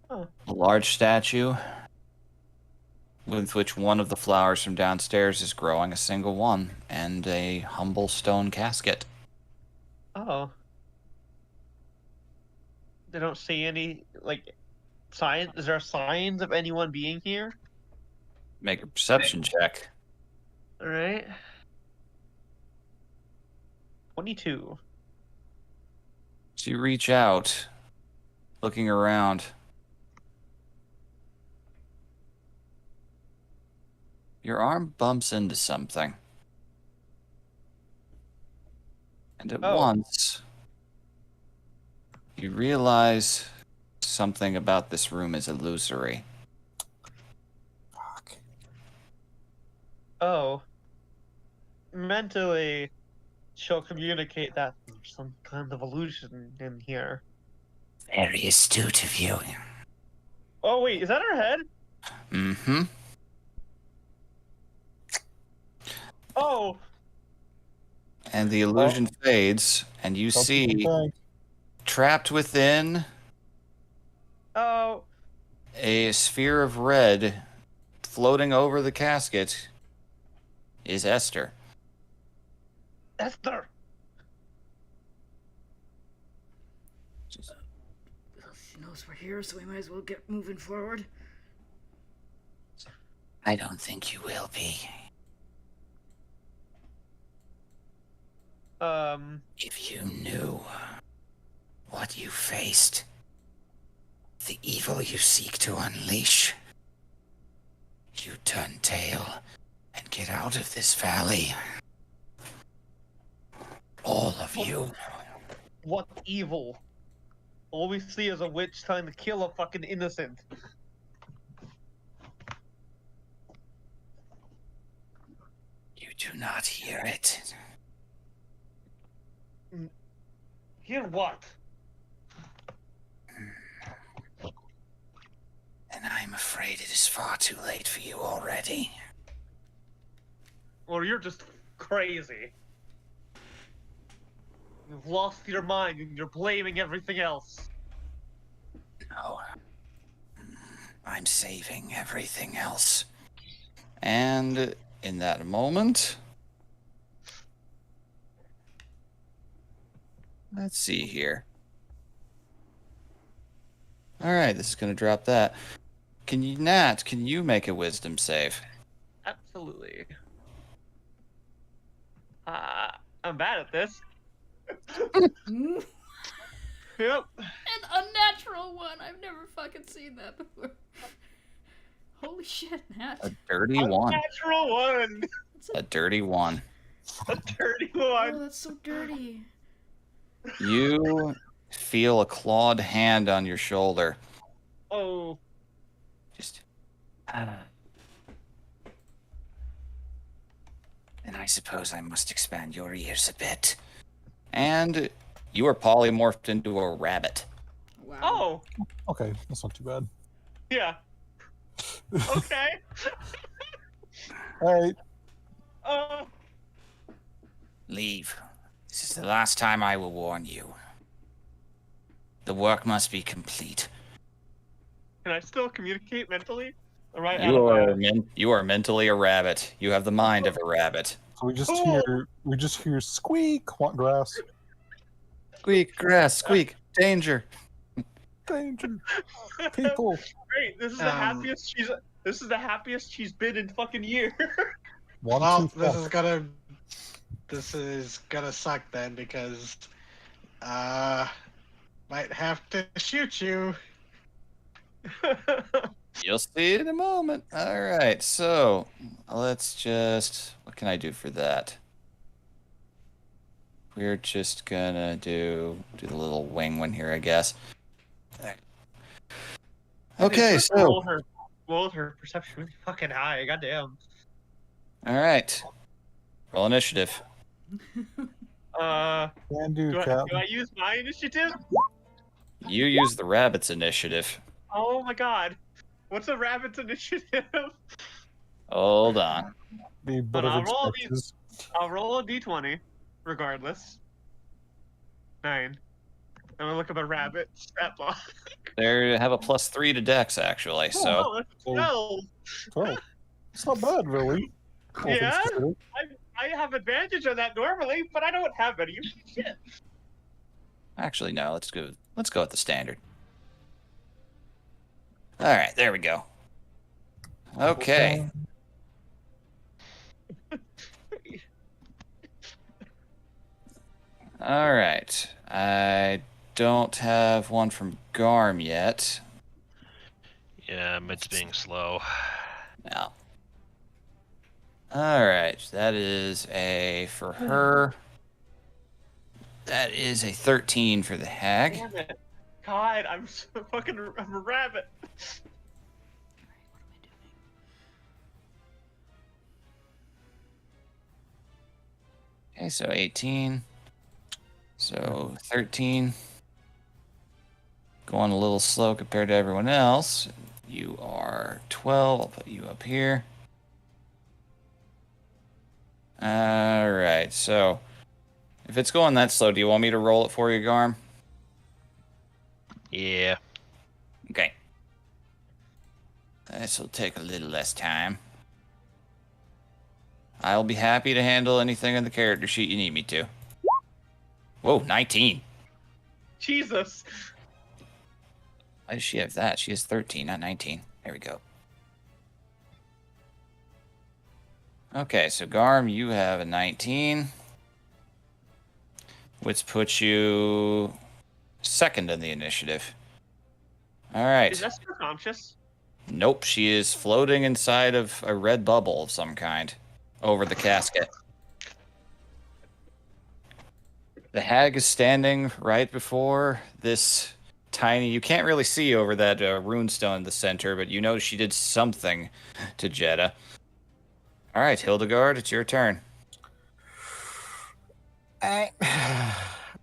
Oh. A large statue with which one of the flowers from downstairs is growing, a single one, and a humble stone casket. Oh. They don't see any, like, signs? Is there signs of anyone being here? Make a perception check. Alright. 22. So you reach out, looking around. Your arm bumps into something. And at once, you realize something about this room is illusory. Fuck. Oh. Mentally, she'll communicate that there's some kind of illusion in here. Very astute of you. Oh, wait, is that her head? Mm-hmm. Oh! And the illusion fades, and you see, trapped within Oh! a sphere of red floating over the casket is Esther. Esther! She knows we're here, so we might as well get moving forward. I don't think you will be. If you knew what you faced, the evil you seek to unleash, you'd turn tail and get out of this valley. All of you. What evil? All we see is a witch trying to kill a fucking innocent. You do not hear it. Hear what? And I'm afraid it is far too late for you already. Or you're just crazy. You've lost your mind and you're blaming everything else. No. I'm saving everything else. And in that moment, let's see here. All right, this is going to drop that. Nat, can you make a wisdom save? Absolutely. I'm bad at this. Yep. An unnatural one. I've never fucking seen that before. Holy shit, Nat. A dirty one. Natural one. A dirty one. A dirty Oh, one. that's so dirty. You feel a clawed hand on your shoulder. Oh. Just Then I suppose I must expand your ears a bit. and you are polymorphed into a rabbit. Wow. Oh. Okay, that's not too bad. Yeah. Okay. All right. Leave. This is the last time I will warn you. The work must be complete. Can I still communicate mentally? All right. You are mentally a rabbit. You have the mind of a rabbit. So we just Cool. hear squeak, want grass. Squeak, grass, squeak, danger. Danger. People. Great. This is the happiest she's. This is the happiest she's been in fucking year. One, Well, two, this fuck. is gonna suck then because might have to shoot you. You'll see in a moment. All right, so let's just. What can I do for that? We're just gonna do the little wing one here, I guess. Okay, Just so roll her perception really fucking high. Goddamn. all right, roll initiative. Can do, Do Captain. I use my initiative? You use the rabbit's initiative. Oh my god. What's a rabbit's initiative? Hold on. Be But whatever I'll roll expects. I'll roll a d20, regardless. 9. I'm gonna look up a rabbit stat block. They have a +3 to Dex actually. So Oh, that's 12. Oh, it's not bad, really. All things Yeah? considered. I have advantage on that normally, but I don't have any. Shit. actually, no. Let's go with the standard. All right, there we go. Okay. All right. I don't have one from Garm yet. Yeah, mid's being slow. No. All right. That is for her. That is a 13 for the hag. Damn it. God, I'm a rabbit. Okay, so 18. So 13. Going a little slow compared to everyone else. You are 12. I'll put you up here. All right, so if it's going that slow, do you want me to roll it for you, Garm? Yeah. Okay. This will take a little less time. I'll be happy to handle anything on the character sheet you need me to. Whoa, 19. Jesus. Why does she have that? She has 13, not 19. There we go. Okay, so Garm, you have a 19. Which puts you second in the initiative. All right. Is Esther conscious? Nope, she is floating inside of a red bubble of some kind over the casket. The hag is standing right before this tiny. You can't really see over that runestone in the center, but you know she did something to Jeddah. All right, Hildegard, it's your turn.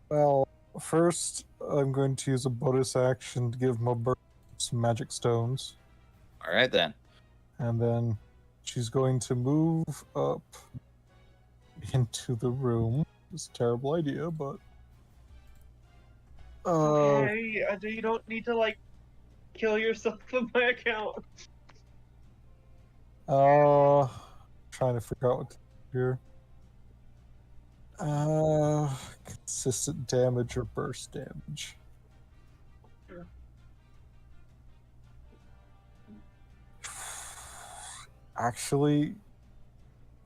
Well, first, I'm going to use a bonus action to give my bird some magic stones. All right, then. And then she's going to move up into the room. It's a terrible idea, but... Okay, you don't need to, kill yourself on my account. Trying to figure out what to do here. Consistent damage or burst damage. Actually,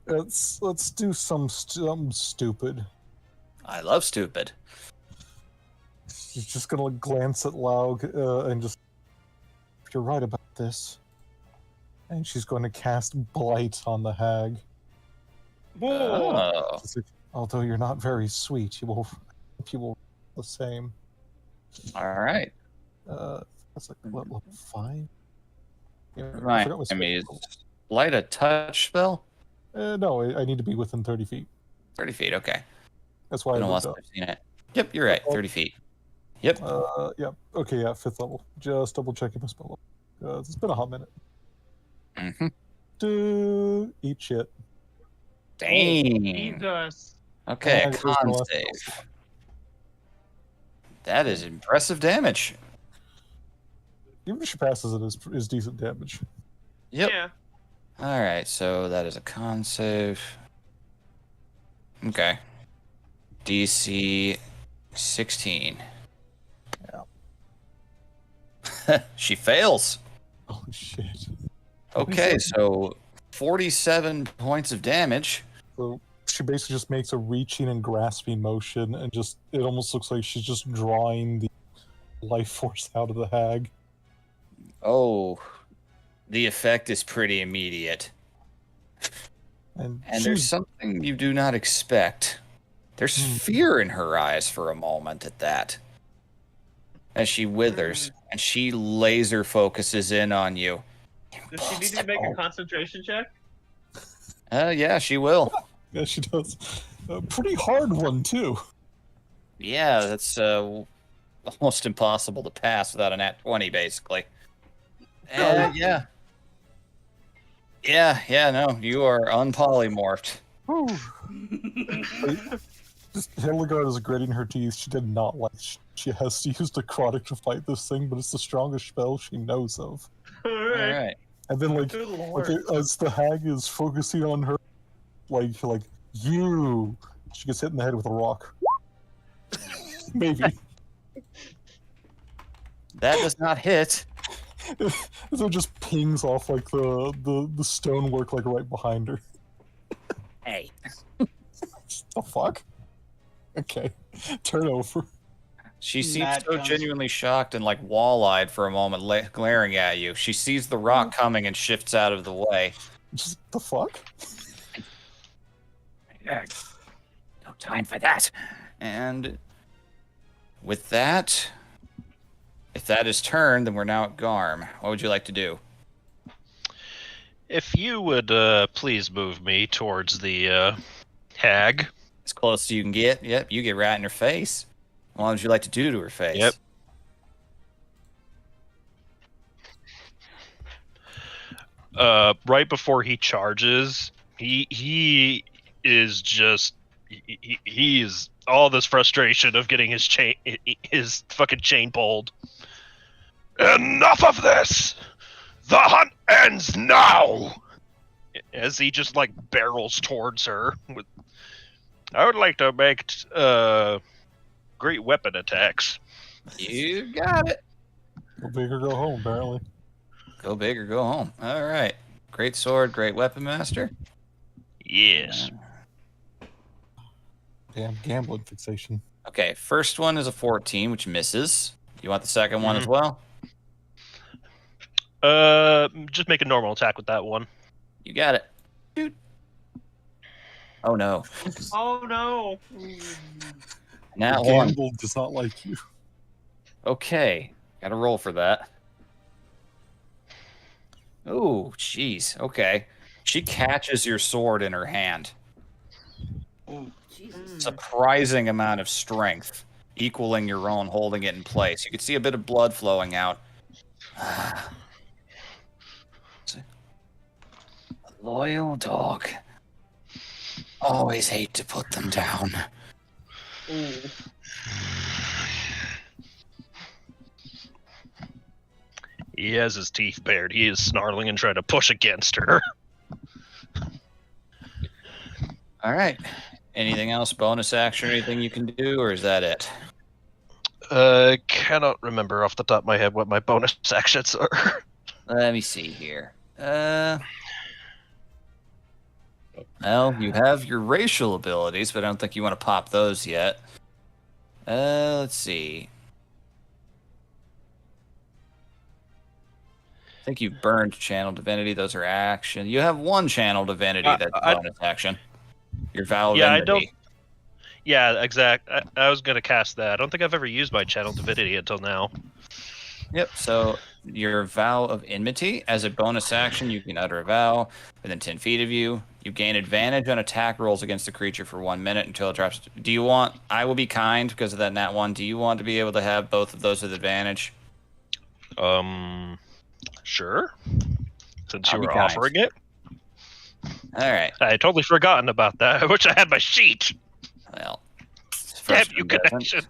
let's do some stupid. I love stupid. She's just gonna glance at Laug and just, if you're right about this, and she's going to cast Blight on the hag. Oh. Although you're not very sweet, you will the same. All right. That's like what, level 5? Yeah, Right. I mean, is Blight a touch spell? No, I need to be within 30 feet. 30 feet, okay. That's why I Been a while looked since up. I've seen it. Yep, you're right. 30 feet. Yep. Yep. Okay, yeah, 5th level. Just double checking my spell level. It's been a hot minute. Mm-hmm. Eat shit. Dang. Jesus. Okay, And con there's no save. less- That is impressive damage. Even if she passes it is decent damage. Yep. Yeah. All right, so that is a con save. Okay. DC 16. Yeah. She fails. Oh shit. Okay, so 47 points of damage. So she basically just makes a reaching and grasping motion, and just it almost looks like she's just drawing the life force out of the hag. Oh, the effect is pretty immediate. And there's something you do not expect. There's fear in her eyes for a moment at that. As she withers, and she laser focuses in on you. Does she need to make a concentration check? Yeah, she will. Yeah, she does. A pretty hard one, too. Yeah, that's almost impossible to pass without a nat 20, basically. Yeah. Yeah, no, you are unpolymorphed. Hildegard is gritting her teeth. She did not like she has to use necrotic to fight this thing, but it's the strongest spell she knows of. All right. And then, like as the hag is focusing on her, like you, she gets hit in the head with a rock. Maybe. That does not hit. So it just pings off like the stonework like right behind her. Hey. The fuck? Okay. Turn over. She seems so genuinely shocked and like wall-eyed for a moment, glaring at you. She sees the rock coming and shifts out of the way. Just the fuck? No time for that. And with that, if that is turned, then we're now at Garm. What would you like to do? If you would please move me towards the hag. As close as you can get. Yep, you get right in her face. What would you like to do to her face? Yep. Right before he charges, he is just he is all this frustration of getting his fucking chain pulled. Enough of this! The hunt ends now! As he just like barrels towards her. I would like to make great weapon attacks. You got it. Go big or go home, apparently. Go big or go home. All right. Great sword, great weapon master. Yes. Damn gambling fixation. Okay, first one is a 14, which misses. You want the second one as well? Just make a normal attack with that one. You got it. Dude. Oh no. Oh no. Now one. Gamble does not like you. Okay. Gotta roll for that. Oh, jeez. Okay. She catches your sword in her hand. Oh, Jesus. Surprising amount of strength, equaling your own, holding it in place. You can see a bit of blood flowing out. A loyal dog. Always hate to put them down. Ooh. He has his teeth bared. He is snarling and trying to push against her. All right. Anything else? Bonus action or anything you can do, or is that it? Cannot remember off the top of my head what my bonus actions are. Let me see here. Well, you have your racial abilities, but I don't think you want to pop those yet. Let's see. I think you burned Channel Divinity. Those are action. You have one Channel Divinity that's bonus action. Your Vow of Enmity. I don't. Yeah, exact. I was gonna cast that. I don't think I've ever used my Channel Divinity until now. Yep. So your Vow of Enmity, as a bonus action, you can utter a vow within 10 feet of you. You gain advantage on attack rolls against the creature for 1 minute until it drops. Do you want? I will be kind because of that nat 1. Do you want to be able to have both of those with advantage? Sure. Since you were offering it. All right. I had totally forgotten about that. I wish I had my sheet. Well, Damn you, connection.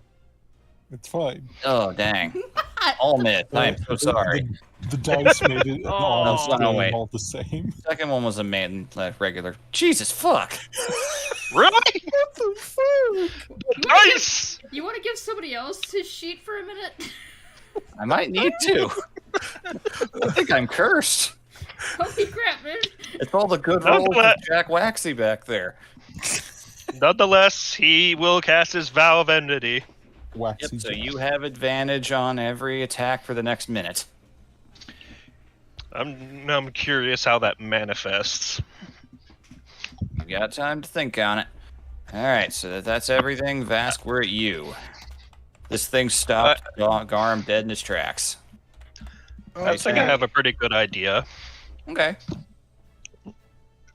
It's fine. Oh, dang. not. All miss. I'm so sorry. The dice made it an honest Oh, no, game wait. all the same. Second one was a man regular. Jesus fuck. Really? What the fuck? Nice. You want to give somebody else his sheet for a minute? I might need to. I think I'm cursed. Holy crap, man! It's all the good rolls of Jack Waxy back there. Nonetheless, he will cast his Vow of Enmity. Waxy Yep, so Jack. you have advantage on every attack for the next minute. I'm curious how that manifests. You got time to think on it. All right, so that's everything. Vask, we're at you. This thing stopped Garm dead in his tracks. I think I have a pretty good idea. Okay.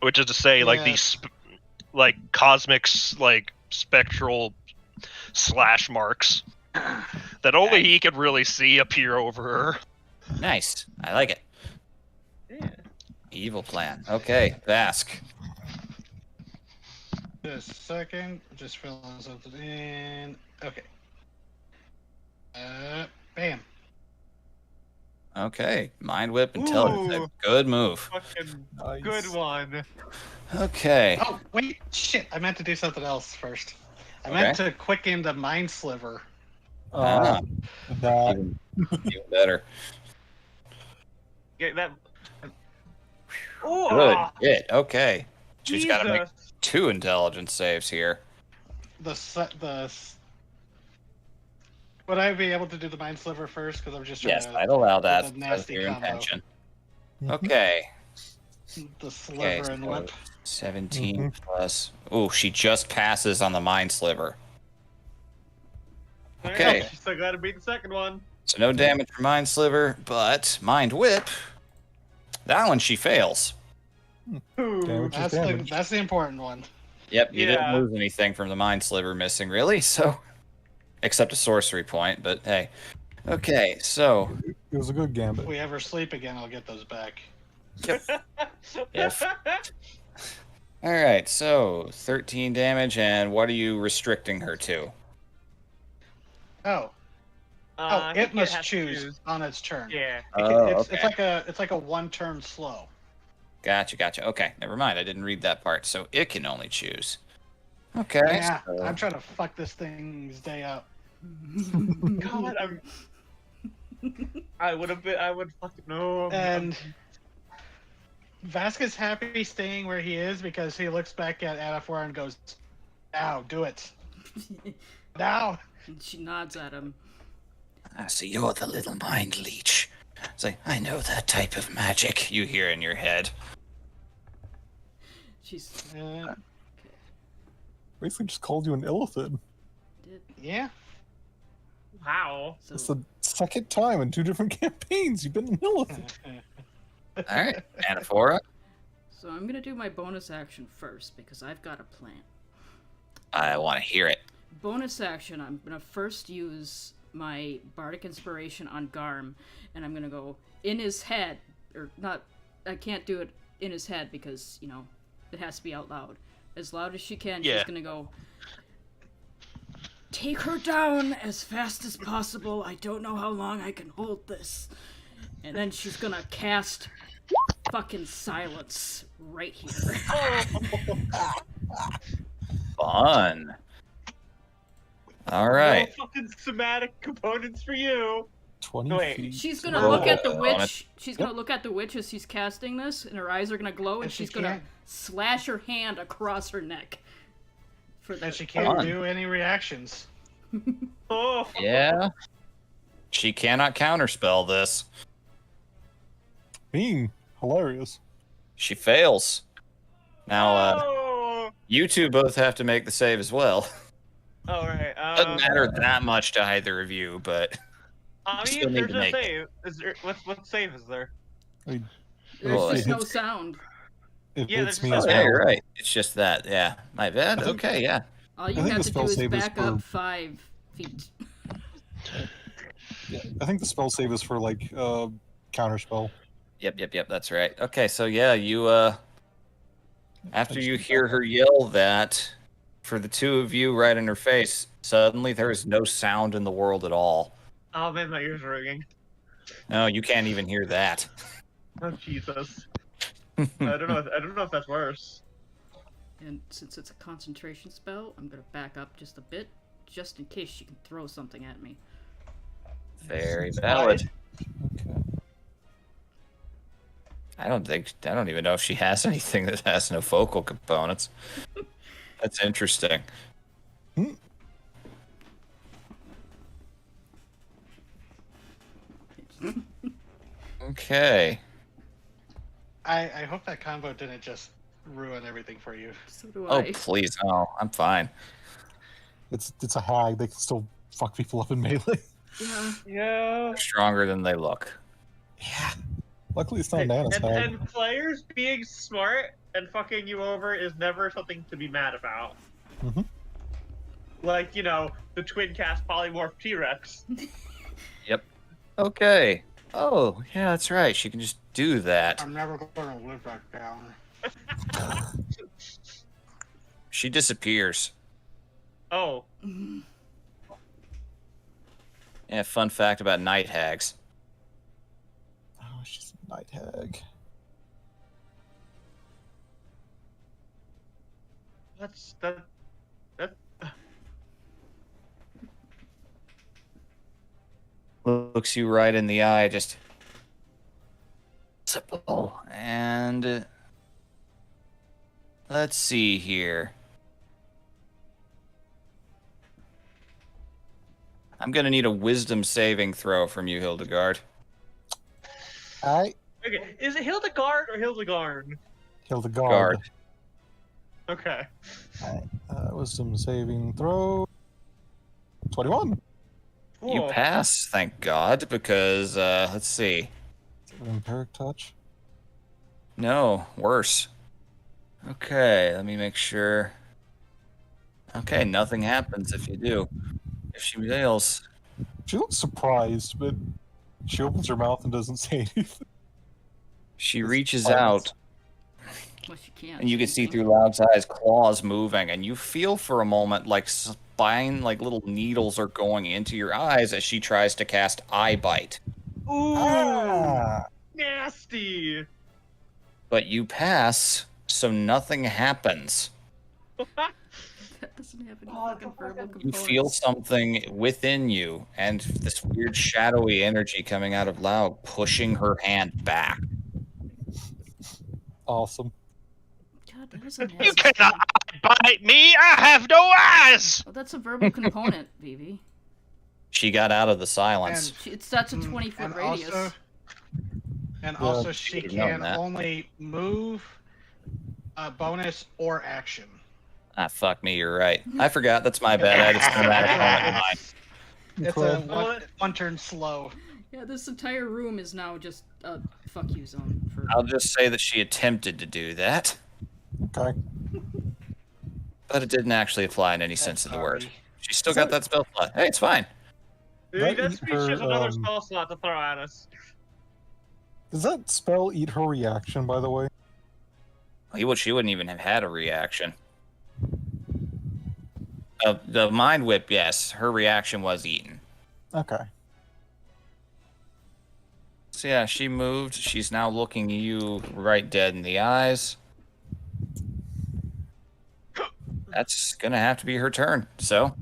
Which is to say, like these, like cosmic, like spectral slash marks that only he could really see appear over her. Nice. I like it. Yeah. Evil plan. Okay, Vask. Just a second. Just filling something in. Okay. Bam. Okay, Mind Whip, Intelligence. Ooh. Good move. Fucking Nice. good one. Okay. Oh, wait. Shit. I meant to do something else first. I meant to quicken the Mind Sliver. Ah. That Even better. Get that. Ooh, Good. Hit. Okay. She's got to make Jesus. 2 intelligence saves here. Would I be able to do the Mind Sliver first? Because I'm just trying Yes, to. I'd allow that. With a That's nasty your combo. intention. Okay. The sliver Okay, and so whip. 17 plus. Oh, she just passes on the Mind Sliver. Okay. Alright, still gotta beat the second one. So no damage from Mind Sliver, but Mind Whip. That one she fails. Ooh. Damage. That's the important one. Yep, you Yeah. didn't lose anything from the Mind Sliver missing, really, so. Except a sorcery point, but hey. Okay, so. it was a good If gambit. we ever sleep again, I'll get those back. If. Alright, so 13 damage, and what are you restricting her to? Oh, I think it must has to choose on its turn. Yeah. It's like a one-turn slow. Gotcha. Okay, never mind. I didn't read that part, so it can only choose. Okay. Yeah, so- I'm trying to fuck this thing's day up. God, I would fucking know. And Vasquez happy staying where he is because he looks back at Anaphora and goes, "Now, do it. Now." She nods at him. So you're the little mind leech. It's like, I know that type of magic you hear in your head. She's Basically just called you an illithid. did Yeah. Wow. so. It's the second time in 2 different campaigns you've been an illithid. Alright, Anaphora. So I'm gonna do my bonus action first because I've got a plan. I want to hear it. Bonus action, I'm gonna first use my bardic inspiration on Garm, and I'm gonna go in his head, or not. I can't do it in his head because it has to be out loud, as loud as she can. Yeah. She's gonna go. Take her down as fast as possible. I don't know how long I can hold this. And then she's gonna cast fucking silence right here. Fun. Alright. No fucking somatic components for you. 20 Wait. feet. She's gonna Oh, look at the on witch. She's gonna look at the witch as she's casting this, and her eyes are gonna glow, and And she she's gonna can't- slash her hand across her neck. For the And she can't Fun. do any reactions. Oh. Yeah. She cannot counterspell this. Being hilarious. She fails. Now, Oh. you two both have to make the save as well. All right. Doesn't matter that much to either of you, but I You mean, still need there's to a make it. save. Is there? What save is there? There's Well, just no it's- sound. It Yeah, hits there's me no- as oh, yeah, well. you're right. It's just that. Yeah, my bad. I think- Okay, yeah. All you I think have the to do spell is save is back up for- 5 feet. Yeah, I think the spell save is for like counterspell. Yep. That's right. Okay, so yeah, you after you hear her yell that, for the two of you right in her face, suddenly there is no sound in the world at all. Oh man, my ears are ringing. No, you can't even hear that. Oh Jesus. I don't know if that's worse. And since it's a concentration spell, I'm gonna back up just a bit, just in case she can throw something at me. Very valid. Okay. I don't even know if she has anything that has no focal components. That's interesting. Okay. I hope that combo didn't just ruin everything for you. So do Oh, I. please, no. I'm fine. It's a hag. They can still fuck people up in melee. Yeah. Yeah. They're stronger than they look. Yeah. Luckily, it's not And, Nana's hag. and players being smart and fucking you over is never something to be mad about. Mhm. Like, you know, the twin cast polymorph T-Rex. Okay. Oh, yeah, that's right. She can just do that. I'm never going to live back down. She disappears. Oh. Yeah, fun fact about night hags. Oh, she's a night hag. That Looks you right in the eye, just simple. And let's see here. I'm gonna need a wisdom saving throw from you, Hildegard. I okay. Is it Hildegard or Hildegard? Hildegard. Guard. Okay. Wisdom saving throw. 21. You Cool. pass, thank God, because let's see. Vampiric touch. No, worse. Okay, let me make sure. Okay, nothing happens if you do. If she fails. She looks surprised, but she opens her mouth and doesn't say anything. She It's reaches silence. out, Well, she can't. and you can see through Loud's eyes claws moving, and you feel for a moment like spine, like little needles are going into your eyes as she tries to cast Eye Bite. Ooh, Ah! nasty. But you pass, so nothing happens. That doesn't have any fucking verbal You components. feel something within you, and this weird shadowy energy coming out of Loud, pushing her hand back. Awesome. God, that is a nasty You thing. cannot bite me! I have no eyes! Oh, that's a verbal component, Vivi. She got out of the silence. That's a 20-foot And radius. Also, she should've known can that. only move, bonus, or action. Ah, fuck me, you're right. I forgot, that's my bad. I had a cinematic moment in mind. It's Cool. a one turn slow. Yeah, this entire room is now just a fuck you zone for. I'll just say that she attempted to do that, Okay. but it didn't actually apply in any sense of the word. Sorry. She still got that spell slot. Hey, it's fine. That That eat means she has her, another spell slot to throw at us. Does that spell eat her reaction, by the way? She wouldn't even have had a reaction. The mind whip, yes, her reaction was eaten. Okay. So yeah, she moved. She's now looking you right dead in the eyes. That's gonna have to be her turn. So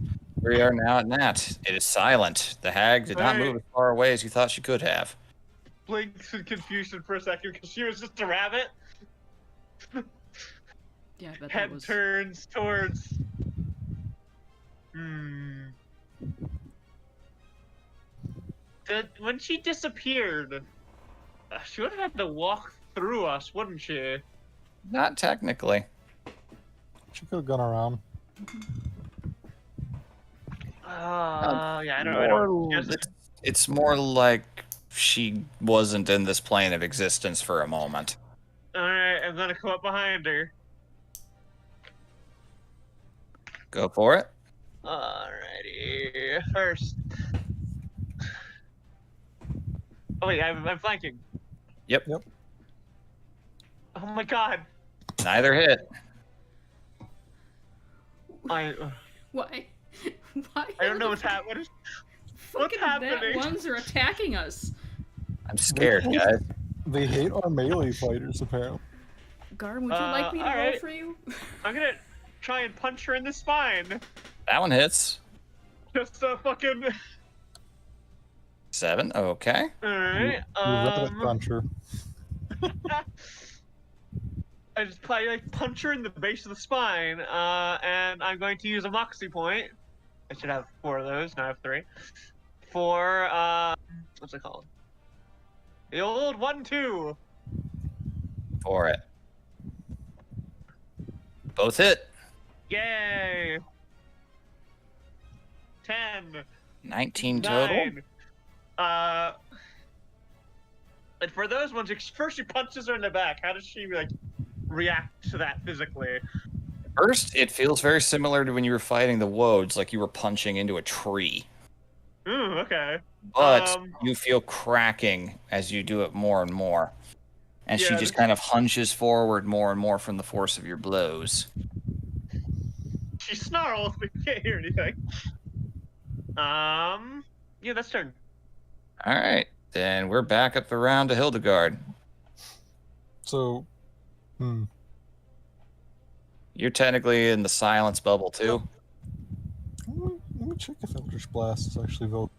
we are now at Nat. It is silent. The hag did not move as far away as you thought she could have. Blinked in confusion for a second because she was just a rabbit. Yeah, I bet that Head was. turns towards. When she disappeared, she would have had to walk through us, wouldn't she? Not technically. She could have gone around. Yeah, I don't know. It's more like she wasn't in this plane of existence for a moment. Alright, I'm gonna come up behind her. Go for it. Alrighty. First. Oh wait, I'm flanking. Yep. Oh my god. Neither hit. I Why? Why? don't know what's happening. fucking that happening? ones are attacking us. I'm scared, guys. They hate our melee fighters, apparently. Garm, would you like me to roll alright. for you? I'm gonna try and punch her in the spine. That one hits. Just a fucking. 7. Okay. Alright. You rabbit puncher. I just probably punch her in the base of the spine, and I'm going to use a moxie point. I should have 4 of those. Now I have 3. For what's it called? The old 1-2. For it. Both hit. Yay! 10. 19 total. 9. And for those ones, first she punches her in the back. How does she react to that physically? First, it feels very similar to when you were fighting the Woads, like you were punching into a tree. Ooh, okay. But you feel cracking as you do it more and more. And she Yeah, just kind of hunches forward more and more from the force of your blows. She snarls, but you can't hear anything. Yeah, that's turn. All right, then we're back up the round to Hildegard. So, You're technically in the silence bubble too. let me check if Eldritch Blast is actually vote.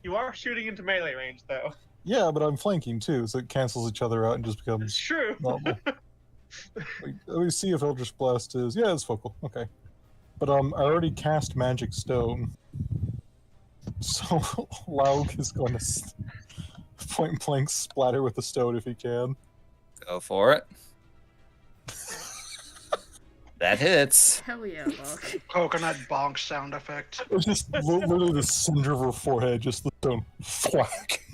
You are shooting into melee range, though. Yeah, but I'm flanking too, so it cancels each other out and just It's becomes true. normal. Let me see if Eldritch Blast is. Yeah, it's focal. Okay. But I already cast Magic Stone. So Laug is going to point blank splatter with the stone if he can. Go for it. That hits. Hell yeah, Locke. Coconut bonk sound effect. It's just literally the center of her forehead, just the stone thwack.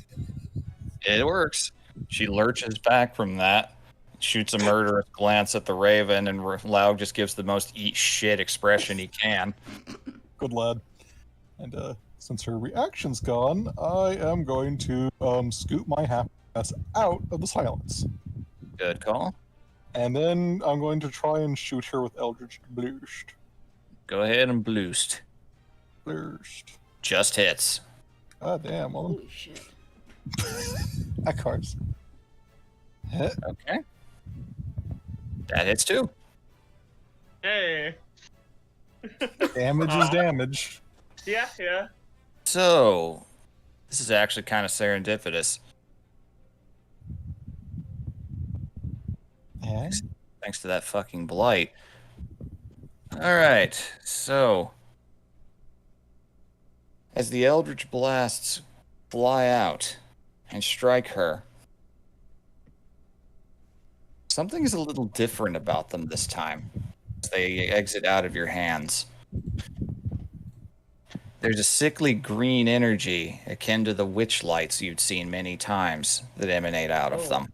It works. She lurches back from that, shoots a murderous glance at the Raven, and Laug just gives the most eat shit expression he can. Good lad. And since her reaction's gone, I am going to scoot my happy ass out of the silence. Good call. And then I'm going to try and shoot her with Eldritch Blast. Go ahead and bloost. Blast. Just hits. Ah, damn. Well, Holy shit. that card's hit. Okay. That hits too. Hey. Damage is damage. Yeah, yeah. So, this is actually kind of serendipitous. Yeah. Thanks to that fucking blight. Alright, so. As the Eldritch Blasts fly out and strike her, something is a little different about them this time as they exit out of your hands. There's a sickly green energy akin to the witch lights you'd seen many times that emanate out of them.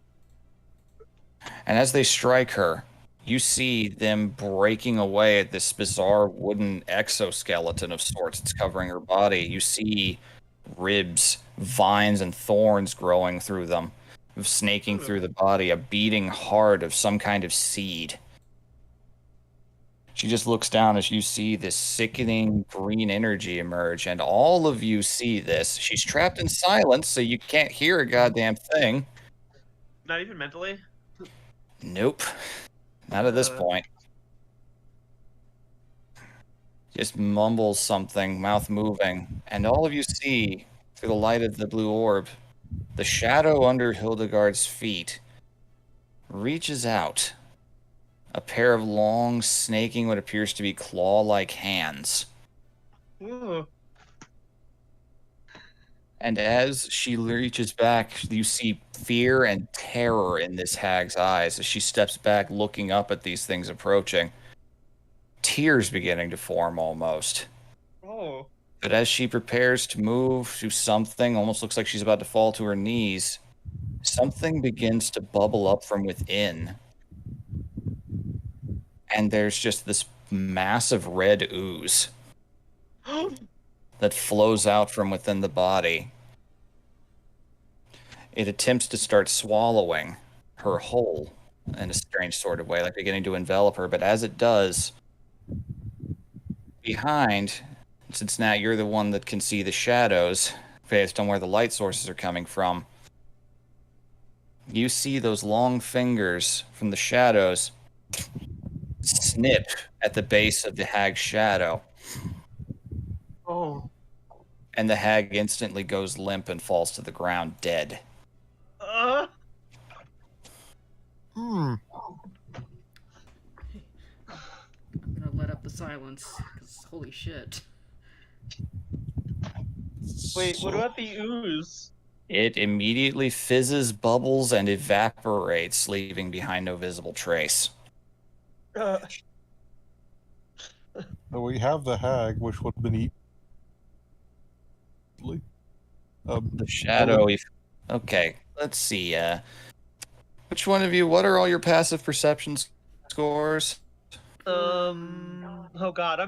And as they strike her, you see them breaking away at this bizarre wooden exoskeleton of sorts that's covering her body. You see ribs, vines, and thorns growing through them, snaking through the body, a beating heart of some kind of seed. She just looks down as you see this sickening green energy emerge, and all of you see this. She's trapped in silence, so you can't hear a goddamn thing. Not even mentally? Nope. Not at this point. Just mumbles something, mouth moving, and all of you see, through the light of the blue orb, the shadow under Hildegard's feet reaches out. A pair of long, snaking, what appears to be claw-like hands. Ooh. And as she reaches back, you see fear and terror in this hag's eyes as she steps back, looking up at these things approaching. Tears beginning to form almost. Oh. But as she prepares to move to something, almost looks like she's about to fall to her knees, something begins to bubble up from within. And there's just this massive red ooze that flows out from within the body. It attempts to start swallowing her whole in a strange sort of way, like beginning to envelop her. But as it does, behind, since now you're the one that can see the shadows based on where the light sources are coming from, you see those long fingers from the shadows snip at the base of the hag's shadow. Oh. And the hag instantly goes limp and falls to the ground dead. Hmm. I'm gonna let up the silence, because holy shit. Wait, what about the ooze? It immediately fizzes, bubbles, and evaporates, leaving behind no visible trace. So we have the hag, which would have been eaten. The shadow. Okay, let's see. Which one of you? What are all your passive perception scores? Oh god,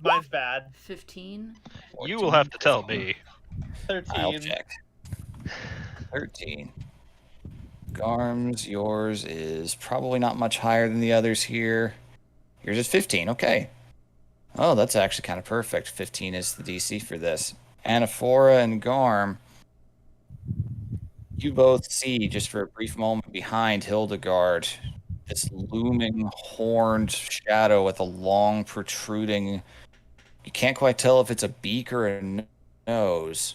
mine's bad. 15? 14, You will have to tell me. 13. I'll check. 13. Garms, yours is probably not much higher than the others here. Yours is 15. Okay. Oh, that's actually kind of perfect. 15 is the DC for this. Anaphora and Garm, you both see, just for a brief moment behind Hildegard, this looming horned shadow with a long protruding, you can't quite tell if it's a beak or a nose.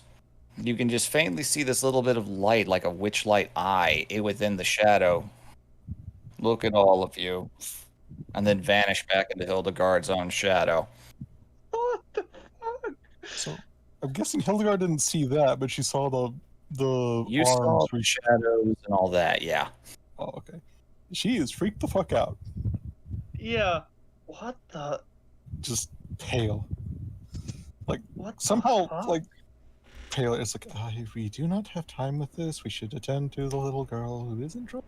You can just faintly see this little bit of light, like a witch-light eye, within the shadow. Look at all of you, and then vanish back into Hildegard's own shadow. What the fuck? So I'm guessing Hildegard didn't see that, but she saw the You arms saw the shadows and all that, yeah. Oh, okay. She is freaked the fuck out. Yeah. What the? Just pale. Like, What the somehow, fuck? like, pale. It's like, we do not have time with this. We should attend to the little girl who is in trouble.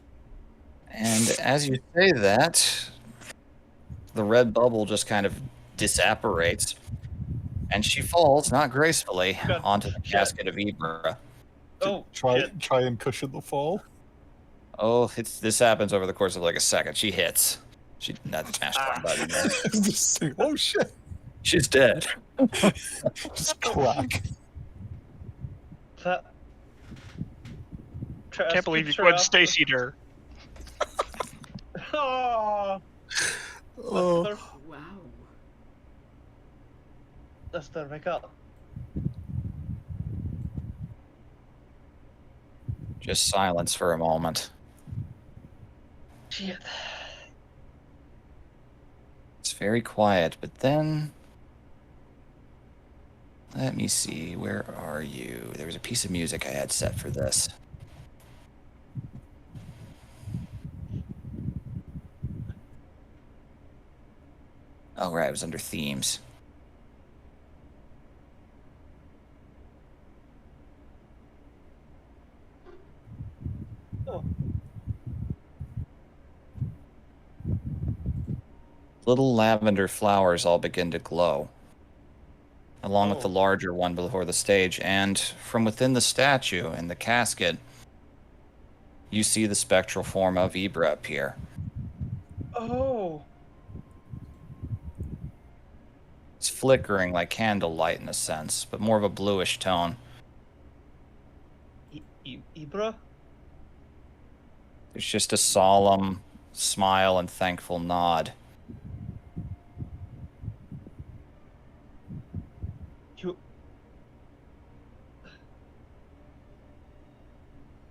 And as you say that, the red bubble just kind of disapparates, and she falls, not gracefully, God, onto the shit. casket of Ibra. Oh, Try shit. and cushion the fall. Oh, this happens over the course of like a second. She hits. She not smashed one button there. Just say, oh shit. She's dead. Just clack. That... Can't believe you went Stacy her. Oh, Oh. Wow. Lester, wake up. Just silence for a moment. Shit. It's very quiet, but then... Let me see, where are you? There was a piece of music I had set for this. Oh, right, it was under themes. Oh. Little lavender flowers all begin to glow, along with Oh. the larger one before the stage, and from within the statue and the casket, you see the spectral form of Ibra appear. Oh. It's flickering like candlelight in a sense, but more of a bluish tone. Ibra? There's just a solemn smile and thankful nod. You...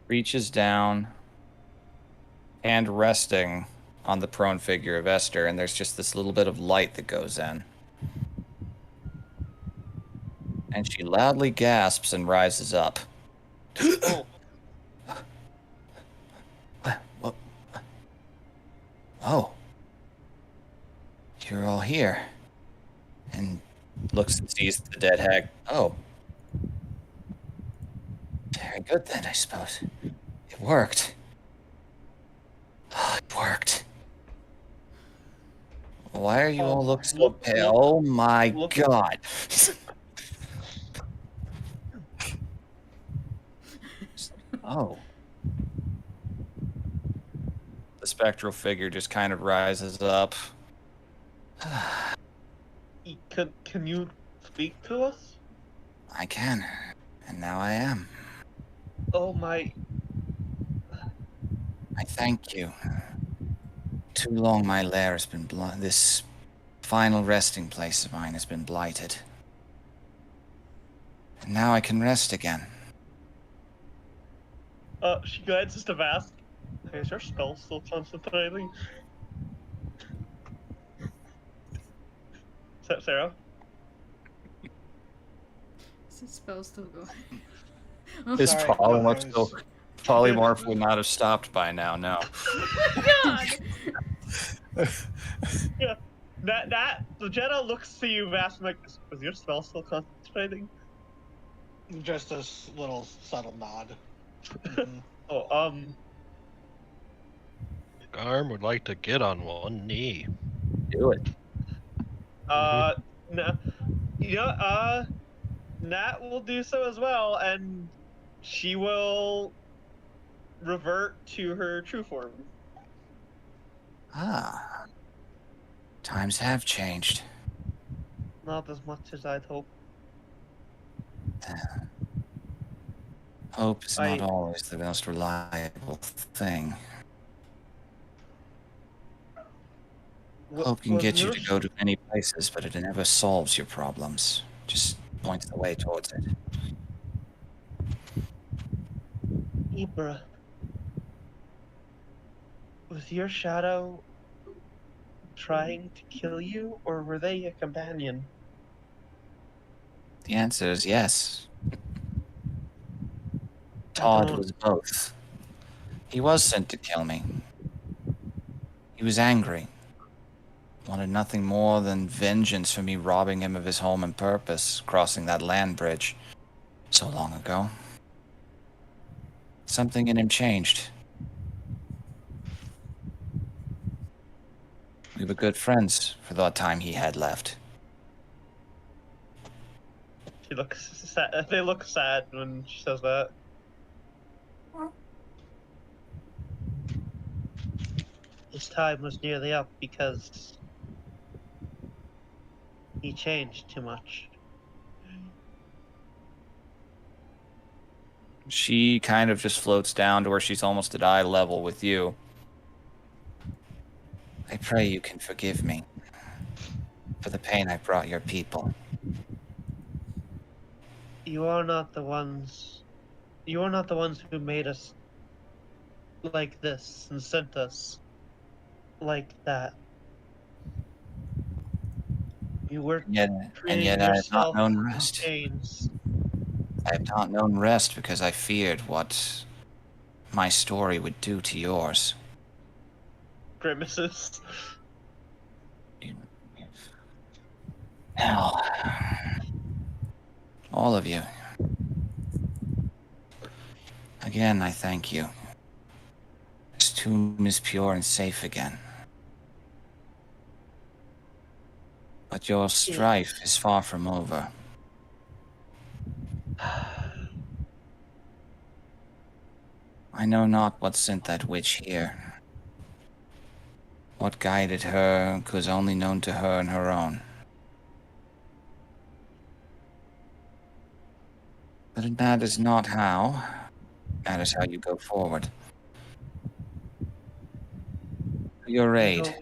Reaches down, hand resting on the prone figure of Esther, and there's just this little bit of light that goes in. And she loudly gasps and rises up. Oh. What? Oh. You're all here. And looks and sees the dead hag. Oh. Very good then, I suppose. It worked. Oh, it worked. Why are you all looking so pale? Oh my god. Oh. The spectral figure just kind of rises up. Can you speak to us? I can, and now I am. Oh my... I thank you. Too long my lair has been this final resting place of mine has been blighted. And now I can rest again. She glances to Vask. Hey, is your spell still concentrating? Sarah? Is his spell still going? His Sorry, no, polymorph would not have stopped by now. No. God! Yeah. The Jenna looks to you, Vask, like, is your spell still concentrating? Just a little subtle nod. Mhm. Oh, Garm would like to get on one knee. Do it. no, yeah, Nat will do so as well, and she will revert to her true form. Ah. Times have changed. Not as much as I'd hoped. Hope is not always the most reliable thing. Hope can get you to go to many places, but it never solves your problems. Just points the way towards it. Ibra, was your shadow trying to kill you, or were they a companion? The answer is yes. Todd was both. He was sent to kill me. He was angry. Wanted nothing more than vengeance for me robbing him of his home and purpose, crossing that land bridge so long ago. Something in him changed. We were good friends for the time he had left. She looks sad. They look sad when she says that. His time was nearly up because he changed too much. She kind of just floats down to where she's almost at eye level with you. I pray you can forgive me for the pain I brought your people. You are not the ones. You are not the ones who made us like this and sent us like that. You were And yet I have not known rest. Chains. I have not known rest because I feared what my story would do to yours. Grimaces. Hell. All of you. Again, I thank you. This tomb is pure and safe again. But your strife is far from over. I know not what sent that witch here. What guided her was only known to her and her own. But it matters not how. It matters how you go forward. For your aid.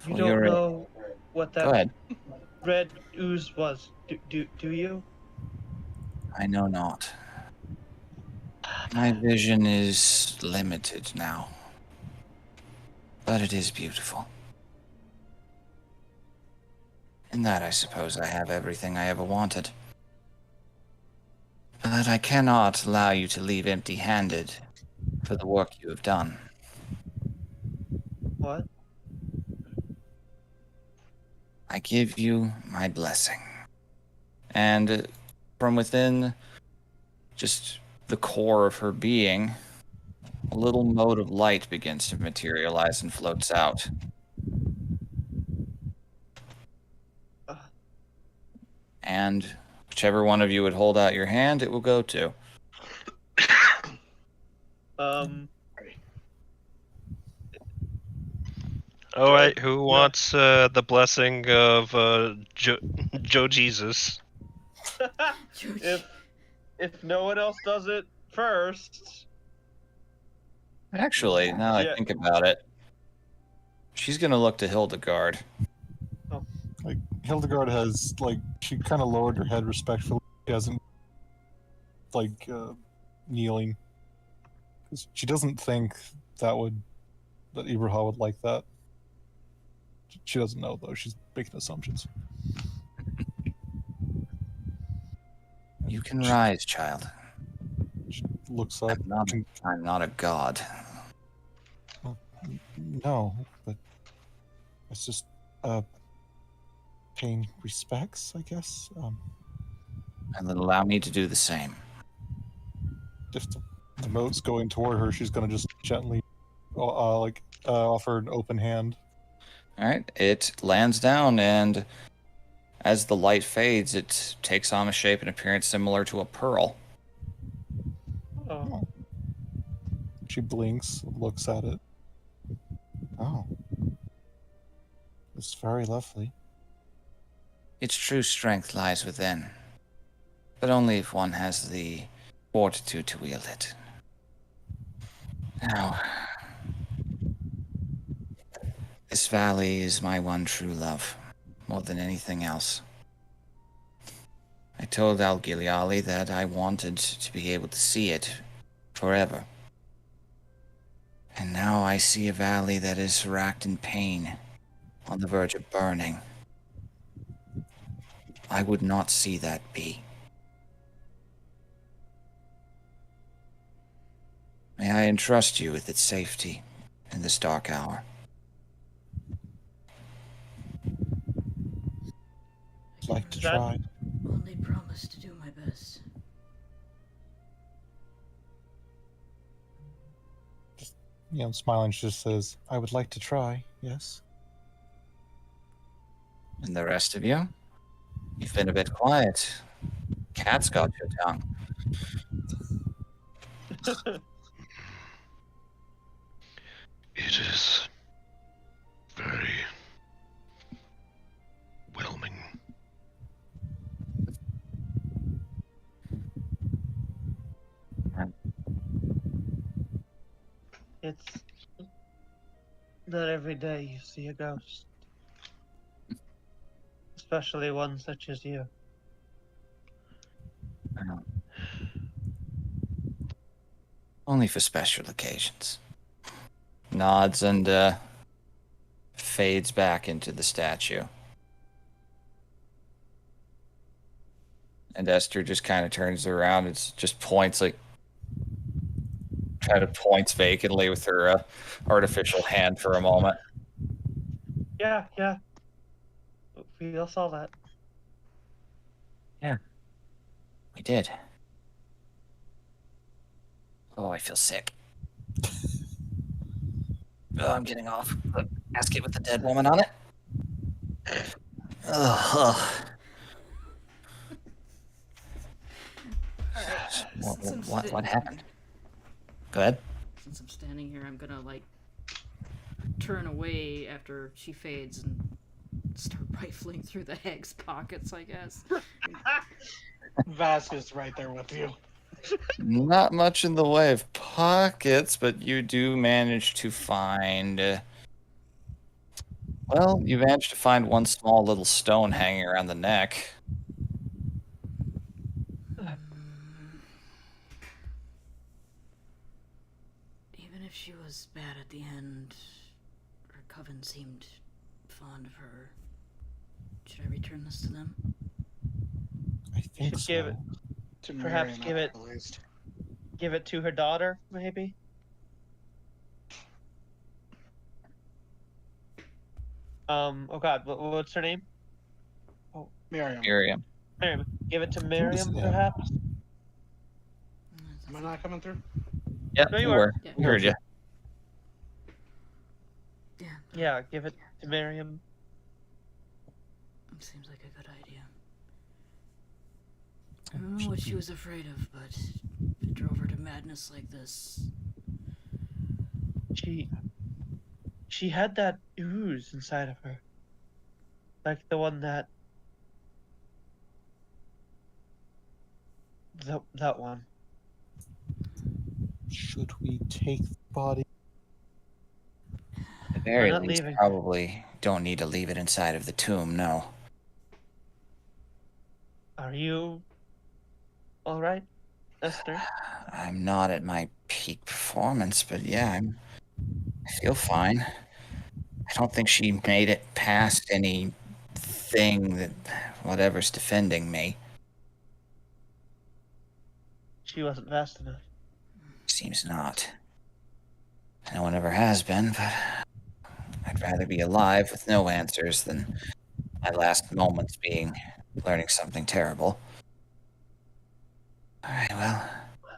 You don't know what that red ooze was, do you? I know not. My vision is limited now. But it is beautiful. In that, I suppose I have everything I ever wanted. But I cannot allow you to leave empty-handed for the work you have done. What? I give you my blessing. And from within just the core of her being, a little mote of light begins to materialize and floats out. And whichever one of you would hold out your hand, it will go to. All right, who wants the blessing of Joe Jesus? if no one else does it first. Actually, now I Yeah. think about it, she's gonna look to Hildegard. Like Hildegard has she kind of lowered her head respectfully. She hasn't kneeling, 'cause she doesn't think that Ibrahim would like that. She doesn't know though. She's making assumptions. You can rise, child. She looks up. I'm not a god. No, but it's just paying respects, I guess. And then allow me to do the same. If the moat's going toward her, she's gonna just gently, offer an open hand. All right, it lands down, and as the light fades, it takes on a shape and appearance similar to a pearl. Oh. She blinks, looks at it. Oh, it's very lovely. Its true strength lies within, but only if one has the fortitude to wield it. Now, this valley is my one true love, more than anything else. I told Al-Gileali that I wanted to be able to see it forever. And now I see a valley that is racked in pain, on the verge of burning. I would not see that be. May I entrust you with its safety in this dark hour? I'd like to try. Only promise to do my best. Smiling, she just says, I would like to try, yes. And the rest of you? You've been a bit quiet. Cat's got your tongue. It is very whelming. It's not every day you see a ghost. Especially one such as you. Only for special occasions. Nods and fades back into the statue. And Esther just kind of turns around and just points, kind of points vacantly with her artificial hand for a moment. Yeah. We all saw that. Yeah. We did. Oh, I feel sick. Oh, I'm getting off the basket with the dead woman on it. Ugh. What happened? Go ahead. Since I'm standing here, I'm gonna turn away after she fades and start rifling through the hag's pockets, I guess. Vask is right there with you. Not much in the way of pockets, but you do manage to find... you managed to find one small little stone hanging around the neck. Even if she was bad at the end, her coven seemed fond of her. Should I return this to them? I think so. Give it. To Perhaps Miriam, at least. Give it to her daughter, maybe. Oh God, what's her name? Miriam. Miriam. Miriam. Give it to Miriam, Yeah. perhaps. Am I not coming through? Yep, No, you you are. were. Yeah. We heard you. Yeah. Yeah, give it to Miriam. Seems like a good idea. I don't know what she was afraid of, but it drove her to madness like this. She had that ooze inside of her. Like the one that... That one. Should we take the body? At the very not least, leaving. probably don't need to leave it inside of the tomb, no. Are you... alright, Esther? I'm not at my peak performance, but yeah, I feel fine. I don't think she made it past anything that whatever's defending me. She wasn't fast enough. Seems not. No one ever has been, but I'd rather be alive with no answers than my last moments being learning something terrible. Alright, well. I'm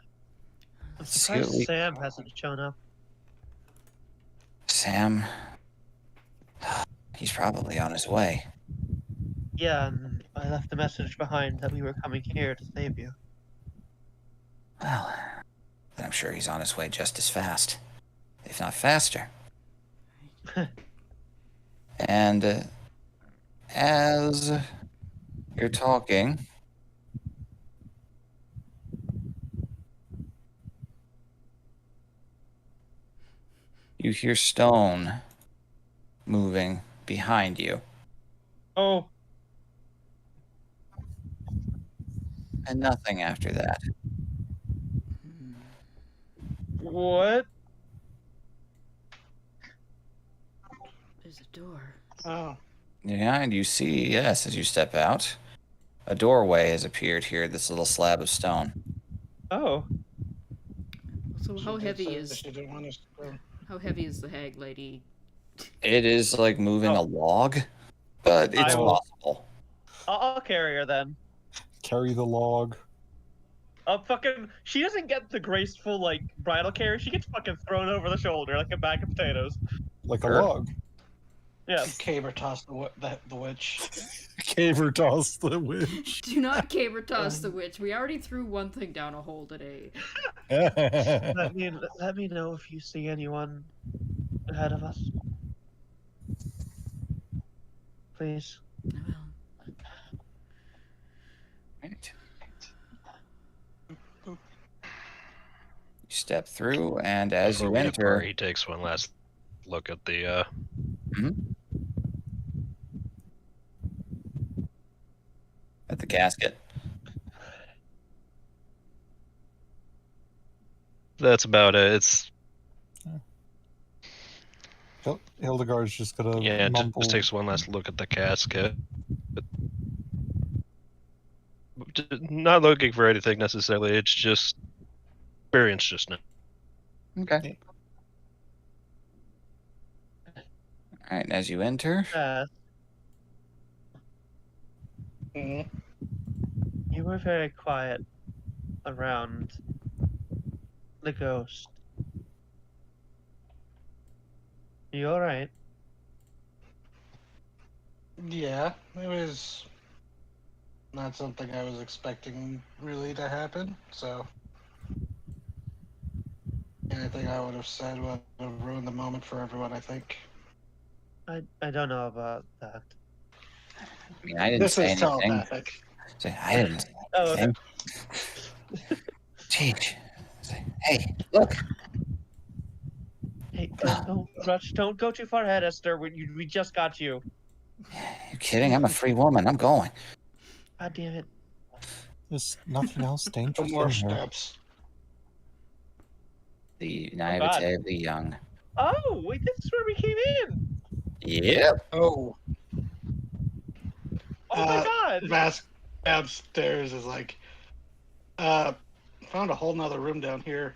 Let's see what surprised we... Sam hasn't shown up. Sam? He's probably on his way. Yeah, and I left a message behind that we were coming here to save you. Well, then I'm sure he's on his way just as fast, if not faster. And as you're talking, you hear stone moving behind you. Oh, And nothing after that. what? There's a door. Oh. Yeah, and you see, yes, as you step out, a doorway has appeared here, this little slab of stone. Oh. So how She heavy said is she didn't want us to go. how heavy is the hag lady? It is like moving a log, but it's I will- possible. I'll carry her then. Carry the log. She doesn't get the graceful, like, bridal carry. She gets fucking thrown over the shoulder like a bag of potatoes. Like Sure. a log. Yes. Caber tossed the witch. Caver toss the witch. Do not caber toss the witch. We already threw one thing down a hole today. Let me know if you see anyone ahead of us. Please. I will. Right. You step through, and as you Before enter, he takes one last look at the at the casket. that's about it. It's Hildegard's just gonna yeah, mumble. just takes one last look at the casket. Not looking for anything necessarily. It's just experience just now. Okay. All right, and as you enter, Mhm. You were very quiet around the ghost. You alright? Yeah, it was not something I was expecting really to happen, so anything I would have said would have ruined the moment for everyone, I think. I don't know about that. I mean, I didn't This say is anything. telepathic. Say, I didn't say Oh, okay. anything. Teach. Say, hey, look. Hey, don't rush. Don't go too far ahead, Esther. We just got you. You kidding? I'm a free woman. I'm going. God damn it. There's nothing else dangerous More in here. steps. The naivete of the young. Oh, wait, this is where we came in. Yep. Oh. Oh my god. Vask upstairs is like, found a whole nother room down here.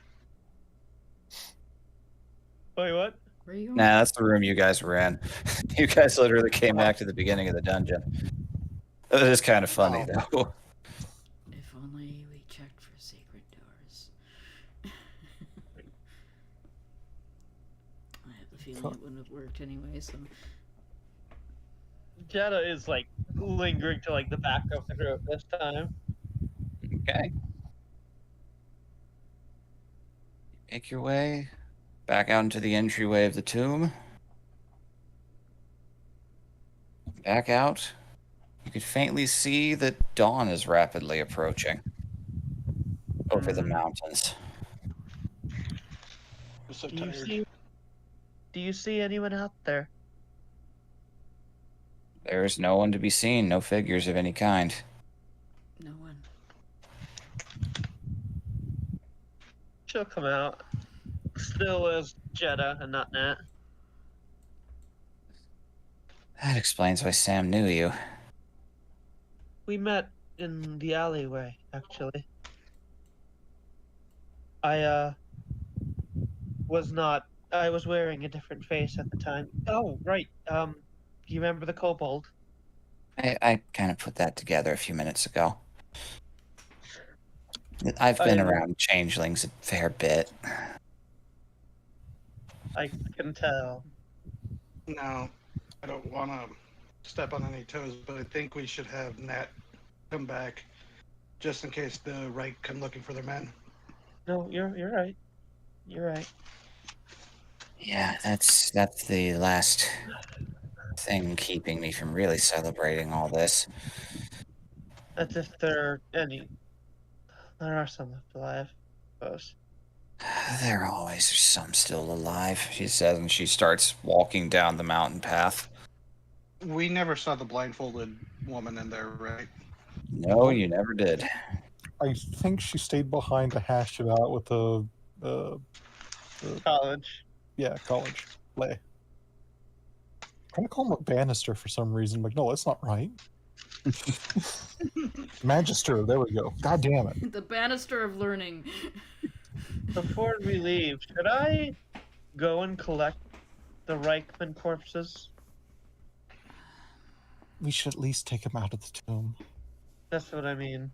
Wait, what? Where are you going? Nah, that's the room you guys were in. You guys literally came back to the beginning of the dungeon. That is kind of funny, though. If only we checked for secret doors. I have the feeling it wouldn't have worked anyway, so... Jenna is like lingering to like the back of the group this time. Okay. Make your way back out into the entryway of the tomb. Back out, you could faintly see that dawn is rapidly approaching over the mountains. I'm so Do you tired. see? Do you see anyone out there? There is no one to be seen, no figures of any kind. No one. She'll come out. Still as Jeddah and not Nat. That explains why Sam knew you. We met in the alleyway, actually. I was wearing a different face at the time. Oh, right. Do you remember the kobold? I kind of put that together a few minutes ago. I've been around changelings a fair bit. I can tell. No, I don't want to step on any toes, but I think we should have Nat come back just in case the Reich come looking for their men. No, you're right. You're right. Yeah, that's the last thing keeping me from really celebrating all this. That's if there are any. There are some left alive, I suppose. There always are some still alive, she says, and she starts walking down the mountain path. We never saw the blindfolded woman in there, right? No, you never did. I think she stayed behind to hash it out with the College. yeah, college. Lay. I'm trying to call him a banister for some reason, but no, that's not right. Magister, there we go. God damn it. The banister of learning. Before we leave, should I go and collect the Reichman corpses? We should at least take him out of the tomb. That's what I mean.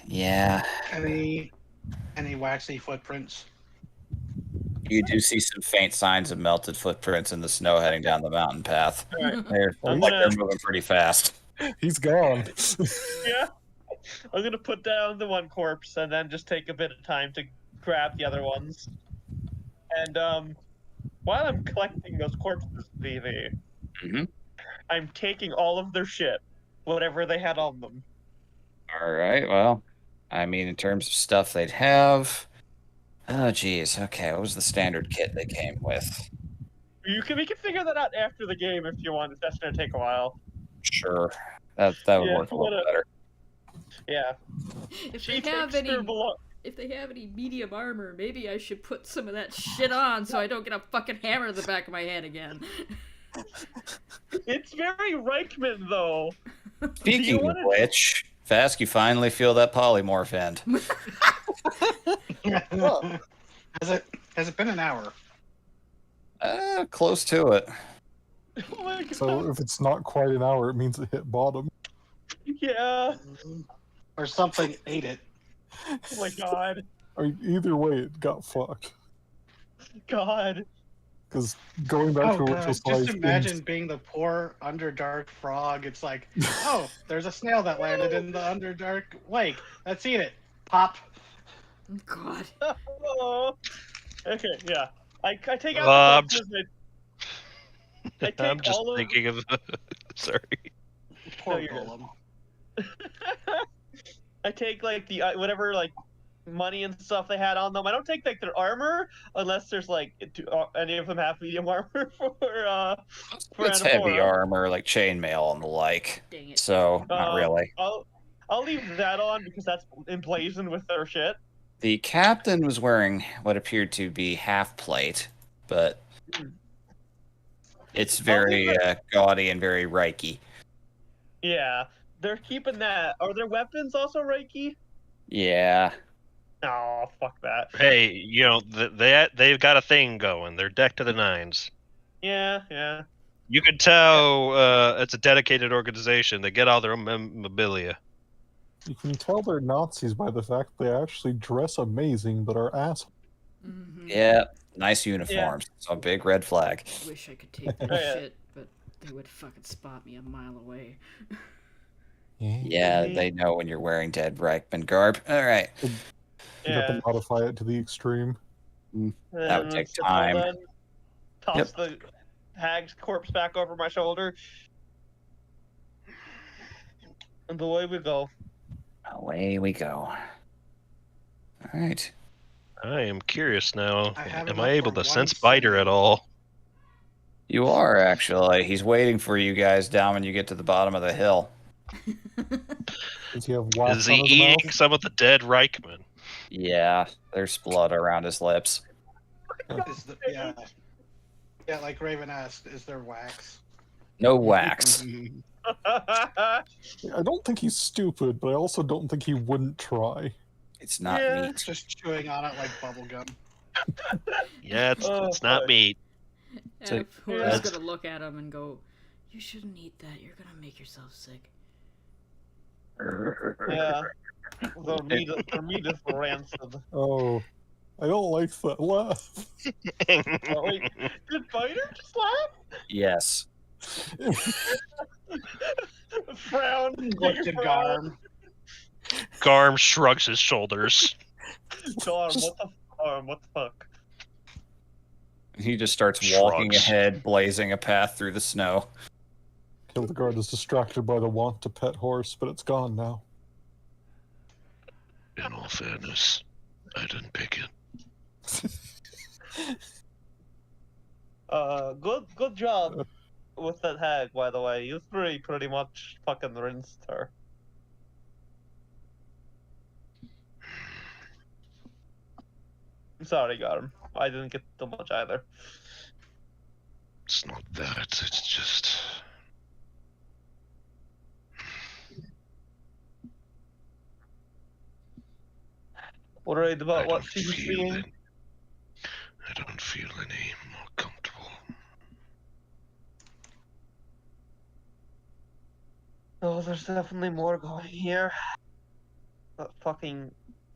Yeah. Any waxy footprints? You do see some faint signs of melted footprints in the snow heading down the mountain path. Alright. They're I'm like gonna- they're moving pretty fast. He's gone. Yeah. I'm gonna put down the one corpse and then just take a bit of time to grab the other ones. And while I'm collecting those corpses, VV, Mhm. I'm taking all of their shit, whatever they had on them. All right. Well, I mean, in terms of stuff they'd have. Oh, geez. Okay. What was the standard kit they came with? We can figure that out after the game if you want. That's gonna take a while. Sure. That would Yeah, work a little better. Yeah. If She they have takes any, their if they have any medium armor, maybe I should put some of that shit on so I don't get a fucking hammer in the back of my head again. It's very Reichman though. Speaking of wanna- which, Fask, you finally feel that polymorph end. Has it been an hour? Close to it. Oh my god. So if it's not quite an hour, it means it hit bottom. Yeah. Or something ate it. Oh my god. I mean, either way, it got fucked. God. Because going back Oh to god, Rachel's just life, imagine being the poor Underdark frog. It's like, oh, there's a snail that landed in the Underdark lake. Let's eat it. Pop. God. Oh. Okay, yeah. I take out I'm the corpses. I take I'm just all of thinking of. Sorry. Poor you're good. golem. I take like the whatever like money and stuff they had on them. I don't take like their armor unless there's like any of them have medium armor for It's heavy Anaphora. armor, like chainmail and the like. Dang it. So, not really. I'll leave that on because that's emblazoned with their shit. The captain was wearing what appeared to be half plate, but it's very gaudy and very Reiki. Yeah, they're keeping that. Are their weapons also Reiki? Yeah. Oh, fuck that. Hey, you know they've got a thing going. They're decked to the nines. Yeah. You can tell it's a dedicated organization. They get all their own memorabilia. you can tell they're Nazis by the fact they actually dress amazing, but are assholes. Mm-hmm. Yeah. Nice uniforms. So a big red flag. Wish I could take their Yeah. shit, but they would fucking spot me a mile away. Yeah, they know when you're wearing dead Reichman garb. All right. You have to modify it to the extreme. That would take time. Toss the hag's corpse back over my shoulder. And away we go. Away we go. All right. I am curious now. I have Am enough I able for to one sense Biter singing. at all? You are, actually. He's waiting for you guys down when you get to the bottom of the hill. Does he have wax Is on he his eating mouth? some of the dead Reichman? Yeah, there's blood around his lips. Yeah. Yeah, like Raven asked, is there wax? No wax. I don't think he's stupid, but I also don't think he wouldn't try. It's not Yeah. meat. Just chewing on it like bubblegum. Yeah, Oh, it's not fuck. meat. So- We're That's- just gonna look at him and go, "You shouldn't eat that. You're gonna make yourself sick." Yeah. Their meat is rancid. Oh, I don't like that laugh. Oh, wait. Did Biter just laugh? Yes. Frown. Looked Take a at frown. Garm. Garm shrugs his shoulders. Garm, what the fuck? He just starts walking Shrugs. ahead, blazing a path through the snow. Hildegard is distracted by the want to pet horse, but it's gone now. In all fairness, I didn't pick it. Good job with that hag, by the way. You three pretty much fucking rinsed her. I'm sorry, Garm. I didn't get too much either. It's not that, it's just. Worried I about what don't she's feel seeing? any- I don't feel any more comfortable. Oh, there's definitely more going here. That fucking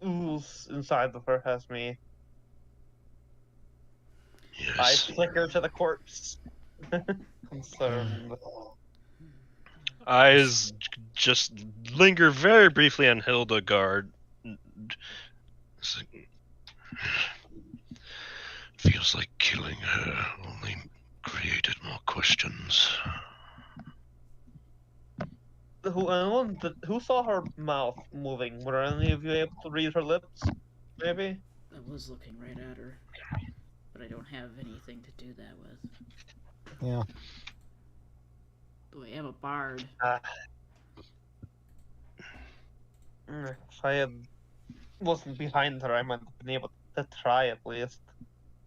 ooze inside of her has me. I Yes. flicker to the corpse. Concerned. Eyes just linger very briefly on Hildegard. It's like- Feels like killing her only created more questions. Who saw her mouth moving? Were any of you able to read her lips? Maybe? I was looking right at her, but I don't have anything to do that with. Yeah. Though I am a bard. If I wasn't behind her, I might have been able to try at least.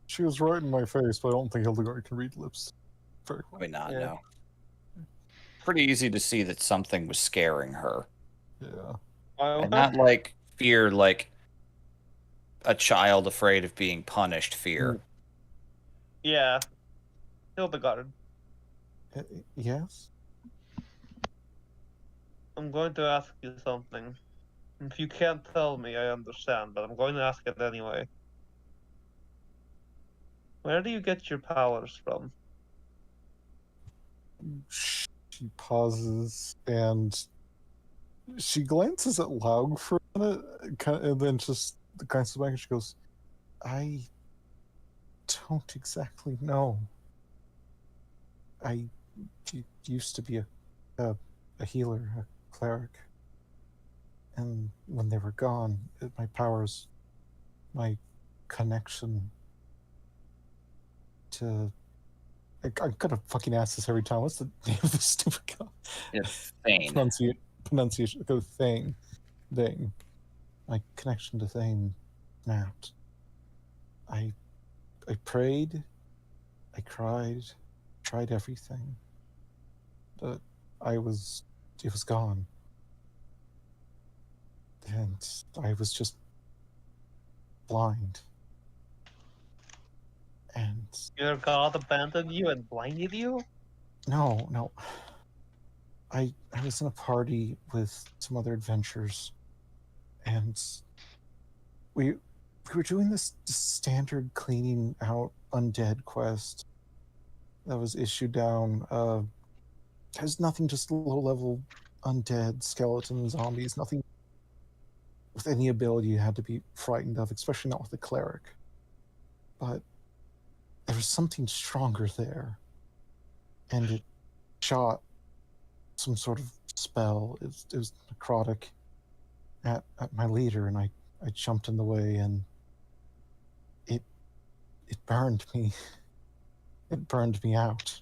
She was right in my face, but I don't think Hildegard can read lips very well. Probably not, Yeah. no. Pretty easy to see that something was scaring her. Yeah. And not like fear, like a child afraid of being punished fear. Yeah. Hildegard, Yes? I'm going to ask you something. If you can't tell me, I understand, but I'm going to ask it anyway. Where do you get your powers from? She pauses and she glances at Laug for a minute, and then just glances back and she goes, I don't exactly know. I used to be a healer, a cleric. And when they were gone, my powers, my connection to... I'm gonna fucking ask this every time. What's the name of this stupid guy? It's Thane. Pronunciation. Go Thane. Thane. My connection to Thane snapped. I prayed. I cried. Tried everything. But it was gone. And I was just blind. And Your god abandoned you and blinded you? no. I was in a party with some other adventurers, and we were doing this standard cleaning out undead quest that was issued down. There's nothing, just low level undead, skeletons, zombies, nothing with any ability you had to be frightened of, especially not with a cleric. But there was something stronger there. and it shot some sort of spell. It was necrotic at my leader, and I jumped in the way, and it burned me. It burned me out.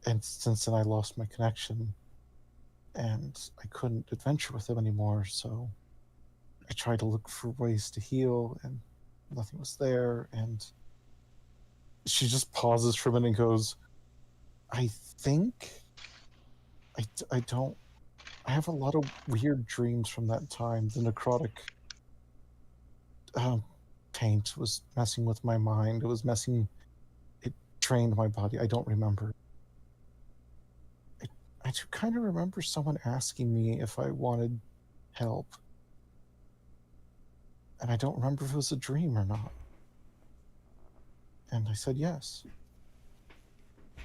And since then I lost my connection, and I couldn't adventure with him anymore, so I tried to look for ways to heal, and nothing was there. And she just pauses for a minute and goes, I think I don't. I have a lot of weird dreams from that time. The necrotic taint was messing with my mind. It drained my body. I don't remember. I do kind of remember someone asking me if I wanted help. And I don't remember if it was a dream or not. And I said yes.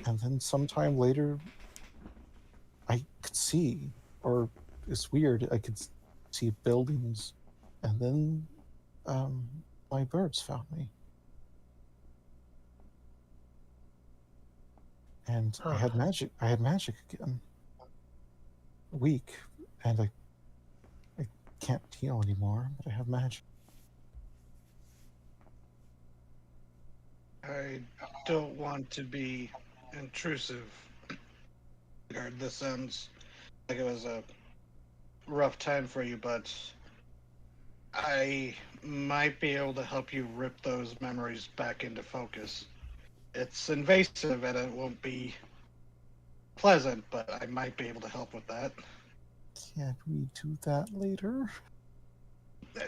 And then sometime later, I could see, or it's weird, I could see buildings. And then my birds found me. And I had magic again. Weak, and I can't heal anymore, but I have magic. I don't want to be intrusive. This sounds like it was a rough time for you, but I might be able to help you rip those memories back into focus. It's invasive and it won't be pleasant, but I might be able to help with that. Can't we do that later?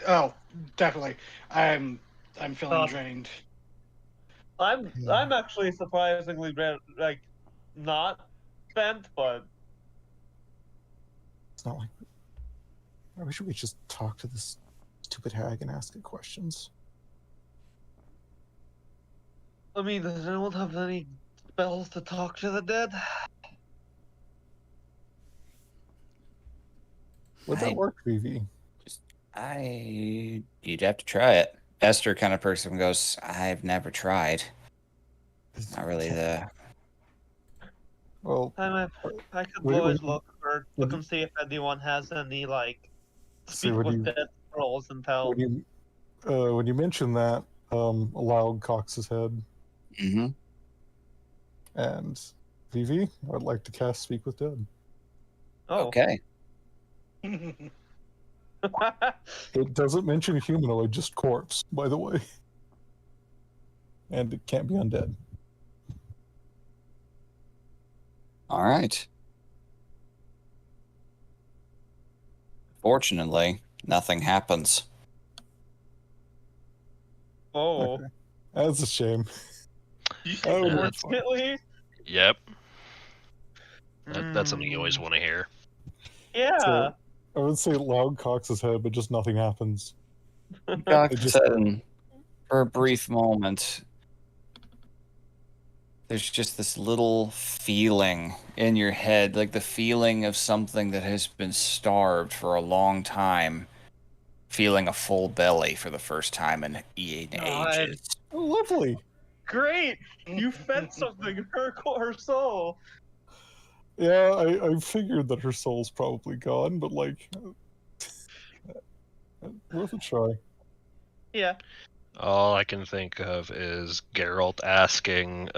Oh, definitely. I'm feeling drained. I'm actually surprisingly like not spent, but It's not like I wish we could just talk to this stupid hag and ask it questions. I mean, does anyone have any spells to talk to the dead? Would that work, Vivi? You'd have to try it. Esther kind of person goes, I've never tried. Not really the. Well, I could always look and see if anyone has any like speak with dead scrolls and tell. When you mention that, Loud cocks his head. Mm-hmm. And Vivi, I'd like to cast Speak with Dead. Oh. Okay. It doesn't mention humanoid, just corpse, by the way. And it can't be undead. All right. Fortunately, nothing happens. Oh. Okay. That's a shame. Unfortunately. Yep. That's something you always want to hear. Yeah. So, I would say Loud cocks his head, but just nothing happens. Cocks his head, and for a brief moment, there's just this little feeling in your head, like the feeling of something that has been starved for a long time, feeling a full belly for the first time in ages. Oh, lovely. Great. You fed something her soul. Yeah, I figured that her soul's probably gone, but like, worth a try. Yeah. All I can think of is Geralt asking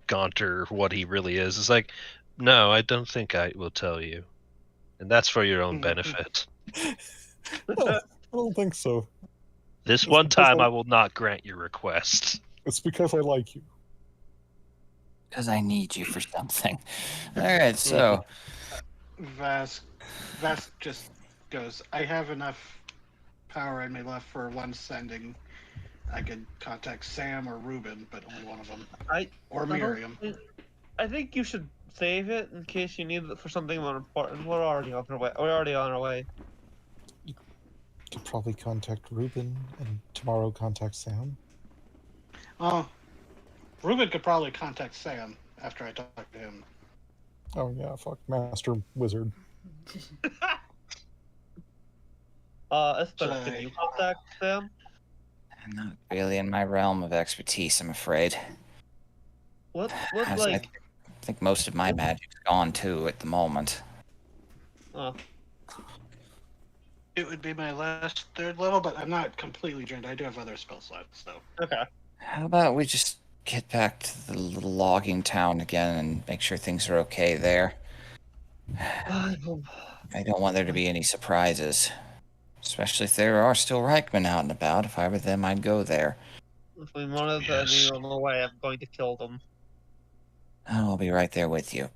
Gaunter what he really is. It's like, no, I don't think I will tell you. And that's for your own benefit. I don't think so. This one time I will not grant your request. It's because I like you. Because I need you for something. All right, so... Vask just goes, I have enough power in me left for one sending. I could contact Sam or Ruben, but only one of them. Or Miriam. I think you should save it in case you need it for something more important. We're already on our way. You could probably contact Ruben and tomorrow contact Sam. Oh, Ruben could probably contact Sam after I talk to him. Oh yeah, fuck, Master Wizard. Esther, can you contact Sam? Not really in my realm of expertise, I'm afraid. What I like? think most of my magic's gone too at the moment. Oh, It would be my last third level, but I'm not completely drained. I do have other spell slots, so. okay. How about we just get back to the little logging town again and make sure things are okay there? I don't want there to be any surprises. Especially if there are still Reichman out and about. If I were them, I'd go there. If we wanted to Yes. run away, I'm going to kill them. I'll be right there with you.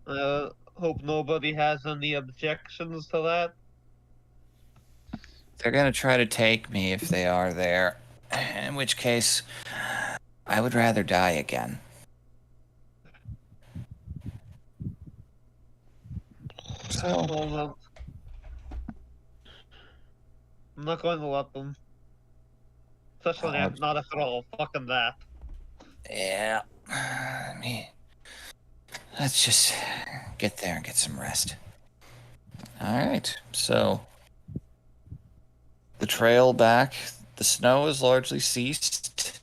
Hope nobody has any objections to that. They're gonna try to take me if they are there. In which case, I would rather die again. So, Well, no. I'm not going to let them. Especially not after all. Fucking that. yeah. Let's just get there and get some rest. Alright, so the trail back, the snow has largely ceased.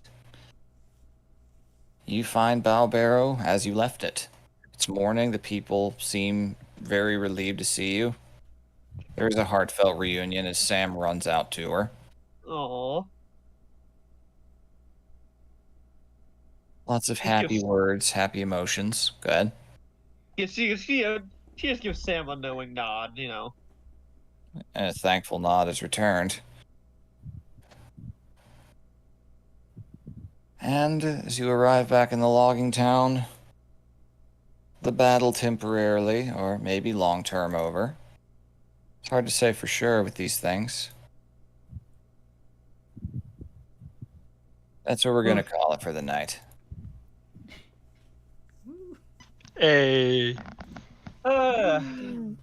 You find Balbarrow as you left it. It's morning, the people seem very relieved to see you. There is a heartfelt reunion as Sam runs out to her. Aww. Lots of happy words, happy emotions. Go ahead. Yeah, she just gives Sam a knowing nod, you know. And a thankful nod is returned. And as you arrive back in the logging town, the battle temporarily, or maybe long-term, over. It's hard to say for sure with these things. That's what we're going to call it for the night. Hey. Excellent.